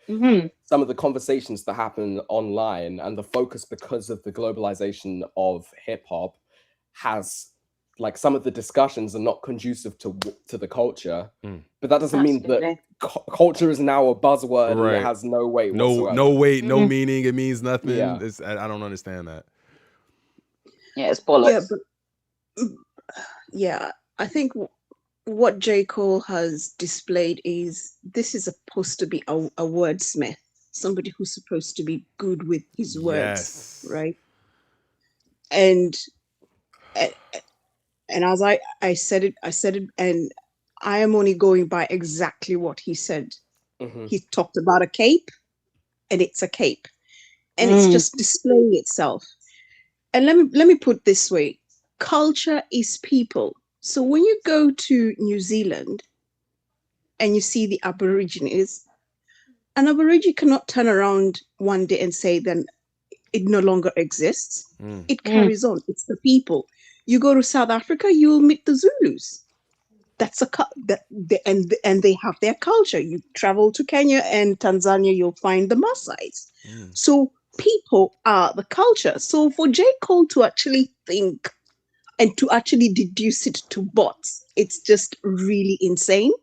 some of the conversations that happen online and the focus because of the globalization of hip hop has, like, some of the discussions are not conducive to the culture, but that doesn't mean that culture is now a buzzword and it has no weight whatsoever. No weight, no meaning. It means nothing. Yeah. I don't understand that. Yeah, it's bollocks. Yeah, I think what J. Cole has displayed is this is supposed to be a wordsmith, somebody who's supposed to be good with his words, right? And as I said it, and I am only going by exactly what he said. He talked about a cape, and it's a cape, and it's just displaying itself. And let me put it this way: culture is people. So when you go to New Zealand and you see the Aborigines, an Aborigine cannot turn around one day and say then it no longer exists. It carries on. It's the people. You go to South Africa, you will meet the Zulus. That's and they have their culture. You travel to Kenya and Tanzania, you'll find the Maasais. So people are the culture. So for J. Cole to actually think and to actually deduce it to bots, it's just really insane.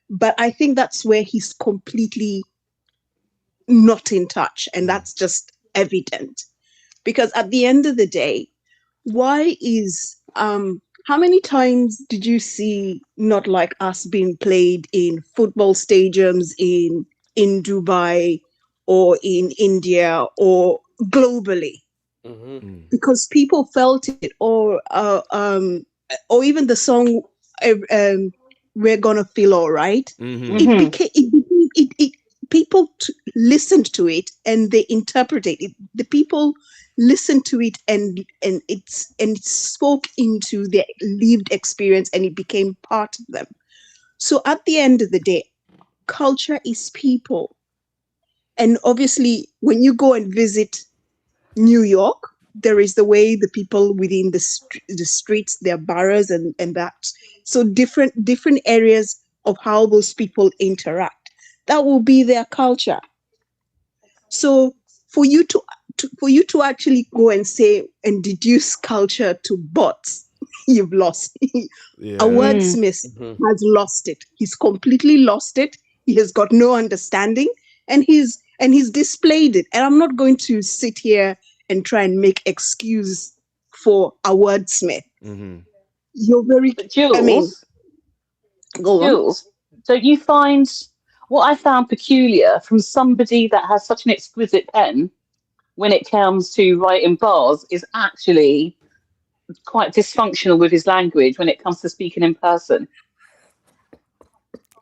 But I think that's where he's completely not in touch, and that's just evident. Because at the end of the day, why is how many times did you see Not Like Us being played in football stadiums in Dubai or in India or globally? Because people felt it, or even the song "We're Gonna Feel All Right." People listened to it and they interpreted it. The people listened to it and it spoke into their lived experience, and it became part of them. So at the end of the day, culture is people. And obviously, when you go and visit New York, there is the way the people within the streets, their boroughs and that. So different areas of how those people interact. That will be their culture. So for you to actually go and say and deduce culture to bots, you've lost. A wordsmith has lost it. He's completely lost it. He has got no understanding, and he's displayed it. And I'm not going to sit here and try and make excuse for a wordsmith. You're very. But Jules, Jules, don't you find what I found peculiar from somebody that has such an exquisite pen when it comes to writing bars is actually quite dysfunctional with his language when it comes to speaking in person?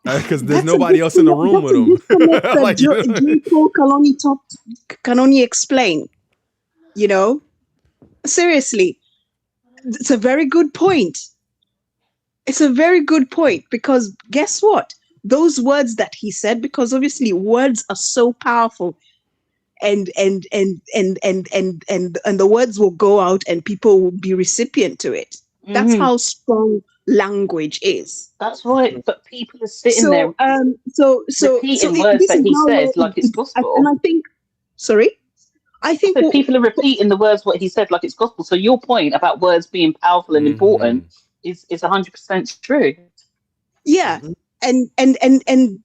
Because there's nobody else in the room with him. Like, J. Cole can only explain. You know, seriously, it's a very good point. It's a very good point, because guess what? Those words that he said, because obviously words are so powerful, and the words will go out and people will be recipient to it. That's how strong language is. That's right, but people are sitting there repeating words that he says like it's gospel. And I think, I think people are repeating the words what he said like it's gospel. So your point about words being powerful and important is 100% true. Yeah. And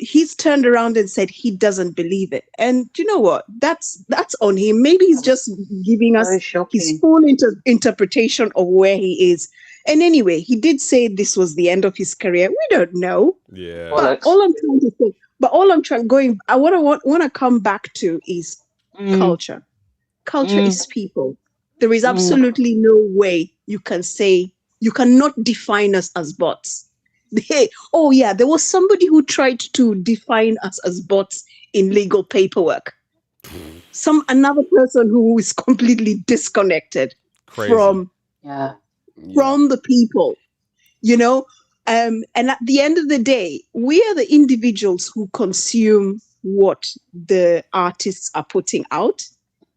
he's turned around and said he doesn't believe it. And you know what? That's on him. Maybe he's just giving us his full interpretation of where he is. And anyway, he did say this was the end of his career. We don't know. Yeah. But all I'm trying to say, I want to come back to is culture. Culture is people. There is absolutely no way you cannot define us as bots. There was somebody who tried to define us as bots in legal paperwork. Another person who is completely disconnected from the people, you know. And at the end of the day, we are the individuals who consume what the artists are putting out.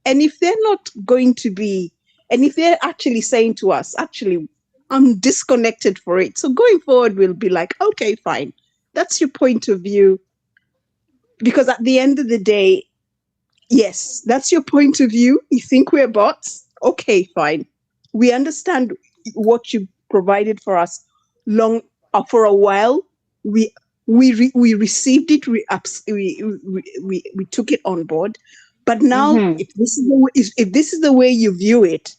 And if they're not going to be, and if they're actually saying to us, actually, I'm disconnected for it. So going forward, we'll be like, okay, fine. That's your point of view. Because at the end of the day, yes, that's your point of view. You think we're bots? Okay, fine. We understand what you provided for us for a while. We received it. We took it on board. But now, if this is the way you view it,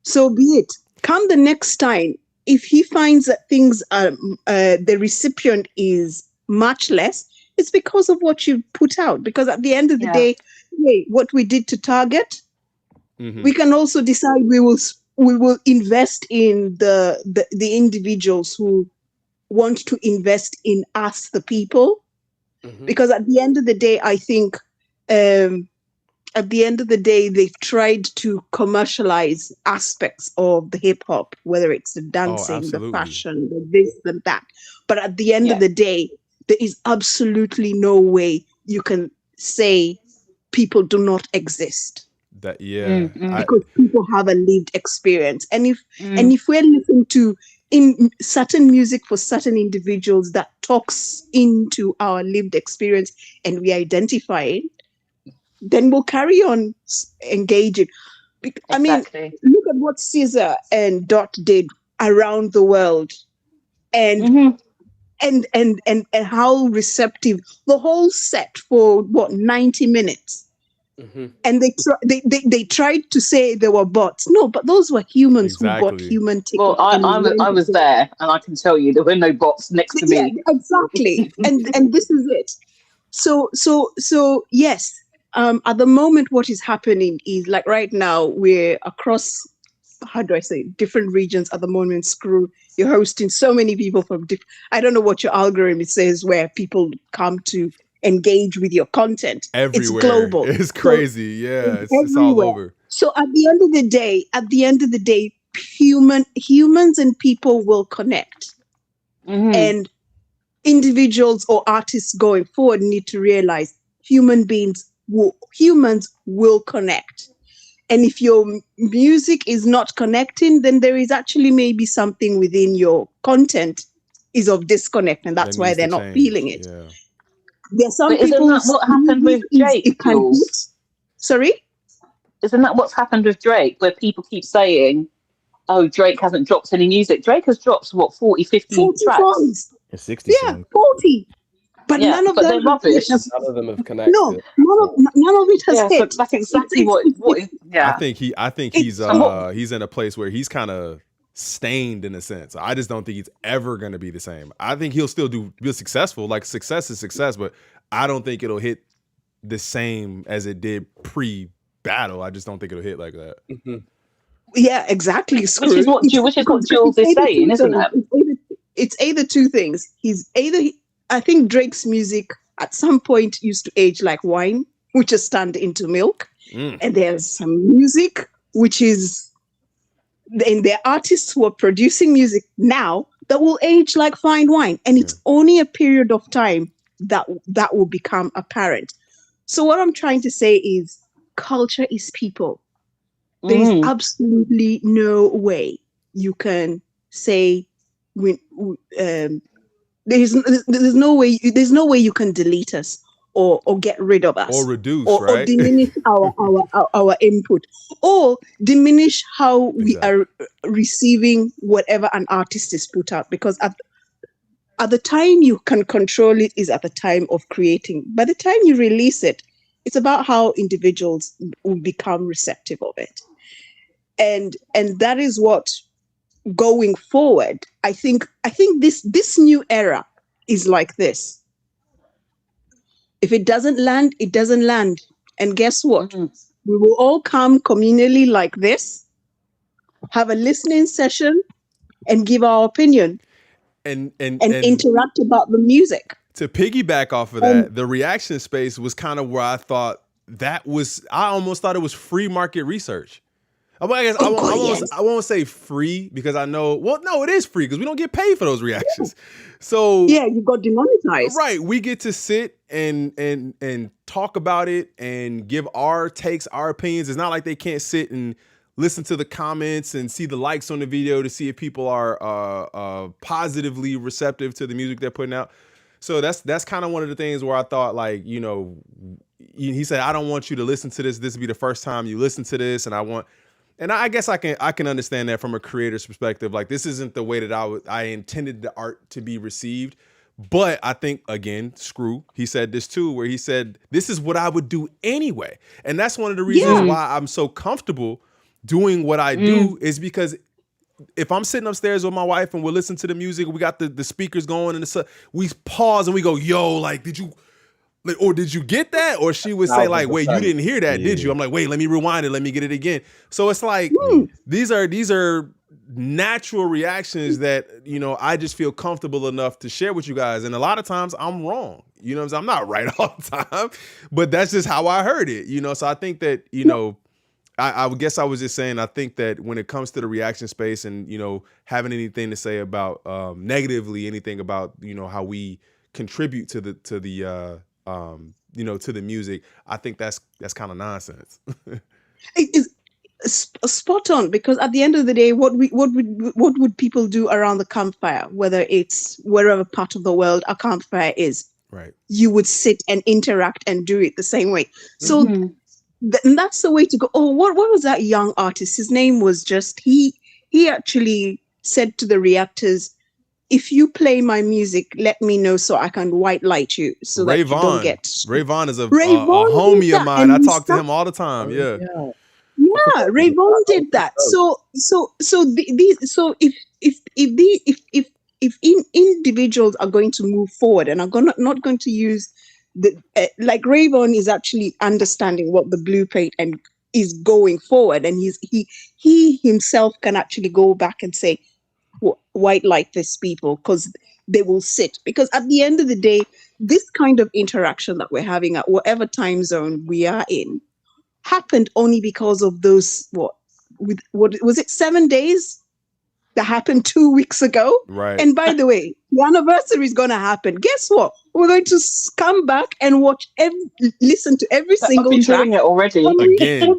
so be it. Come the next time, if he finds that things are the recipient is much less, it's because of what you put out. Because at the end of the day, hey, what we did to Target, we can also decide we will invest in the individuals who want to invest in us, the people. Because at the end of the day, I think at the end of the day, they've tried to commercialize aspects of the hip hop, whether it's the dancing, the fashion, the this, the that. But at the end of the day, there is absolutely no way you can say people do not exist. That because people have a lived experience, and if we're listening to in certain music for certain individuals that talks into our lived experience and we identify it, then we'll carry on engaging. I mean, look at what Caesar and Dot did around the world, and how receptive the whole set for 90 minutes. And they tried to say they were bots. No, but those were humans who bought human tickets. Well, I was there, and I can tell you there were no bots next to me. Yeah, exactly. and this is it. So yes. At the moment, what is happening is, like, right now we're across, how do I say, different regions at the moment. Screw, you're hosting so many people from I don't know what your algorithm says where people come to engage with your content. Everywhere. It's global. It's crazy. It's all over. So at the end of the day, humans and people will connect. And individuals or artists going forward need to realize humans will connect. And if your music is not connecting, then there is actually maybe something within your content is of disconnect, and that's why they're not feeling it. There's some people. Isn't that what happened with Drake? Sorry? Isn't that what's happened with Drake, where people keep saying, oh, Drake hasn't dropped any music? Drake has dropped, 40, 50 tracks? Songs. 60 songs. 40. But none of them rubbish. None of them have connected. No, none of it has hit. So that's exactly what. I think he's in a place where he's kind of stained in a sense. I just don't think he's ever going to be the same. I think he'll still be successful. Like, success is success, but I don't think it'll hit the same as it did pre-battle. I just don't think it'll hit like that. Yeah, exactly. Which is what Jules is saying, isn't it? It's either two things. I think Drake's music at some point used to age like wine, which is turned into milk. And there's some music which is, and there are artists who are producing music now that will age like fine wine. And it's only a period of time that will become apparent. So what I'm trying to say is culture is people. There is absolutely no way you can say there's no way you can delete us or get rid of us or reduce or diminish our input or diminish how we are receiving whatever an artist is put out, because at the time you can control it is at the time of creating. By the time you release it, it's about how individuals will become receptive of it, and that is what, going forward, I think this new era is like this. If it doesn't land, it doesn't land. And guess what? We will all come communally like this, have a listening session, and give our opinion and interact about the music. To piggyback off of that, the reaction space was kind of where I almost thought it was free market research. I guess I won't say free, because I know, well, no, it is free because we don't get paid for those reactions. So yeah, you got demonetized. Right. We get to sit and talk about it and give our takes, our opinions. It's not like they can't sit and listen to the comments and see the likes on the video to see if people are positively receptive to the music they're putting out. So that's kind of one of the things where I thought, like, you know, he said, I don't want you to listen to this. This will be the first time you listen to this. And I guess I can understand that from a creator's perspective. Like, this isn't the way that I intended the art to be received. But I think, again, Screw, he said this too, where he said, this is what I would do anyway. And that's one of the reasons why I'm so comfortable doing what I do, is because if I'm sitting upstairs with my wife and we're listening to the music, we got the speakers going and we pause and we go, yo, like, did you get that? Or she would say like, wait, you didn't hear that, did you? I'm like, wait, let me rewind it. Let me get it again. So it's like, these are natural reactions that, you know, I just feel comfortable enough to share with you guys. And a lot of times I'm wrong. You know what I'm saying? I'm not right all the time, but that's just how I heard it, you know? So I think that, you know, I guess I was just saying, I think that when it comes to the reaction space and, you know, having anything to say about negatively, anything about, you know, how we contribute to the you know, to the music, I think that's kind of nonsense. It is spot on, because at the end of the day, what would people do around the campfire, whether it's wherever part of the world a campfire is? Right. You would sit and interact and do it the same way. So and that's the way to go. Oh, what was that young artist? His name was just he actually said to the reactors, if you play my music, let me know so I can white light you so that you don't get. Rayvon is a homie of mine. I talk to him all the time. Yeah. Yeah, Rayvon did that. So if individuals are going to move forward and are not going to use the like Rayvon is actually understanding what the blueprint and is going forward, and he himself can actually go back and say, white light these people, because they will sit. Because at the end of the day, this kind of interaction that we're having at whatever time zone we are in happened only because of those what was it 7 days that happened 2 weeks ago, right? And by the way, the anniversary is going to happen. Guess what? We're going to come back and listen to every single track. Doing it already again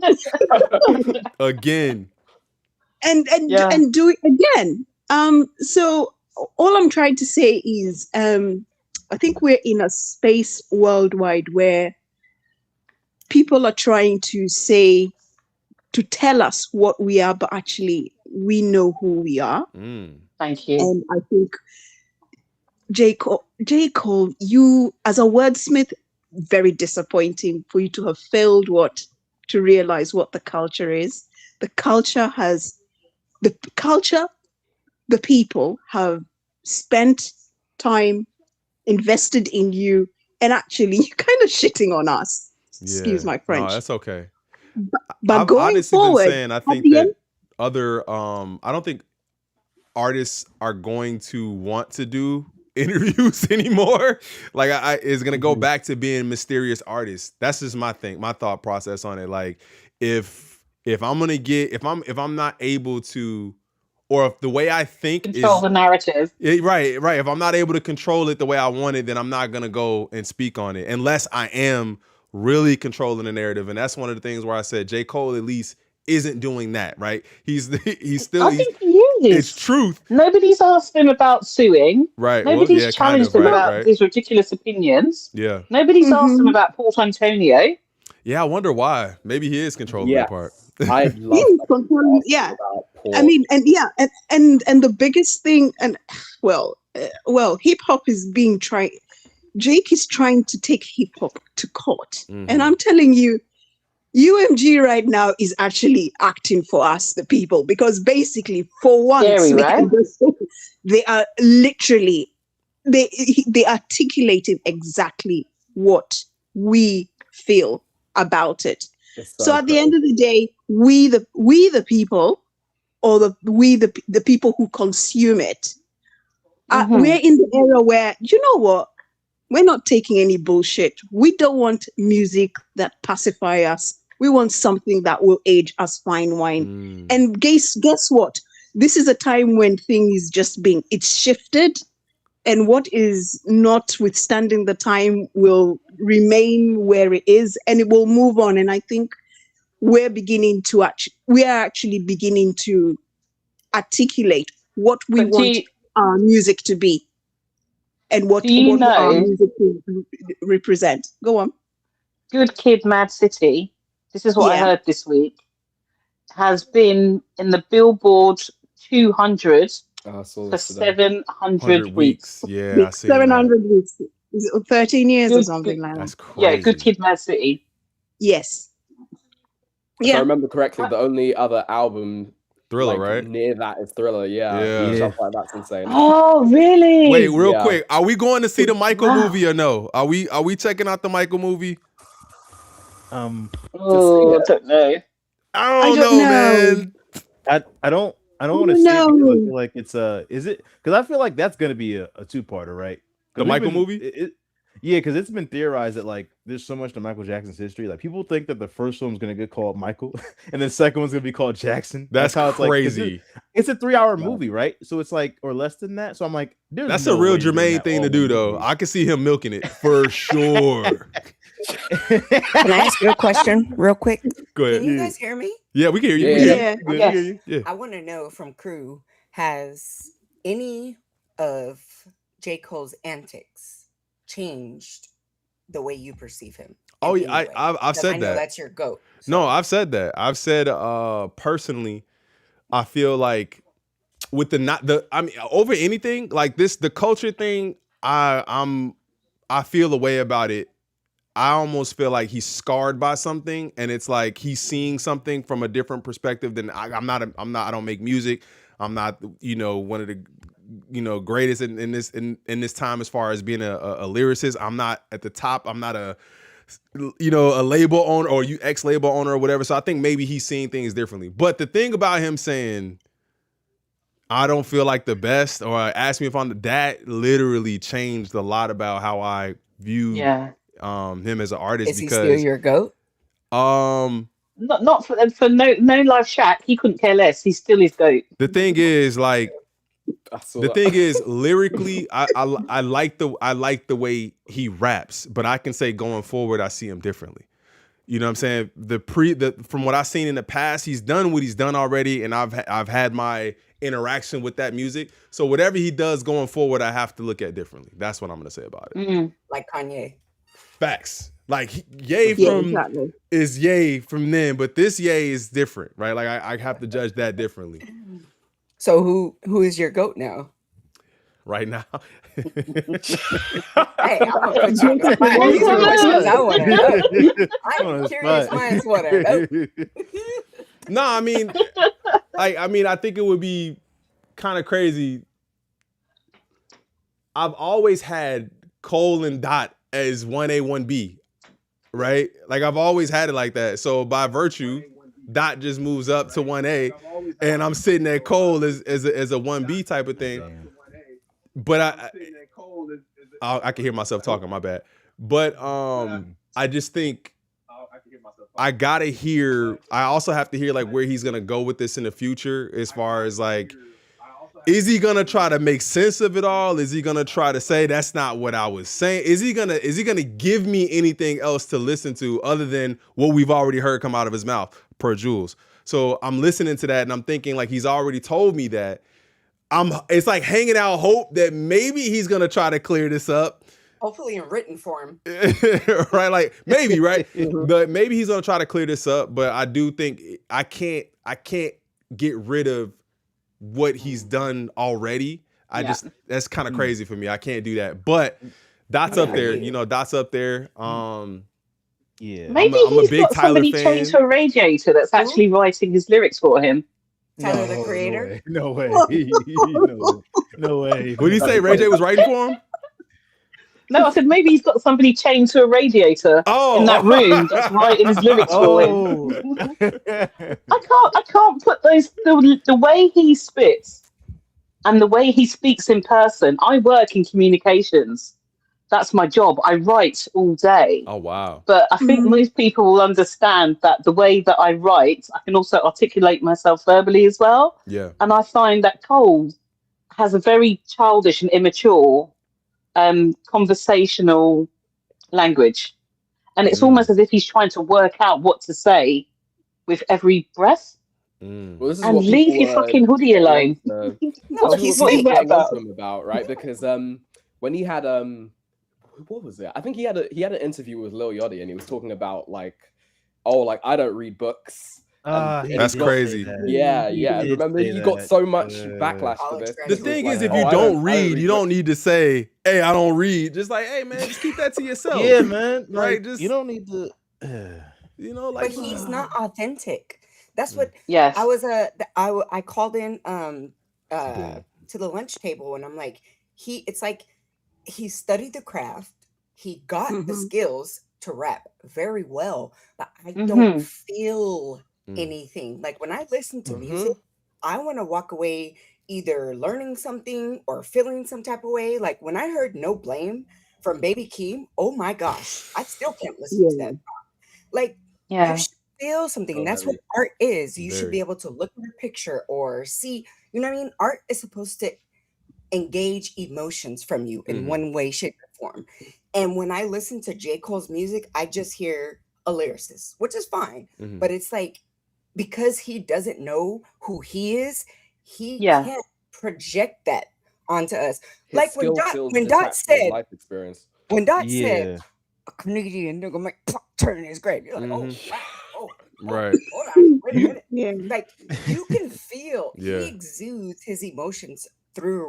and do it again. So all I'm trying to say is, I think we're in a space worldwide where people are trying to tell us what we are, but actually we know who we are. Thank you. And I think J.Cole, you as a wordsmith, very disappointing for you to have failed to realize what the culture is. The people have spent time, invested in you, and actually you're kind of shitting on us. Excuse my French. No, that's okay. But going forward, I think that other I don't think artists are going to want to do interviews anymore. Like it's gonna go back to being mysterious artists. That's just my thought process on it. Like if I'm gonna if I'm not able to, or if the way I think control the narrative. Right. If I'm not able to control it the way I want it, then I'm not gonna go and speak on it unless I am really controlling the narrative. And that's one of the things where I said J.Cole at least isn't doing that, right? He's still. I think he is. It's truth. Nobody's asked him about suing. Right. Nobody's challenged him about his ridiculous opinions. Yeah. Nobody's asked him about Port Antonio. Yeah, I wonder why. Maybe he is controlling that part. I love yeah. I mean, and the biggest thing, and well, hip hop is being tried. Jake is trying to take hip hop to court, and I'm telling you, UMG right now is actually acting for us, the people, because basically, for once, they are literally they articulated exactly what we feel about it. So at the end of the day, we the people, or the people who consume it, we're in the era where, you know what, we're not taking any bullshit. We don't want music that pacify us. We want something that will age us fine wine. And guess what? This is a time when things it's shifted, and what is notwithstanding the time will remain where it is, and it will move on. And I think we are actually beginning to articulate what we want our music to be, and what our music to represent. Go on. Good Kid, Mad City. This is what I heard this week. Has been in the Billboard 200 for 700 weeks. Yeah, I 700 weeks. 13 years or something like that. That's crazy. Yeah, Good Kid, Mad City. Yes. If I remember correctly, the only other album Thriller, like, right? near that is Thriller. Yeah. Stuff like that's insane. Oh, really? Wait, real quick. Are we going to see the Michael Wow. movie or no? Are we checking out the Michael movie? Oh, I don't know. I don't know, man. I don't want to see it because I feel like it's is it because I feel like that's gonna be a two-parter, right? The Michael movie? Yeah, because it's been theorized that like there's so much to Michael Jackson's history. Like people think that the first one's gonna get called Michael, and the second one's gonna be called Jackson. That's how it's crazy. Like, it's a 3-hour movie, right? So it's like or less than that. So I'm like, that's a real Jermaine thing to do, though. I can see him milking it for sure. Can I ask you a question real quick? Go ahead. Can you guys hear me? Yeah, we can hear you. Yeah. I want to know from crew, has any of J. Cole's antics changed the way you perceive him? Oh yeah, I've said I know that. that's your goat. No, I've said that. I've said personally, I feel like with I mean over anything like this, the culture thing, I feel a way about it. I almost feel like he's scarred by something, and it's like he's seeing something from a different perspective than I'm not. I don't make music. I'm not, one of the, greatest in this time as far as being a lyricist. I'm not at the top. I'm not a label owner or ex-label owner or whatever. So I think maybe he's seeing things differently. But the thing about him saying, I don't feel like the best, or ask me if I'm that, literally changed a lot about how I view him as an artist. Is he because still your goat? Not for no live chat. He couldn't care less. He's still his goat. The thing is, like, lyrically, I like the way he raps, but I can say going forward, I see him differently. You know what I'm saying? From what I've seen in the past, he's done what he's done already, and I've had my interaction with that music. So whatever he does going forward, I have to look at differently. That's what I'm gonna say about it. Like Kanye. Facts. Like Ye is Ye from then, but this Ye is different, right? Like I have to judge that differently. So who is your goat now? Right now. Hey, I'm gonna put you on the spot. These are questions I want to know. I'm curious minds want to know. No, I mean, I think it would be kind of crazy. I've always had Cole and Dot as 1A, 1B, right? Like I've always had it like that. So by virtue, Dot just moves up to 1A, and I'm sitting at Cole as a 1B type of thing. But I can hear myself talking. My bad. But I just think I gotta hear. I also have to hear like where he's gonna go with this in the future, as far as like, is he gonna try to make sense of it all? Is he gonna try to say that's not what I was saying? Is he gonna give me anything else to listen to other than what we've already heard come out of his mouth per Jules? So I'm listening to that and I'm thinking like he's already told me that. It's like hanging out hope that maybe he's gonna try to clear this up. Hopefully in written form. Right? Like maybe, right? But maybe he's gonna try to clear this up. But I do think I can't get rid of what he's done already. That's kind of crazy for me. I can't do that. But Dot's up there, Dot's up there. Maybe I'm a he's big got Tyler somebody fan. chained to a radiator that's actually writing his lyrics for him. Tyler the Creator? No way. No way. What did he say? Ray J was writing for him? No, I said maybe he's got somebody chained to a radiator in that room that's writing his lyrics for him. I can't put the way he spits and the way he speaks in person. I work in communications. That's my job. I write all day. Oh, wow. But I think most people will understand that the way that I write, I can also articulate myself verbally as well. Yeah. And I find that Cole has a very childish and immature conversational language. And it's almost as if he's trying to work out what to say with every breath. Well, this is and what leave people, your fucking hoodie alone. No, he's what saying about, right? Because when he had what was it? I think he had an interview with Lil Yachty, and he was talking about like, I don't read books. And that's crazy. Yeah. Remember, he got so much backlash for this. The thing is, if you don't read, you don't need to say, "Hey, I don't read." Just like, "Hey, man, just keep that to yourself." Yeah, man. Right? Like, Just you don't need to. But he's not authentic. That's what Yes. I was I called in to the lunch table, and I'm like, it's like he studied the craft, he got the skills to rap very well, but I don't feel anything. Like when I listen to music, I want to walk away either learning something or feeling some type of way. Like when I heard No Blame from Baby Keem, oh my gosh, I still can't listen to that song. Like you should feel something. That's what art is. You should be able to look at a picture or see, you know what I mean? Art is supposed to engage emotions from you in one way, shape, or form. And when I listen to J. Cole's music, I just hear a lyricist, which is fine. But it's like, because he doesn't know who he is, he can't project that onto us. His like skill when feels Dot detached from his said, life experience. when Dot said, a Canadian nigga might turn in his grave. You're like, oh, wow. Right. Hold on, wait a minute. Yeah. Like you can feel he exudes his emotions through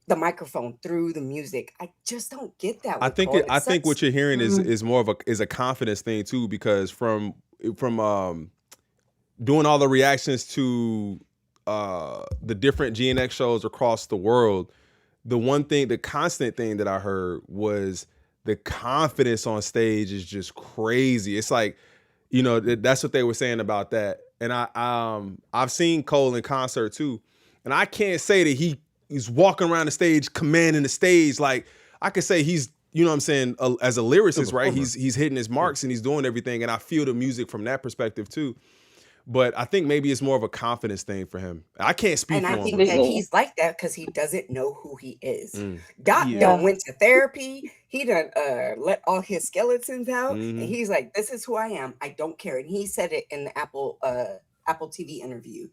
the microphone, through the music. I just don't get that. I think Cole. I think what you're hearing is more of a confidence thing too, because from doing all the reactions to the different GNX shows across the world, the constant thing that I heard was the confidence on stage is just crazy. It's like, you know, that's what they were saying about that. And I've seen Cole in concert too, and I can't say that he's walking around the stage commanding the stage. Like I could say he's, you know what I'm saying, as a lyricist, right? He's hitting his marks and he's doing everything, and I feel the music from that perspective too. But I think maybe it's more of a confidence thing for him. I can't speak for him. And I think that he's like that because he doesn't know who he is. Dot done went to therapy. He done let all his skeletons out. And he's like, this is who I am. I don't care. And he said it in the Apple TV interview.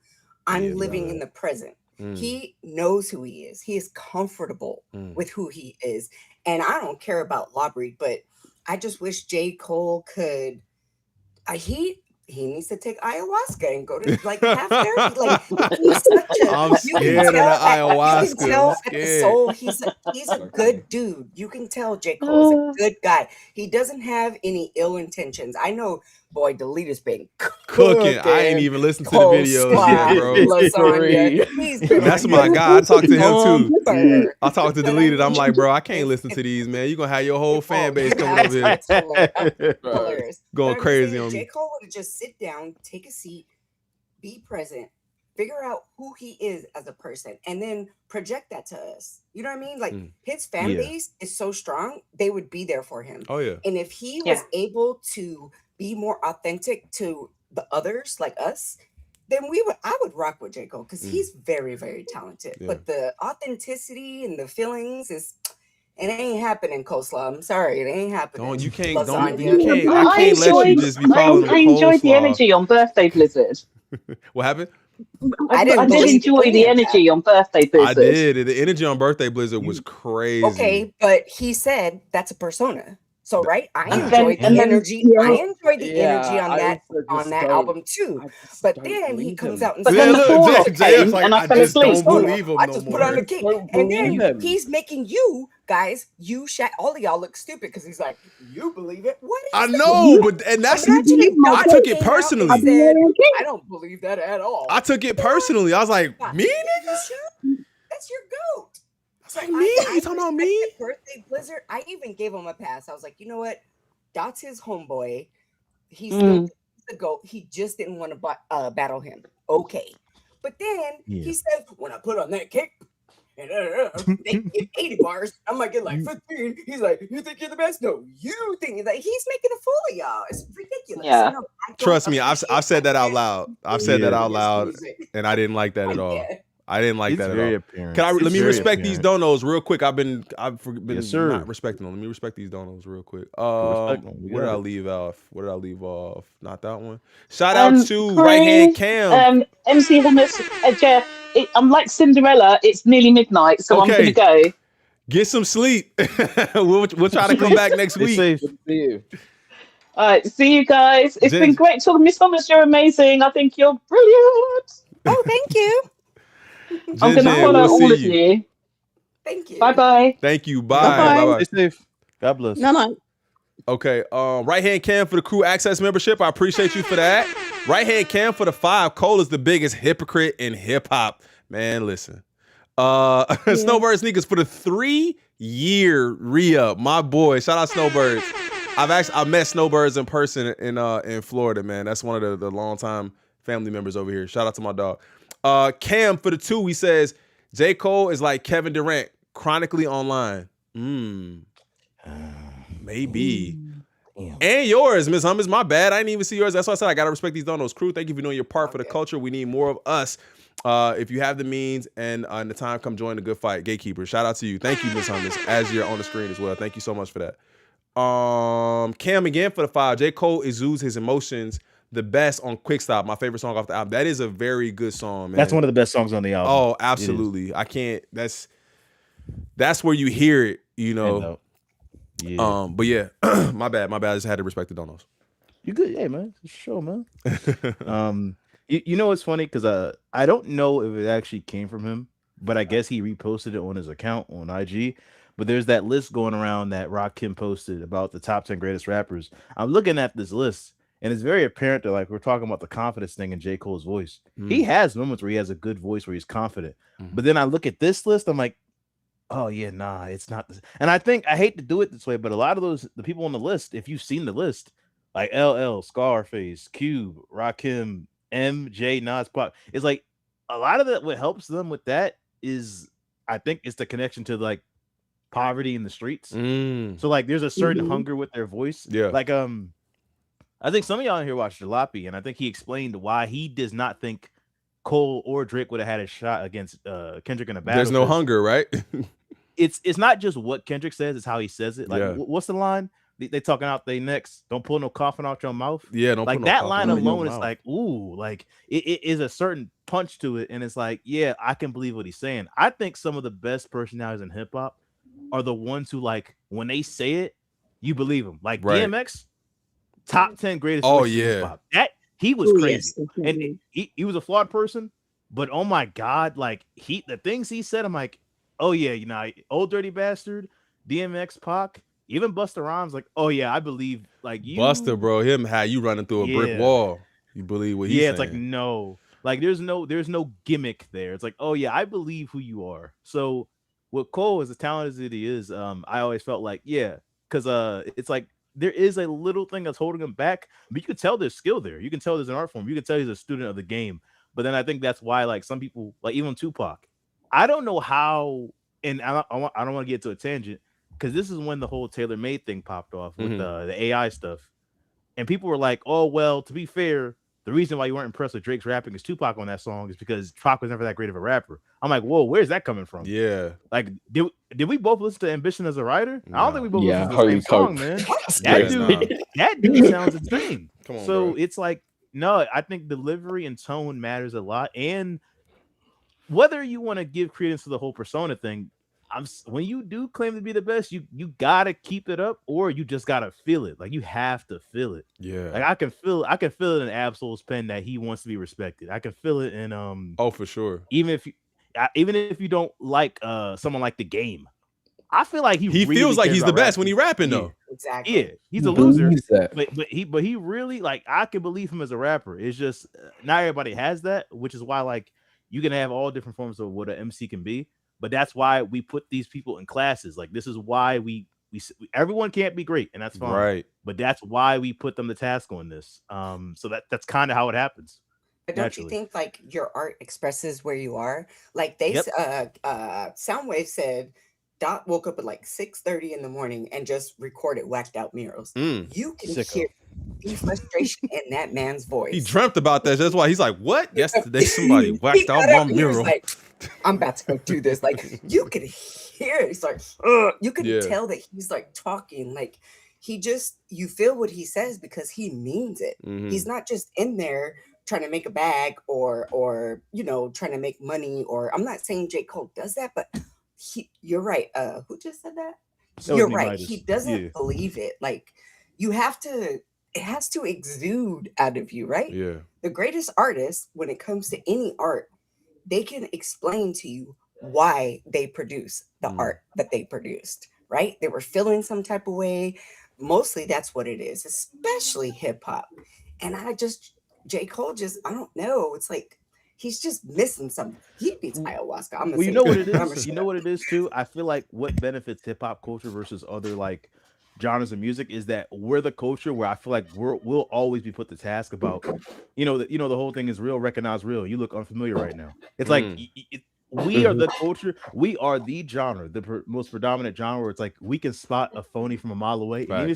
I'm living in the present. He knows who he is. He is comfortable with who he is. And I don't care about Lawbreed, but I just wish J. Cole could, he needs to take ayahuasca and go to like half therapy. Like he's such a, I'm scared of the ayahuasca. You can tell at the soul, he's a good dude. You can tell J. Cole is a good guy. He doesn't have any ill intentions. I know, boy, Delita's been cooking. I ain't even listened to the videos yet, bro. That's my guy. I talked to him too. I talked to Deleted. I'm like, bro, I can't listen to these, man. You're gonna have your whole fan base coming over here. Going crazy on me. J. Cole would just sit down, take a seat, be present, figure out who he is as a person, and then project that to us. You know what I mean? Like his fan base is so strong, they would be there for him. Oh yeah. And if he was able to be more authentic to the others like us, then I would rock with J. Cole because he's very, very talented. But the authenticity and the feelings it ain't happening, Coleslaw. I'm sorry, it ain't happening. I can't I let you just be calling I enjoyed the energy on Birthday Blizzard. What happened? I did enjoy the energy on Birthday Blizzard. I did. The energy on Birthday Blizzard was crazy. Okay, but he said that's a persona. So right, I enjoyed the energy. I enjoyed the energy on that album too. But then he comes out and says, and I fell asleep. Don't believe him I just put on the cake, and then he's making you guys, all of y'all look stupid because he's like, you believe it? What? I know, but that's I took it personally. I don't believe that at all. I took it personally. I was like, me, nigga? That's your goat. Like me? You talking about me? Birthday Blizzard. I even gave him a pass. I was like, you know what? Dot's his homeboy. He's still the GOAT. He just didn't want to battle him. Okay. But then he said, when I put on that cake, and they get 80 bars, I might get like 15. He's like, you think you're the best? No, you think like he's making a fool of y'all. It's ridiculous. Yeah. No, trust me, I've said that out loud. I've said that out loud, and I didn't like that at all. I didn't like that at all. Apparent. Let me respect these donos real quick. I've been not respecting them. Let me respect these donos real quick. Where did I leave off? Not that one. Shout out to Right Hand Cam. MC Hummus, Jeff. I'm like Cinderella. It's nearly midnight, so I'm gonna go. Get some sleep. we'll try to come back next week. See you. All right, see you guys. It's been great talking. Miss Hummus, you're amazing. I think you're brilliant. Oh, thank you. I'm going to follow all of you. Thank you. Bye-bye. Thank you. Bye. Stay safe. God bless. No. Okay. Right Hand Cam for the crew access membership. I appreciate you for that. Right hand Cam for the 5. Cole is the biggest hypocrite in hip hop. Man, listen. Snowbird Sneakers for the 3-year re-up. My boy. Shout out Snowbirds. I met Snowbirds in person in Florida, man. That's one of the longtime family members over here. Shout out to my dog. Cam for the 2, he says, J.Cole is like Kevin Durant, chronically online. Maybe. Damn. And yours, Miss Hummus. My bad. I didn't even see yours. That's why I said I gotta respect these donos. Crew, thank you for doing your part for the culture. We need more of us. If you have the means and the time, come join the good fight. Gatekeeper. Shout out to you. Thank you, Miss Hummus, as you're on the screen as well. Thank you so much for that. Cam again for the 5. J. Cole exudes his emotions the best on Quick Stop, my favorite song off the album. That is a very good song, man. That's one of the best songs on the album. Oh, absolutely. I can't. That's where you hear it, you know. Yeah. But yeah, my bad. I just had to respect the donos. You good? Yeah, man. Sure, man. You know what's funny? Because I don't know if it actually came from him, but I guess he reposted it on his account on IG. But there's that list going around that Rakim posted about the top 10 greatest rappers. I'm looking at this list, and it's very apparent that, like, we're talking about the confidence thing in J. Cole's voice. He has moments where he has a good voice where he's confident. But then I look at this list, I'm like, oh yeah, nah, it's not this. And I think I hate to do it this way, but a lot of the people on the list, if you've seen the list, like LL, Scarface, Cube, Rakim, MJ, Nas, Pop, it's like a lot of that. What helps them with that is, I think, it's the connection to like poverty in the streets. So like, there's a certain hunger with their voice. Yeah. Like I think some of y'all in here watched Jalopy, and I think he explained why he does not think Cole or Drake would have had a shot against Kendrick in a battle. There's no hunger, right? It's not just what Kendrick says, it's how he says it. Like, what's the line? They talking out their necks. Don't pull no coffin out your mouth. Yeah, don't like put no that line coffin alone is like, ooh, like it is a certain punch to it, and it's like, yeah, I can believe what he's saying. I think some of the best personalities in hip hop are the ones who, like, when they say it, you believe them. Like DMX, top 10 greatest. Oh yeah, hip-hop. That he was crazy, and he was a flawed person, but oh my god, like the things he said, I'm like, oh yeah, you know, Old Dirty Bastard, DMX, Pac. Even Busta Rhymes, like, oh yeah, I believe, like, you Busta, bro, him had you running through a brick wall. You believe what he's saying. It's like, no, like there's no gimmick there. It's like, oh yeah, I believe who you are. So with Cole, as talented as he is, I always felt like, yeah, because it's like there is a little thing that's holding him back, but you can tell there's skill there. You can tell there's an art form. You can tell he's a student of the game. But then I think that's why, like, some people, like even Tupac, I don't know how, and I don't want to get to a tangent, because this is when the whole tailor-made thing popped off with the AI stuff. And people were like, oh, well, to be fair, the reason why you weren't impressed with Drake's rapping as Tupac on that song is because Pac was never that great of a rapper. I'm like, whoa, where's that coming from? Yeah. Like, did we both listen to Ambition as a Writer? No. I don't think we both listened to the same song, man. That dude sounds insane. Come on, so bro. It's like, no, I think delivery and tone matters a lot. And whether you want to give credence to the whole persona thing, when you do claim to be the best, you gotta keep it up, or you just gotta feel it. Like, you have to feel it. Yeah. Like, I can feel it in Absol's pen that he wants to be respected. I can feel it in oh, for sure. Even if you don't like someone like The Game, I feel like he really feels like he's the best when he rapping though. Exactly. Yeah, he's a loser. But he really, like, I can believe him as a rapper. It's just not everybody has that, which is why, like, you can have all different forms of what an MC can be. But that's why we put these people in classes. Like, this is why we everyone can't be great, and that's fine. Right. But that's why we put them to task on this. So that's kind of how it happens. But don't you think, like, your art expresses where you are? Like, they Soundwave said Dot woke up at like 6:30 in the morning and just recorded whacked out murals. You can hear the frustration in that man's voice. He dreamt about that. That's why he's like, what? Yesterday somebody whacked out my mural. Like, I'm about to go do this. Like, you could hear it. He's like, you could tell that he's like talking. Like, you feel what he says because he means it. He's not just in there trying to make a bag or you know, trying to make money. Or I'm not saying J. Cole does that, but you're right. Who just said that? You're right. He doesn't believe it. Like, it has to exude out of you, right? Yeah. The greatest artists, when it comes to any art, they can explain to you why they produce the art that they produced, right? They were feeling some type of way. Mostly that's what it is, especially hip hop. And J. Cole just, I don't know. It's like he's just missing something. He needs ayahuasca. I'm gonna Well, say you know what it I'm is. You know what it is too. I feel like what benefits hip hop culture versus other like genres of music is that we're the culture where I feel like we'll always be put to task about, the whole thing is real, recognize real. You look unfamiliar right now. It's like we are the culture. We are the genre, the most predominant genre where it's like we can spot a phony from a mile away. And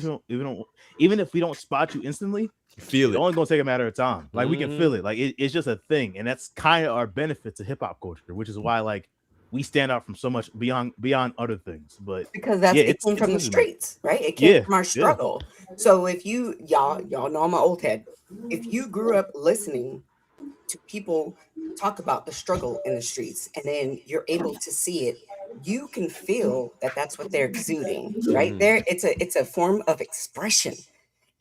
even if we don't spot you instantly, feel it. It's only gonna take a matter of time. Like we can feel it. Like it's just a thing, and that's kind of our benefit to hip hop culture, which is why like we stand out from so much beyond other things. But because it came from the streets, right? It came from our struggle. So if y'all know I'm an old head. If you grew up listening to people talk about the struggle in the streets, and then you're able to see it, you can feel that that's what they're exuding, right? There, it's a form of expression,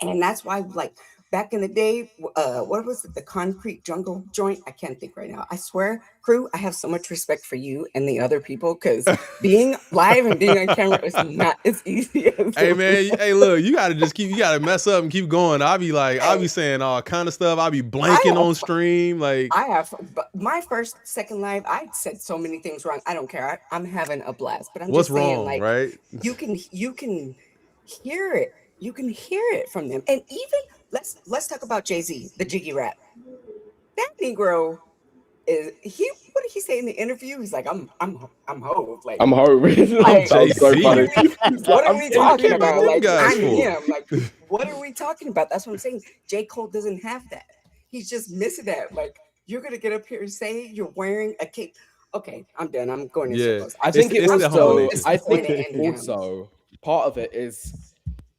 and that's why like. Back in the day, what was it? The Concrete Jungle joint? I can't think right now. I swear, crew, I have so much respect for you and the other people because being live and being on camera is not as easy as hey man, hey look, you gotta mess up and keep going. I'll be saying all kind of stuff. I'll be blanking on stream. Like I have my second live, I said so many things wrong. I don't care. I'm having a blast. But I'm what's just saying, wrong, like, right? You can hear it. You can hear it from them. And even let's talk about Jay-Z, the Jiggy Rap. That Negro what did he say in the interview? He's like, I'm Hov. Like I'm Hov. Like, so funny. What are we talking about? Like I'm him. Like, what are we talking about? That's what I'm saying. J. Cole doesn't have that. He's just missing that. Like, you're gonna get up here and say you're wearing a cape. Okay, I'm done. I'm going in circles. I think also part of it is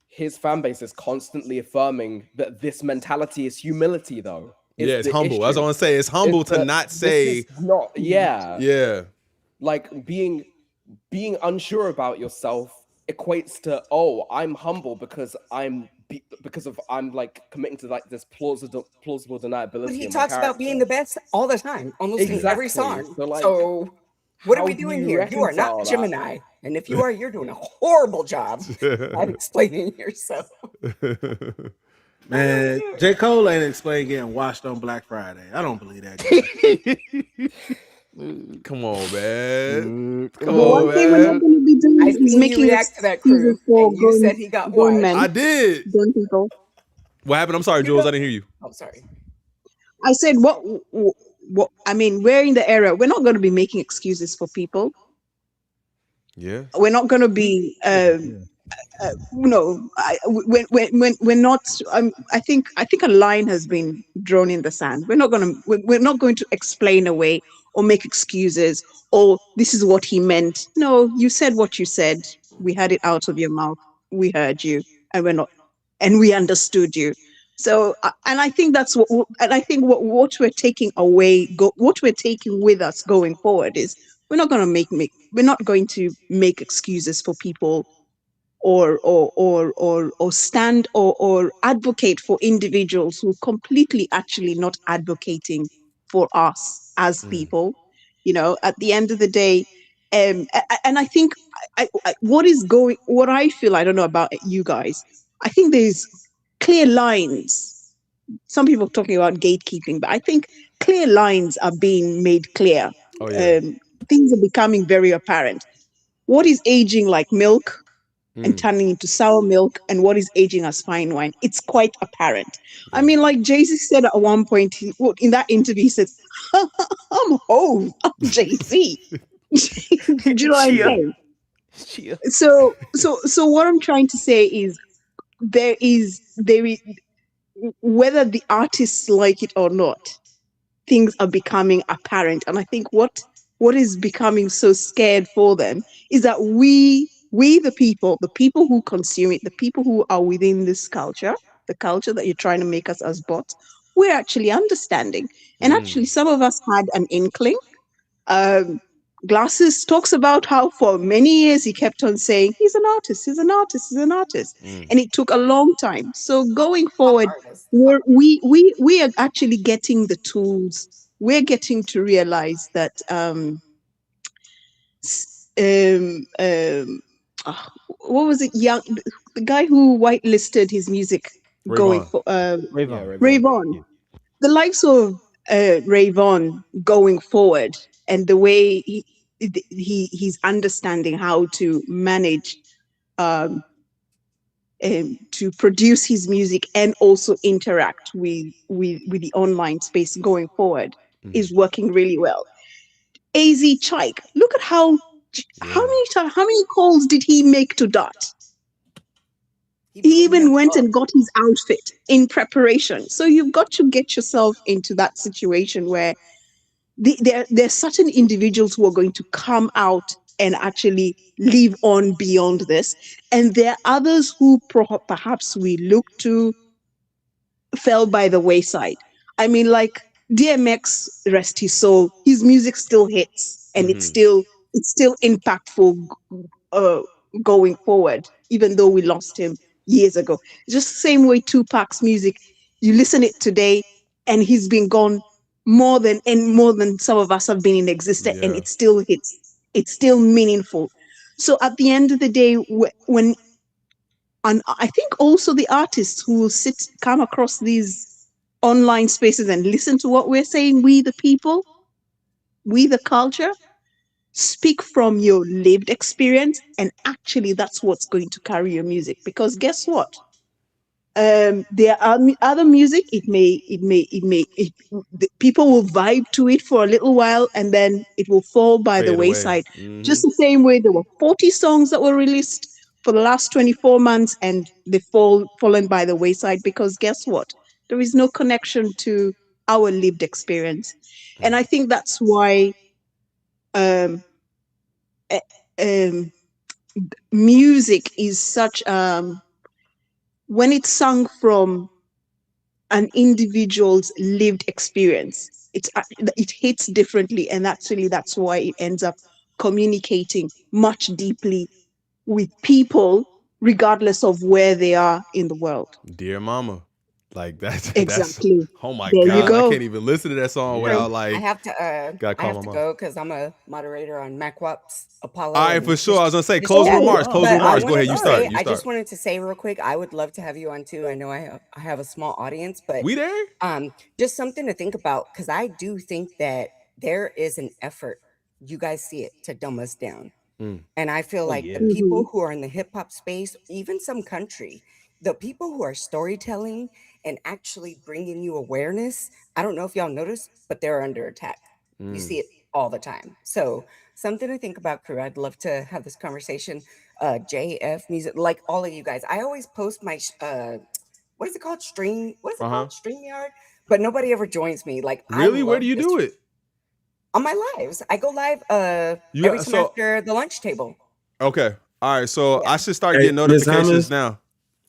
his fan base is constantly affirming that this mentality is humility, though. It's humble. Issue. That's what I want to say. It's humble to not say not. Yeah. Like being unsure about yourself equates to I'm humble because I'm like committing to like this plausible deniability. But he talks about being the best all the time, almost in every song. So what are we doing here? You are not Gemini. And if you are, you're doing a horrible job at explaining yourself. Man, J. Cole ain't explained getting washed on Black Friday. I don't believe that. Come on, man. Come on, man. Thing we're not going to be doing is making react to that crew. You said he got washed. I did. Grown people. What happened? I'm sorry, Jules. I didn't hear you. I'm sorry. I said what? I mean, we're in the era. We're not going to be making excuses for people. Yeah. We're not going to be. We're not. I think a line has been drawn in the sand. We're not going to explain away or make excuses. Or this is what he meant. No, you said what you said. We had it out of your mouth. We heard you, and we understood you. So, and I think that's what. And I think what we're taking away, what we're taking with us going forward is we're not going to we're not going to make excuses for people. Or stand or advocate for individuals who completely actually not advocating for us as people. At the end of the day, and I think what I feel, I don't know about you guys, I think there's clear lines. Some people are talking about gatekeeping, but I think clear lines are being made clear. Things are becoming very apparent. What is aging like milk and turning into sour milk, and what is aging as fine wine? It's quite apparent. I mean, like Jay-Z said at one point in that interview, he said, I'm Hov, I'm Jay-Z. Do you know what I'm saying? So what I'm trying to say is there is whether the artists like it or not, things are becoming apparent. And I think what is becoming so scared for them is that we the people who consume it, the people who are within this culture, the culture that you're trying to make us as bots, we're actually understanding. And actually, some of us had an inkling. Glasses talks about how for many years he kept on saying, he's an artist, he's an artist, he's an artist. And it took a long time. So going forward, we are actually getting the tools. We're getting to realize that what was it? The guy who whitelisted his music Ray Vaughn. the likes of Rayvon going forward and the way he's understanding how to manage um, to produce his music and also interact with the online space going forward is working really well. AZ Chike, look at how many calls did he make to Dot? He even went and got his outfit in preparation. So you've got to get yourself into that situation where there are certain individuals who are going to come out and actually live on beyond this. And there are others who perhaps we look to fell by the wayside. I mean, like DMX, rest his soul, his music still hits and it's still impactful uh, going forward, even though we lost him years ago. Just the same way Tupac's music, you listen it today, and he's been gone more than some of us have been in existence, and it still hits. It's still meaningful. So at the end of the day, when and I think also the artists who will come across these online spaces and listen to what we're saying, we the people, we the culture, speak from your lived experience, and actually that's what's going to carry your music. Because guess what, there are other music, people will vibe to it for a little while and then it will fall by the Fade away. wayside. Just the same way there were 40 songs that were released for the last 24 months and they've fallen by the wayside because guess what, there is no connection to our lived experience. And I think that's why um, eh, um, music is such when it's sung from an individual's lived experience, it hits differently, and actually that's why it ends up communicating much deeply with people regardless of where they are in the world. Dear Mama. Like that's Exactly. Oh my There you God. I go. can't even listen to that song without like I have to gotta call I have my to mom. go because I'm a moderator on MacWap's Apollo. All right, and for sure. I was gonna say just closing chatting. remarks. Closing But I remarks. Go wanted ahead. You to start. say, You I just start. wanted to say real quick, I would love to have you on too. I know I have a small audience, but We there? just something to think about because I do think that there is an effort. You guys see it to dumb us down. And I feel like the people who are in the hip hop space, even some country, the people who are storytelling and actually bringing you awareness, I don't know if y'all notice, but they're under attack. You see it all the time. So something to think about, crew. I'd love to have this conversation. JF music, like all of you guys. I always post my what is it called? What is it called? StreamYard. But nobody ever joins me. Like I Really? Where do love you this do it? on my lives. I go live You every got time so after the lunch table. okay. All right. So I Yeah. should start Hey, getting Miss notifications Thomas, now.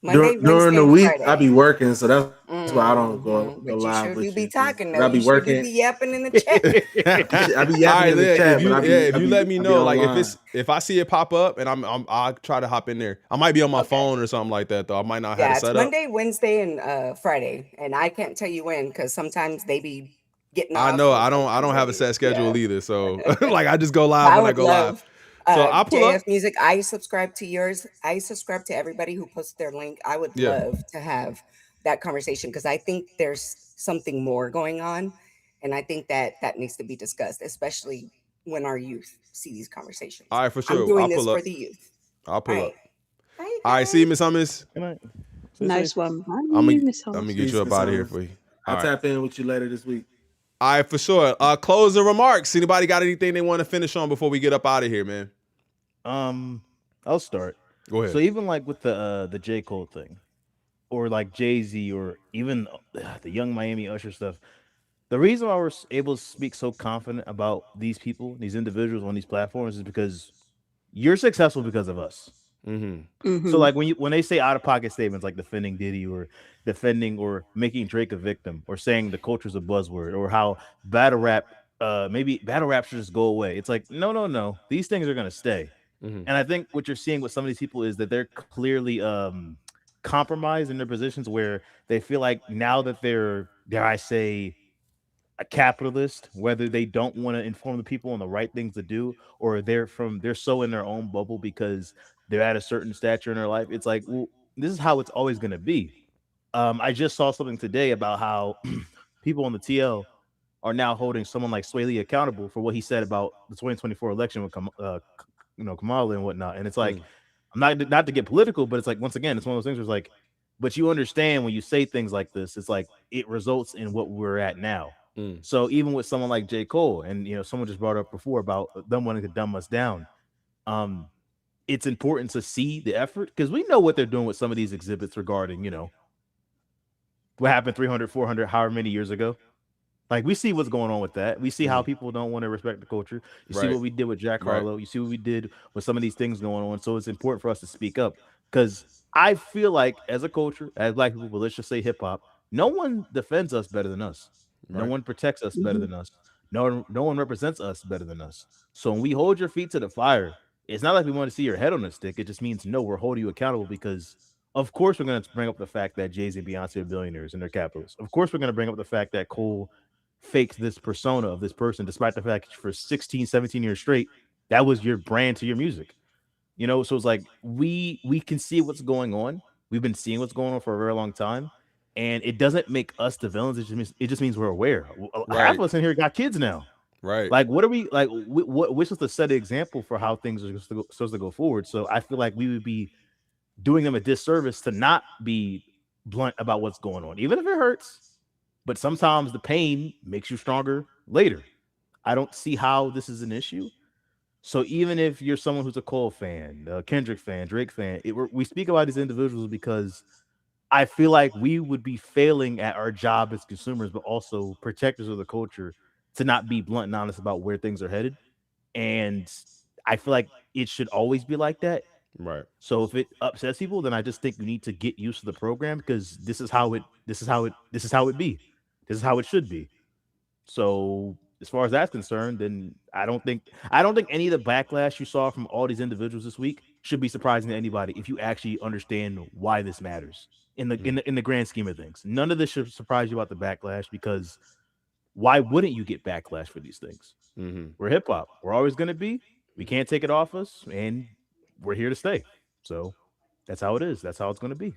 Monday, during Wednesday, the and week I Friday. be working, so that's why I don't go But you live sure do with be you because talking I though. be You sure do working. be yapping in the chat. I be All yapping right, in the yeah, chat, but if you let me I be know, like online. if I see it pop up and I'll try to hop in there. I might be on my phone or something like that though. I might not have Yeah, it it's set up. Monday, Wednesday, and Friday. And I can't tell you when because sometimes they be getting I off know and I sometimes don't they have a be, set yeah. schedule either. So like I just go But live I when I would go live. love So I'll pull JF up. Music. I subscribe to yours. I subscribe to everybody who posts their link. I would Yeah. love to have that conversation because I think there's something more going on, and I think that that needs to be discussed, especially when our youth see these conversations. All right, for I'm sure. doing I'll this pull for up. the youth. I'll All pull right. up. Bye, you All right, see you, guys. Miss Hummus. Good night. Stay Nice safe. one. Bye, I'm gonna Miss I'm gonna Thomas. get you Peace, up Miss out of here Thomas. for you. I'll All right. tap in with you later this week. All right, for sure. Closing remarks. Anybody got anything they want to finish on before we get up out of here, man? I'll start. Go ahead. So even like with the J. Cole thing, or like Jay-Z, or even the Young Miami Usher stuff, the reason why we're able to speak so confident about these people, these individuals on these platforms, is because you're successful because of us. So like when they say out of pocket statements like defending Diddy or defending or making Drake a victim or saying the culture's a buzzword or how battle rap maybe battle rap should just go away. It's like no. These things are gonna stay. And I think what you're seeing with some of these people is that they're clearly compromised in their positions where they feel like now that they're, dare I say, a capitalist, whether they don't want to inform the people on the right things to do, or they're so in their own bubble because they're at a certain stature in their life. It's like, well, this is how it's always going to be. I just saw something today about how people on the TL are now holding someone like Sway Lee accountable for what he said about the 2024 election with Kamala and whatnot. And it's like, I'm not to get political, but it's like, once again, it's one of those things where it's like, but you understand when you say things like this, it's like it results in what we're at now. So even with someone like J. Cole, and someone just brought up before about them wanting to dumb us down, it's important to see the effort, because we know what they're doing with some of these exhibits regarding, what happened 300, 400, however many years ago. Like, we see what's going on with that. We see how people don't want to respect the culture. You see what we did with Jack Harlow. You see what we did with some of these things going on. So it's important for us to speak up, because I feel like as a culture, as Black people, but let's just say hip hop, no one defends us better than us. No one protects us better than us. No one represents us better than us. So when we hold your feet to the fire, it's not like we want to see your head on a stick. It just means, no, we're holding you accountable, because of course we're going to bring up the fact that Jay-Z and Beyonce are billionaires and they're capitalists. Of course we're going to bring up the fact that Cole faked this persona of this person, despite the fact for 16, 17 years straight, that was your brand to your music. So it's like we can see what's going on. We've been seeing what's going on for a very long time, and it doesn't make us the villains. It just means we're aware. Half of us in here got kids now. Right. Like, what are we like? We're supposed to set an example for how things are supposed to go forward. So I feel like we would be doing them a disservice to not be blunt about what's going on, even if it hurts. But sometimes the pain makes you stronger later. I don't see how this is an issue. So even if you're someone who's a Cole fan, a Kendrick fan, Drake fan, we speak about these individuals because I feel like we would be failing at our job as consumers, but also protectors of the culture, to not be blunt and honest about where things are headed. And I feel like it should always be like that. Right. So if it upsets people, then I just think we need to get used to the program, because this is how it be. This is how it should be. So as far as that's concerned, then I don't think any of the backlash you saw from all these individuals this week should be surprising to anybody if you actually understand why this matters in the grand scheme of things. None of this should surprise you about the backlash, because why wouldn't you get backlash for these things? We're hip hop. We're always going to be. We can't take it off us, and we're here to stay. So that's how it is. That's how it's going to be.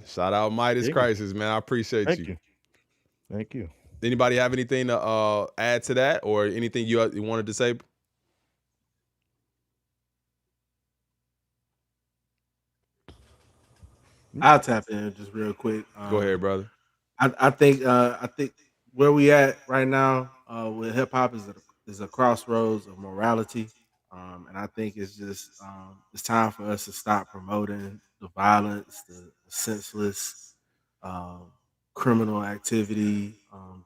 Shout out Midas Crisis, man. I appreciate you. Thank you. Anybody have anything to add to that, or anything you wanted to say? I'll tap in just real quick. Go ahead, brother. I think where we at right now with hip hop is a crossroads of morality, and I think it's just it's time for us to stop promoting the violence, the senseless criminal activity,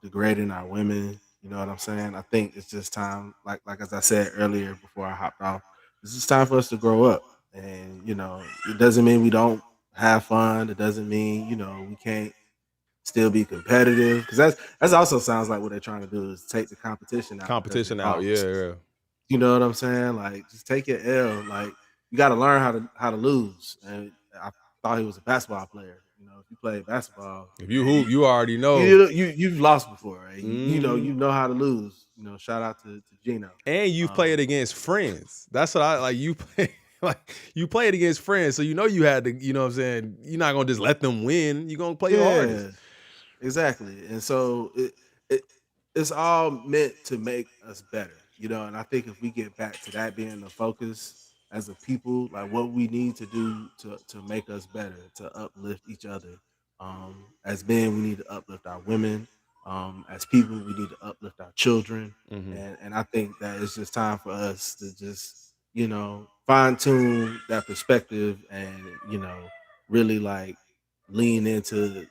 degrading our women. You know what I'm saying? I think it's just time, like as I said earlier before I hopped off, it's just time for us to grow up. And it doesn't mean we don't have fun. It doesn't mean we can't still be competitive, because that's also sounds like what they're trying to do is take the competition out. Yeah. You know what I'm saying? Like, just take your L. Like, you got to learn how to lose. And I thought he was a basketball player. If you play basketball, if you hoop, you already know you've lost before, right? You know how to lose. Shout out to Gino. And you've played against friends. That's what I like. You play. Like, you played against friends, so you had to, what I'm saying? You're not gonna just let them win. You're gonna play your hardest. Exactly. And so it's all meant to make us better, and I think if we get back to that being the focus as a people, like what we need to do to make us better, to uplift each other. As men, we need to uplift our women. As people, we need to uplift our children. And I think that it's just time for us to just fine tune that perspective and really like lean into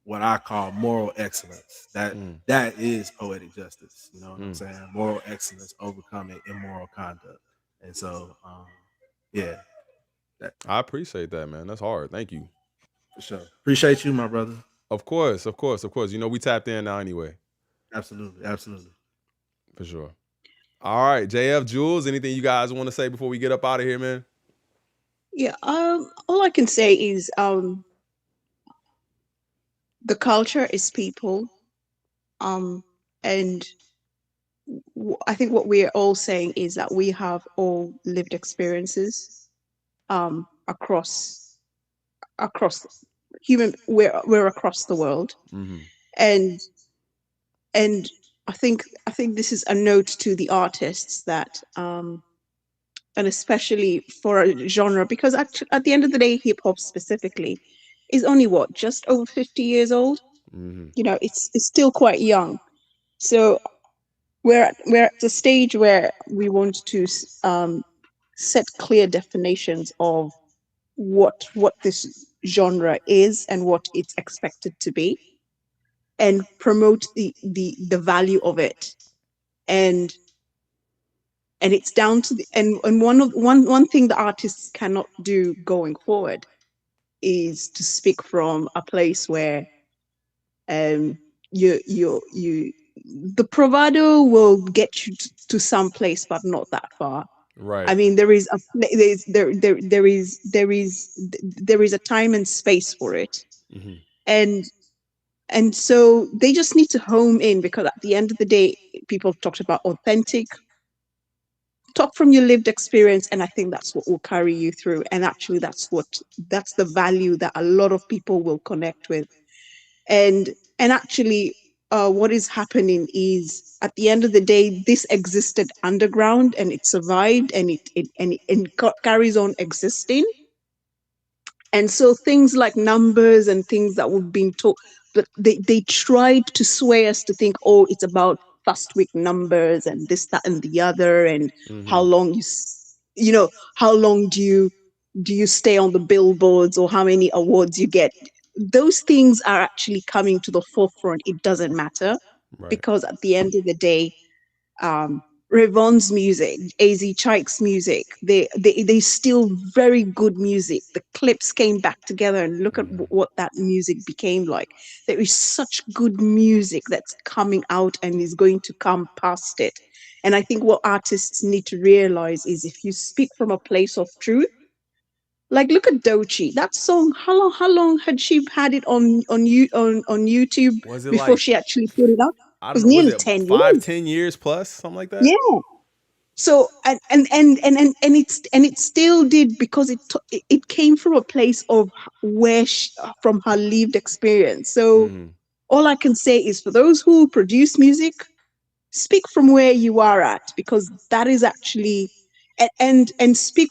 what I call moral excellence. That is poetic justice. You know what I'm saying? Moral excellence overcoming immoral conduct. And so yeah. I appreciate that, man. That's hard. Thank you. For sure. Appreciate you, my brother. Of course. We tapped in now anyway. Absolutely. For sure. All right, JF, Jules, anything you guys want to say before we get up out of here, man? Yeah, all I can say is the culture is people. And I think what we're all saying is that we have all lived experiences across human, we're across the world. And I think this is a note to the artists that and especially for a genre, because at the end of the day, hip hop specifically is only what, just over 50 years old. You know, it's still quite young. So we're at the stage where we want to set clear definitions of what this genre is and what it's expected to be, and promote the value of it. And it's down to and one thing the artists cannot do going forward is to speak from a place where you the bravado will get you to some place but not that far. Right. I mean, there is a time and space for it. And so they just need to home in, because at the end of the day, people talked about authentic. Talk from your lived experience, and I think that's what will carry you through. And actually, that's the value that a lot of people will connect with. And actually, what is happening is, at the end of the day, this existed underground, and it survived, and it carries on existing. And so things like numbers and things that we've been taught, but they tried to sway us to think, oh, it's about first week numbers and this, that, and the other, and how long how long do you stay on the billboards, or how many awards you get. Those things are actually coming to the forefront. It doesn't matter, because at the end of the day, Revon's music, AZ Chike's music, they still very good music. The clips came back together, and look at what that music became like. There is such good music that's coming out and is going to come past it. And I think what artists need to realize is, if you speak from a place of truth, like look at Doechii. That song, how long had she had it on YouTube before she actually put it up? I It don't was know, was nearly it 10 5, years. 10 years plus, something like that? Yeah. So and it still did, because it came from a place of from her lived experience. So all I can say is, for those who produce music, speak from where you are at, because that is actually and speak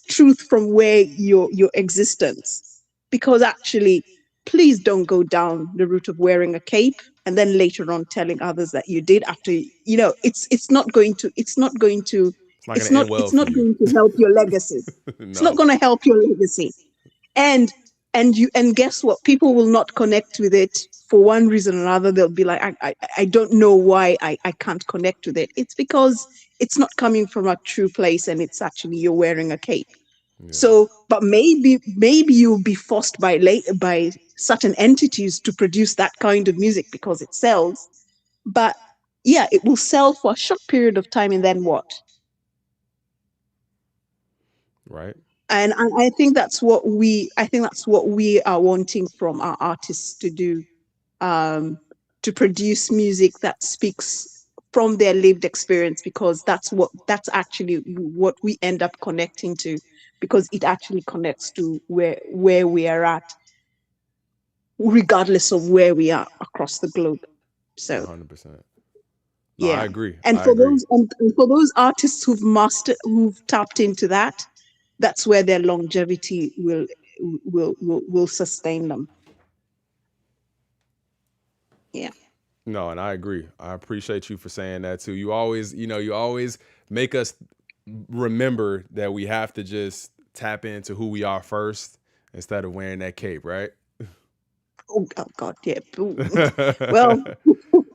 truth from where your existence, because actually, please don't go down the route of wearing a cape and then later on telling others that you did, after it's not going to help your legacy. It's not going to help your legacy. And guess what? People will not connect with it for one reason or another. They'll be like, I don't know why I can't connect with it. It's because it's not coming from a true place, and it's actually you're wearing a cape. So, but maybe you'll be forced by certain entities to produce that kind of music because it sells. But yeah, it will sell for a short period of time, and then what? Right. And I think that's what we are wanting from our artists to do, to produce music that speaks from their lived experience, because that's actually what we end up connecting to, because it actually connects to where we are at, regardless of where we are across the globe. So 100%. No, yeah, I agree. And for those artists who've tapped into that, that's where their longevity will sustain them. Yeah. No, and I agree. I appreciate you for saying that too. You always make us remember that we have to just tap into who we are first instead of wearing that cape, right? Oh God, yeah. Well,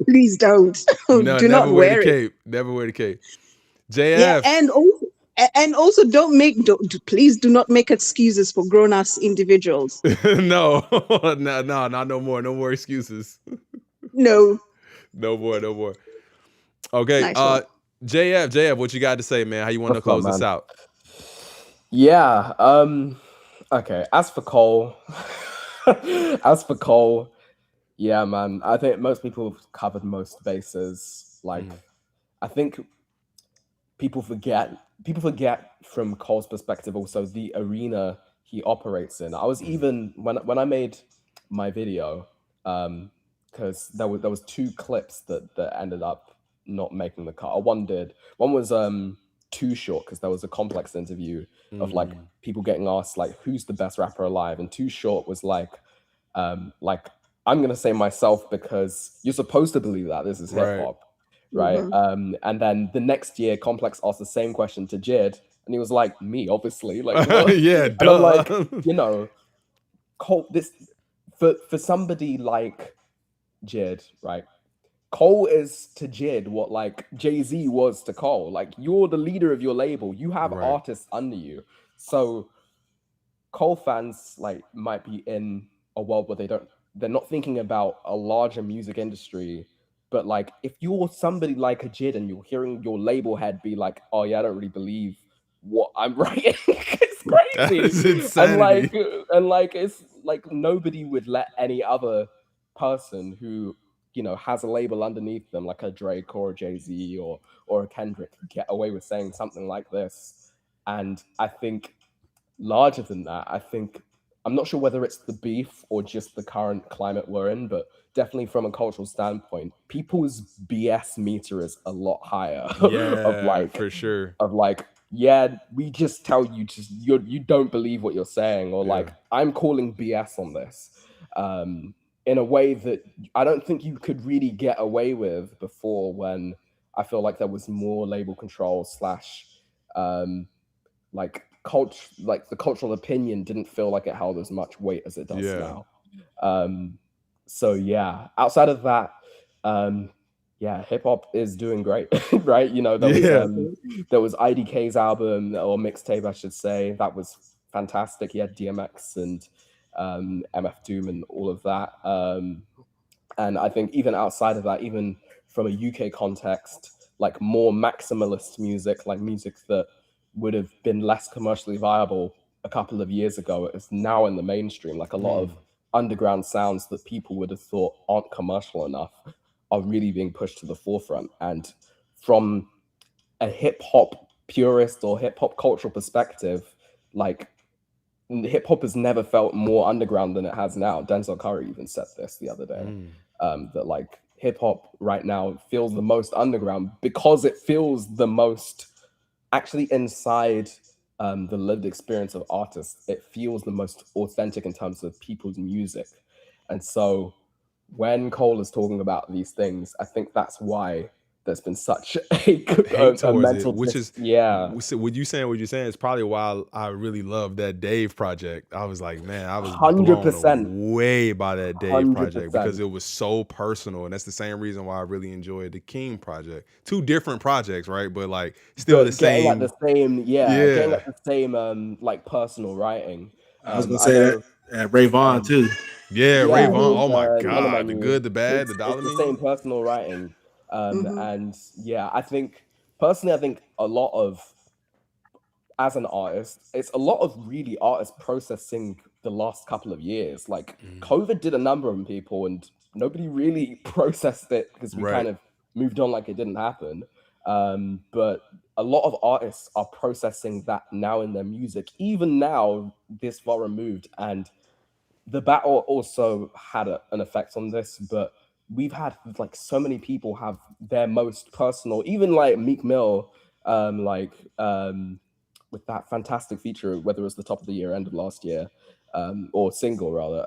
please don't. No, Do never not wear the wear it. cape. Never wear the cape. JF. Yeah, and also please do not make excuses for grown-ass individuals. No, no more. No more excuses. No. No more. Okay. Nice one. JF, what you got to say, man? How you want to close this out? Yeah. Okay. As for Cole, yeah, man. I think most people have covered most bases. Like, I think people forget from Cole's perspective also the arena he operates in. I was even when I made my video, because there was 2 clips that ended up not making the cut. One did. One was too short because there was a Complex interview of like people getting asked like who's the best rapper alive, and Too Short was like I'm gonna say myself because you're supposed to believe that this is hip hop, right? And then the next year, Complex asked the same question to Jid, and he was like, "Me, obviously." Like, what? Yeah, and I'm like, you know, Cole, this for somebody like Jid, right? Cole is to Jid what like Jay-Z was to Cole. Like, you're the leader of your label. You have artists under you. So Cole fans like might be in a world where they're not thinking about a larger music industry. But like, if you're somebody like a Jid and you're hearing your label head be like, "Oh yeah, I don't really believe what I'm writing," it's crazy. That's insanity. And like it's like nobody would let any other person who, you know, has a label underneath them, like a Drake or a Jay-Z or a Kendrick, get away with saying something like this. And I think larger than that, I'm not sure whether it's the beef or just the current climate we're in, but definitely from a cultural standpoint, people's BS meter is a lot higher. Yeah, for sure. Of like, yeah, we just tell you you don't believe what you're saying, or like, I'm calling BS on this. In a way that I don't think you could really get away with before, when I feel like there was more label control / like the cultural opinion didn't feel like it held as much weight as it does now. So yeah, outside of that, hip hop is doing great, right? You know, there was IDK's album or mixtape, I should say, that was fantastic. He had DMX and MF Doom and all of that. And I think even outside of that, even from a UK context, like more maximalist music, like music that would have been less commercially viable a couple of years ago, is now in the mainstream. Like a lot of underground sounds that people would have thought aren't commercial enough are really being pushed to the forefront. And from a hip hop purist or hip hop cultural perspective, like, hip hop has never felt more underground than it has now. Denzel Curry even said this the other day, that like hip hop right now feels the most underground because it feels the most actually inside the lived experience of artists. It feels the most authentic in terms of people's music. And so when Cole is talking about these things, I think that's why there's been such a mental, which is what you're saying is probably why I really love that Dave project. I was like, man, I was 100% blown away by that Dave project because it was so personal, and that's the same reason why I really enjoyed the King project. 2 different projects, right? But like still the same, getting at the same like personal writing. I was gonna say that Ray Vaughn too. Yeah, Ray Vaughn. Oh my god, the good, the bad, the dollar. It's the same personal writing. And yeah, I think personally, a lot of, as an artist, it's a lot of really artists processing the last couple of years. Like COVID did a number on people and nobody really processed it because we kind of moved on like it didn't happen. But a lot of artists are processing that now in their music, even now this far removed. And the battle also had an effect on this, but we've had like so many people have their most personal, even like Meek Mill, with that fantastic feature, whether it was the top of the year, end of last year, or single rather,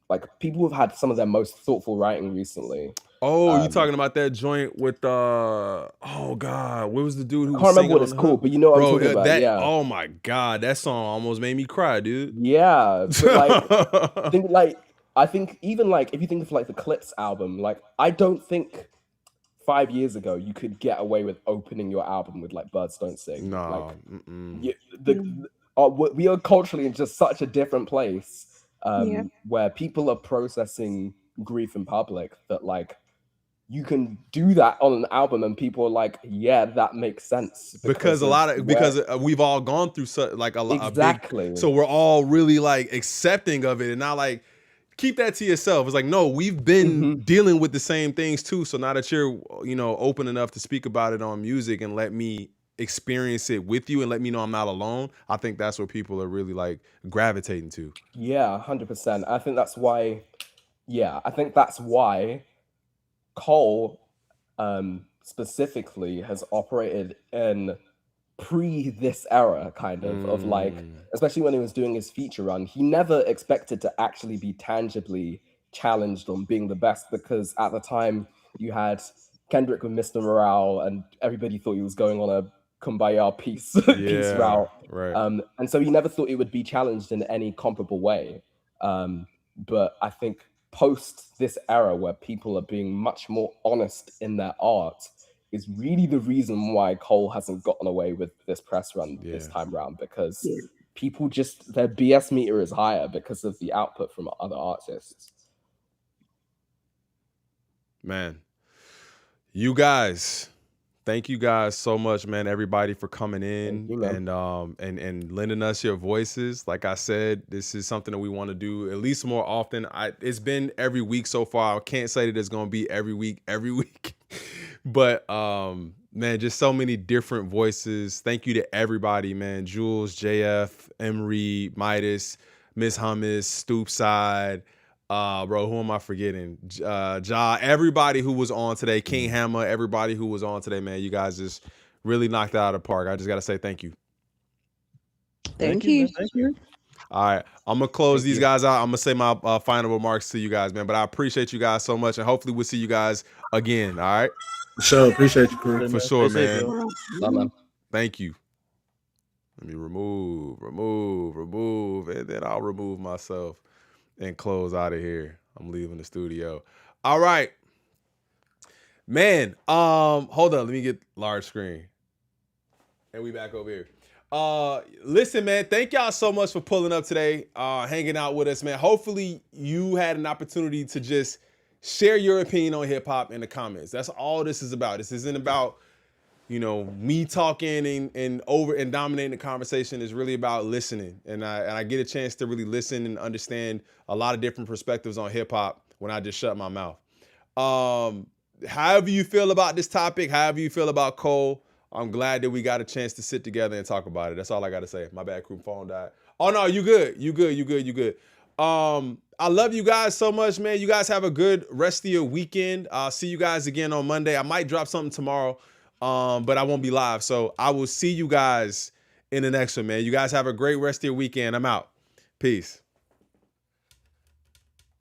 like people have had some of their most thoughtful writing recently. Oh, you talking about that joint with oh god, what was the dude who I can't remember what it's called, but you know what I'm talking about. Oh my god, that song almost made me cry, dude. Yeah, but like I think even like if you think of like the Clips album, like I don't think 5 years ago you could get away with opening your album with like Birds Don't Sing. No, like, we are culturally in just such a different place where people are processing grief in public that like you can do that on an album and people are like, yeah, that makes sense because we've all gone through like a lot exactly. So we're all really like accepting of it and not like keep that to yourself. It's like, no, we've been dealing with the same things too. So now that you're, you know, open enough to speak about it on music and let me experience it with you and let me know I'm not alone, I think that's what people are really like gravitating to. Yeah, 100%. I think that's why Yeah, I think that's why Cole specifically has operated in this era kind of like, especially when he was doing his feature run, he never expected to actually be tangibly challenged on being the best, because at the time you had Kendrick with Mr. Morale and everybody thought he was going on a kumbaya peace route. Right. And so he never thought he would be challenged in any comparable way. But I think post this era where people are being much more honest in their art is really the reason why Cole hasn't gotten away with this press run this time around, because people just, their BS meter is higher because of the output from other artists. Man, you guys, thank you guys so much, man. Everybody for coming in and lending us your voices. Like I said, this is something that we want to do at least more often. It's been every week so far. I can't say that it's going to be every week, but man, just so many different voices. Thank you to everybody, man. Jules, JF, Emery, Midas, Miss Hummus, Stoopside. Bro, who am I forgetting? Ja, everybody who was on today, King Hammer, everybody who was on today, man. You guys just really knocked it out of the park. I just got to say thank you. Thank you. Thank you. All right, I'm going to close these guys out. I'm going to say my final remarks to you guys, man. But I appreciate you guys so much, and hopefully we'll see you guys again, all right? So appreciate you, crew. For sure, man. Bye, man. Thank you. Let me remove, and then I'll remove myself and close out of here. I'm leaving the studio. All right. Man, hold on. Let me get large screen. And we back over here. Listen, man, thank y'all so much for pulling up today, hanging out with us, man. Hopefully you had an opportunity to just share your opinion on hip hop in the comments. That's all this is about. This isn't about, you know, me talking and dominating the conversation. Is really about listening. And I get a chance to really listen and understand a lot of different perspectives on hip hop when I just shut my mouth. However you feel about this topic, however you feel about Cole, I'm glad that we got a chance to sit together and talk about it. That's all I got to say. My bad, crew, phone died. Oh no, you good. You good. I love you guys so much, man. You guys have a good rest of your weekend. I'll see you guys again on Monday. I might drop something tomorrow. But I won't be live. So I will see you guys in the next one, man. You guys have a great rest of your weekend. I'm out. Peace.